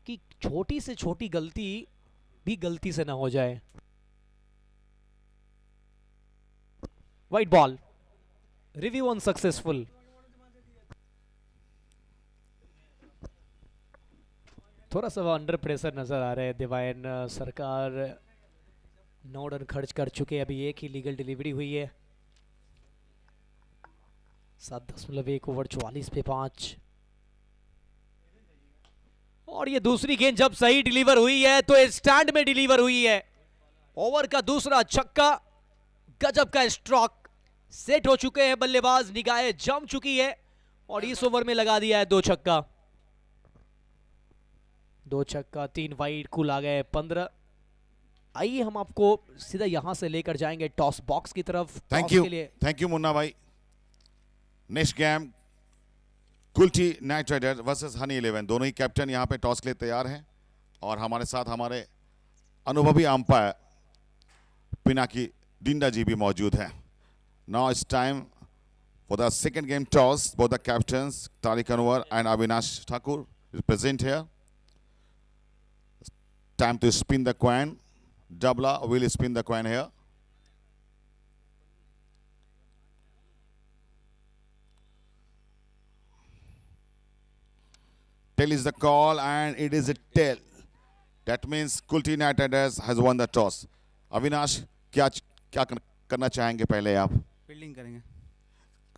कि छोटी से छोटी गलती भी गलती से ना हो जाए। White ball, review unsuccessful. थोड़ा सा वो अंडर प्रेशर नजर आ रहे हैं दिवायन सरकार। 9 रन खर्च कर चुके, अभी एक ही लीगल डिलीवरी हुई है। 7.1 ओवर 44 पे 5। और ये दूसरी गेंद जब सही डिलीवर हुई है तो स्टैंड में डिलीवर हुई है। ओवर का दूसरा छक्का, गजब का स्ट्रोक। सेट हो चुके हैं बल्लेबाज, निगाहें जम चुकी है और इस ओवर में लगा दिया है 2 छक्का। 2 छक्का 3 वाइड, कुल आ गए 15। आइए हम आपको सीधा यहां से लेकर जाएंगे टॉस बॉक्स की तरफ। थैंक यू मुन्ना भाई। Next game Kulti night rider versus honey 11, दोनों ही कैप्टन यहां पे टॉस के लिए तैयार हैं और हमारे साथ हमारे अनुभवी अंपायर पिनाकी डिंडा जी भी मौजूद हैं। Now it's time for the second game toss. Both the captains Tariq Anwar and Avinash Thakur present here. Time to spin the coin. Dabla will spin the coin here. Tail is the call and it is a tail. That means Kulti Knight Riders has won the toss. Avinash, क्या करना चाहेंगे पहले आप? Fielding करेंगे।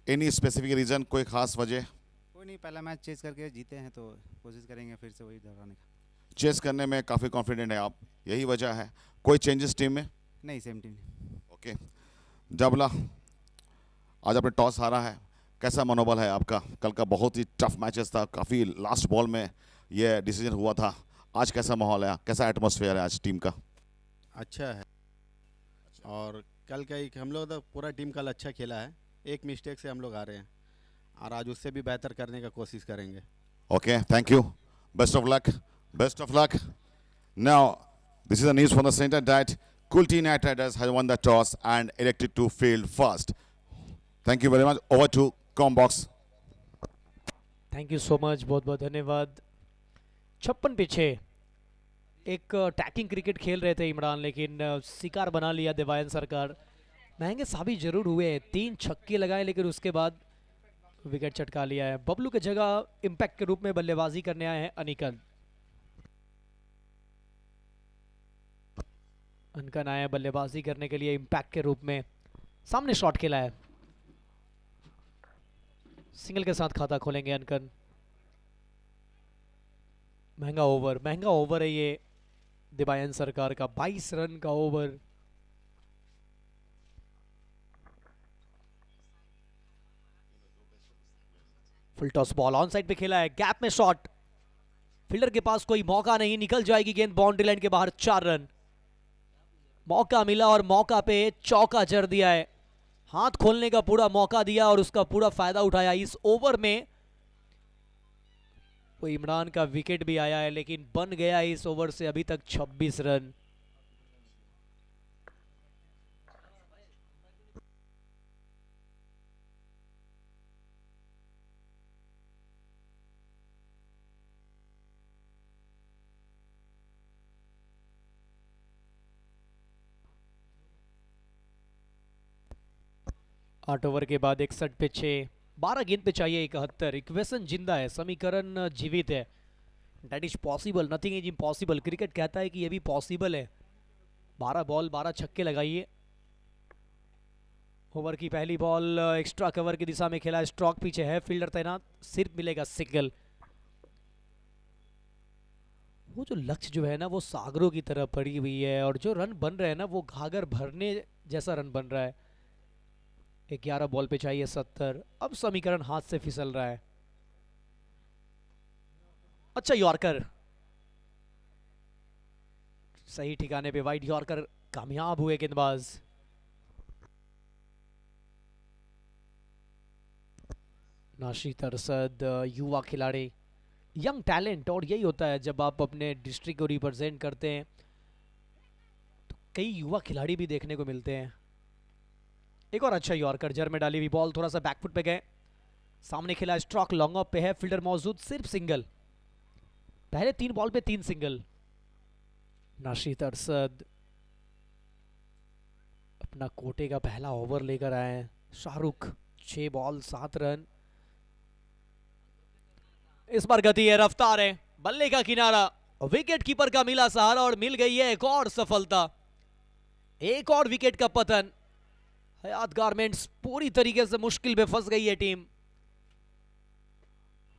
Any specific reason, कोई खास वजह? कोई नहीं, पहला मैच चेस करके जीते हैं तो कोशिश करेंगे फिर से वही दोहराने का। चेस करने में काफ़ी कॉन्फिडेंट है आप, यही वजह है? कोई चेंजेस टीम में? नहीं, सेम टीम। ओके जबला, आज आपने टॉस हारा है, कैसा मनोबल है आपका? कल का बहुत ही टफ मैचेस था, काफ़ी लास्ट बॉल में ये डिसीजन हुआ था। आज कैसा माहौल है, कैसा एटमॉस्फेयर है आज टीम का? अच्छा है, और कल का हम लोग तो पूरा टीम कल अच्छा खेला है। एक मिस्टेक से हम लोग आ रहे हैं और आज उससे भी बेहतर करने का कोशिश करेंगे। Okay thank you, best of luck, best of luck. Now this is the news from the centre that Kulti Knight Riders has won the toss and elected to field first. Thank you very much. Over to Combox. Thank you so much, बहुत बहुत धन्यवाद। 56 पीछे एक tacking cricket खेल रहे थे इमरान, लेकिन शिकार बना लिया दिवायन सरकार। महंगे साबित जरूर हुए, 3 छक्के लगाए लेकिन उसके बाद विकेट चटका लिया है। बबलू के जगह इम्पैक्ट के रूप में बल्लेबाजी करने आए हैं अनिकन। अनकन आया बल्लेबाजी करने के लिए इम्पैक्ट के रूप में। सामने शॉट खेला है, सिंगल के साथ खाता खोलेंगे अनकन। महंगा ओवर है ये दिवायन सरकार का, 22 रन का over. Full toss ball on side पे खेला है, गैप में शॉट, फील्डर के पास कोई मौका नहीं, निकल जाएगी गेंद बाउंड्री लाइन के बाहर। 4 रन मौका मिला और मौका पे चौका जड़ दिया है। हाथ खोलने का पूरा मौका दिया और उसका पूरा फायदा उठाया। इस ओवर में वो इमरान का विकेट भी आया है, लेकिन बन गया इस ओवर से अभी तक 26 रन। आठ ओवर के बाद 61 पे 6, 12 गेंद पे चाहिए 71। इक्वेशन जिंदा है, समीकरण जीवित है। That is possible, nothing is impossible. Cricket कहता है कि ये भी पॉसिबल है। 12 बॉल 12 छक्के लगाइए। ओवर की पहली बॉल एक्स्ट्रा कवर की दिशा में खेला, स्ट्रोक पीछे है, फील्डर तैनात, सिर्फ मिलेगा सिंगल। वो जो लक्ष्य जो है ना वो सागरों की तरह पड़ी हुई है और जो रन बन रहे हैं ना वो घाघर भरने जैसा रन बन रहा है। 11 बॉल पे चाहिए 70। अब समीकरण हाथ से फिसल रहा है। अच्छा यॉर्कर, सही ठिकाने पे वाइड यॉर्कर, कामयाब हुए गेंदबाज। नाशीद अरशद युवा खिलाड़ी, यंग टैलेंट, और यही होता है जब आप अपने डिस्ट्रिक्ट को रिप्रेजेंट करते हैं तो कई युवा खिलाड़ी भी देखने को मिलते हैं। एक और अच्छा यॉर्कर, जर में डाली हुई बॉल, थोड़ा सा बैकफुट पे गए, सामने खिला, स्ट्रोक लॉन्ग ऑफ पे है, फील्डर मौजूद, सिर्फ सिंगल, पहले 3 बॉल पे 3 सिंगल। नाशीद अरशद अपना कोटे का पहला ओवर लेकर आए हैं। Shahrukh 6 ball 7 run. इस बार गति है, रफ्तार है, बल्ले का किनारा, विकेट कीपर का मिला सहारा और मिल गई है एक और सफलता, एक और विकेट का पतन। हयात गारमेंट्स पूरी तरीके से मुश्किल में फंस गई है टीम,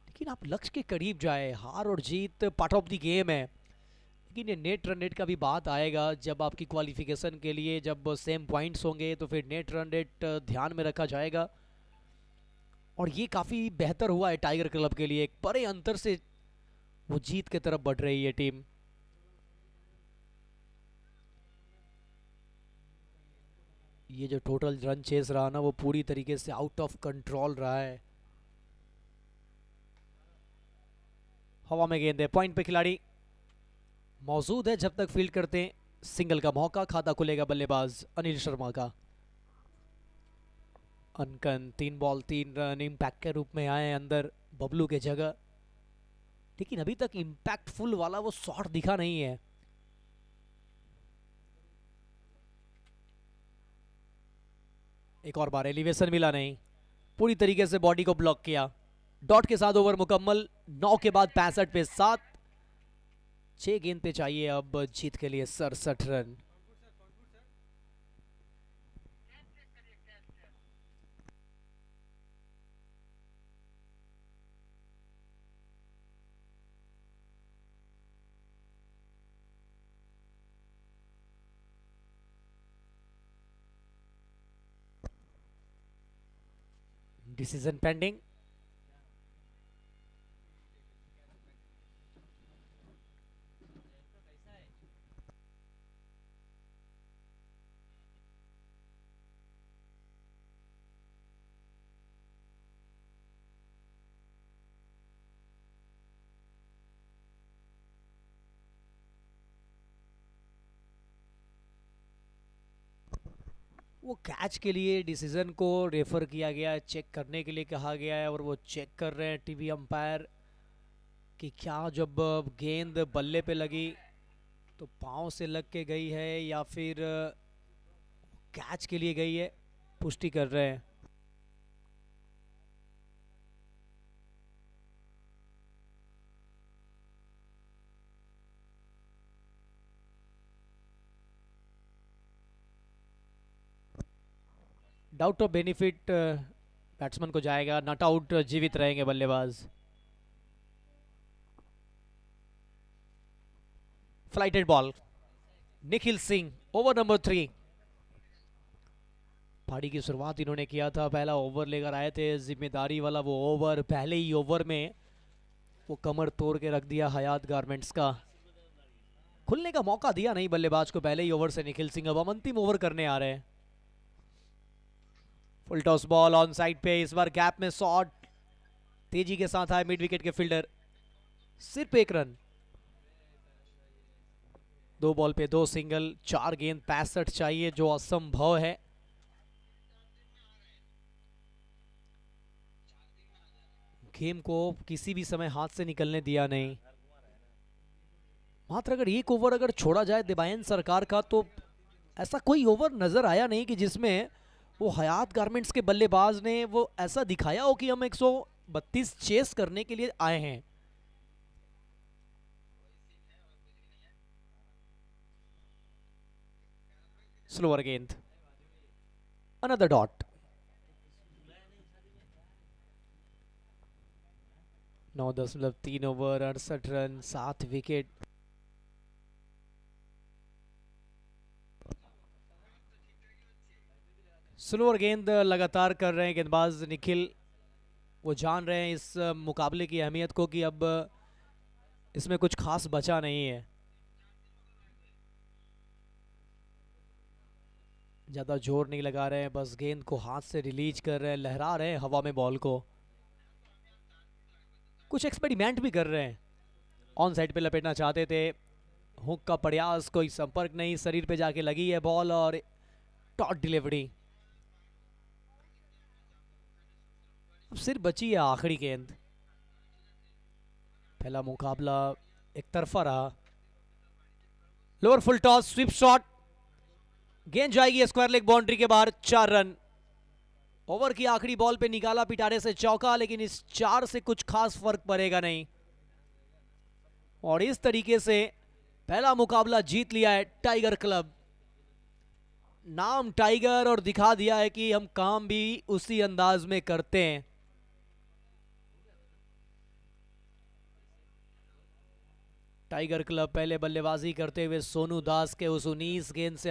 लेकिन आप लक्ष्य के करीब जाए, हार और जीत पार्ट ऑफ द गेम है, लेकिन ये नेट रन रेट का भी बात आएगा जब आपकी क्वालिफिकेशन के लिए जब सेम पॉइंट्स होंगे तो फिर नेट रन रेट ध्यान में रखा जाएगा। और ये काफ़ी बेहतर हुआ है टाइगर क्लब के लिए, एक बड़े अंतर से वो जीत की तरफ बढ़ रही है टीम। ये जो टोटल रन चेस रहा ना वो पूरी तरीके से आउट ऑफ कंट्रोल रहा है। हवा में गेंद है, पॉइंट पे खिलाड़ी मौजूद है, जब तक फील्ड करते हैं सिंगल का मौका, खाता खुलेगा बल्लेबाज अनिल शर्मा का। अनकन 3 बॉल 3 रन इम्पैक्ट के रूप में आए अंदर बबलू के जगह, लेकिन अभी तक इम्पैक्टफुल वाला वो शॉट दिखा नहीं है। एक और बार एलिवेशन मिला नहीं, पूरी तरीके से बॉडी को ब्लॉक किया। डॉट के साथ ओवर मुकम्मल, 9 के बाद 65 पे 7, 6 गेंद पे चाहिए अब जीत के लिए 67 रन। Decision pending. वो कैच के लिए डिसीजन को रेफर किया गया है, चेक करने के लिए कहा गया है और वो चेक कर रहे हैं टीवी अंपायर कि क्या जब गेंद बल्ले पे लगी तो पाँव से लग के गई है या फिर कैच के लिए गई है, पुष्टि कर रहे हैं। डाउट ऑफ बेनिफिट बैट्समैन को जाएगा, नॉट आउट जीवित रहेंगे बल्लेबाज। Flighted ball, Nikhil Singh, over number 3। पारी की शुरुआत इन्होंने किया था, पहला ओवर लेकर आए थे, जिम्मेदारी वाला वो ओवर, पहले ही ओवर में वो कमर तोड़ के रख दिया हयात गारमेंट्स का। खुलने का मौका दिया नहीं बल्लेबाज को पहले ही ओवर से निखिल सिंह। अब हम अंतिम ओवर करने आ रहे हैं। Full toss ball on side पे, इस बार गैप में शॉट तेजी के साथ आए मिड विकेट के फील्डर, सिर्फ 1 रन। 2 बॉल पे 2 सिंगल, 4 गेंद 65 चाहिए जो असंभव है। गेम को किसी भी समय हाथ से निकलने दिया नहीं। मात्र अगर 1 ओवर अगर छोड़ा जाए दिबायन सरकार का तो ऐसा कोई ओवर नजर आया नहीं कि जिसमें वो हयात गारमेंट्स के बल्लेबाज ने वो ऐसा दिखाया हो कि हम 132 चेस करने के लिए आए हैं। स्लोअर गेंद, another dot. 9.3 over 68 run 7 wicket. Slower गेंद लगातार कर रहे हैं गेंदबाज निखिल, वो जान रहे हैं इस मुकाबले की अहमियत को कि अब इसमें कुछ खास बचा नहीं है। ज़्यादा जोर नहीं लगा रहे हैं, बस गेंद को हाथ से रिलीज कर रहे हैं, लहरा रहे हैं हवा में बॉल को। कुछ एक्सपेरिमेंट भी कर रहे हैं। ऑन साइड पे लपेटना चाहते थे, हुक का प्रयास, कोई संपर्क नहीं, शरीर पे जाके लगी है बॉल और टॉट डिलीवरी। अब सिर्फ बची है आखिरी गेंद। पहला मुकाबला एक तरफा रहा। Lower full toss, sweep shot, गेंद जाएगी स्क्वायर लेग बाउंड्री के बाहर। 4 रन। ओवर की आखिरी बॉल पे निकाला पिटारे से चौका, लेकिन इस 4 से कुछ खास फर्क पड़ेगा नहीं। और इस तरीके से पहला मुकाबला जीत लिया है टाइगर क्लब। नाम टाइगर और दिखा दिया है कि हम काम भी उसी अंदाज में करते हैं। टाइगर क्लब पहले बल्लेबाजी करते हुए सोनू दास के उस 19 गेंद से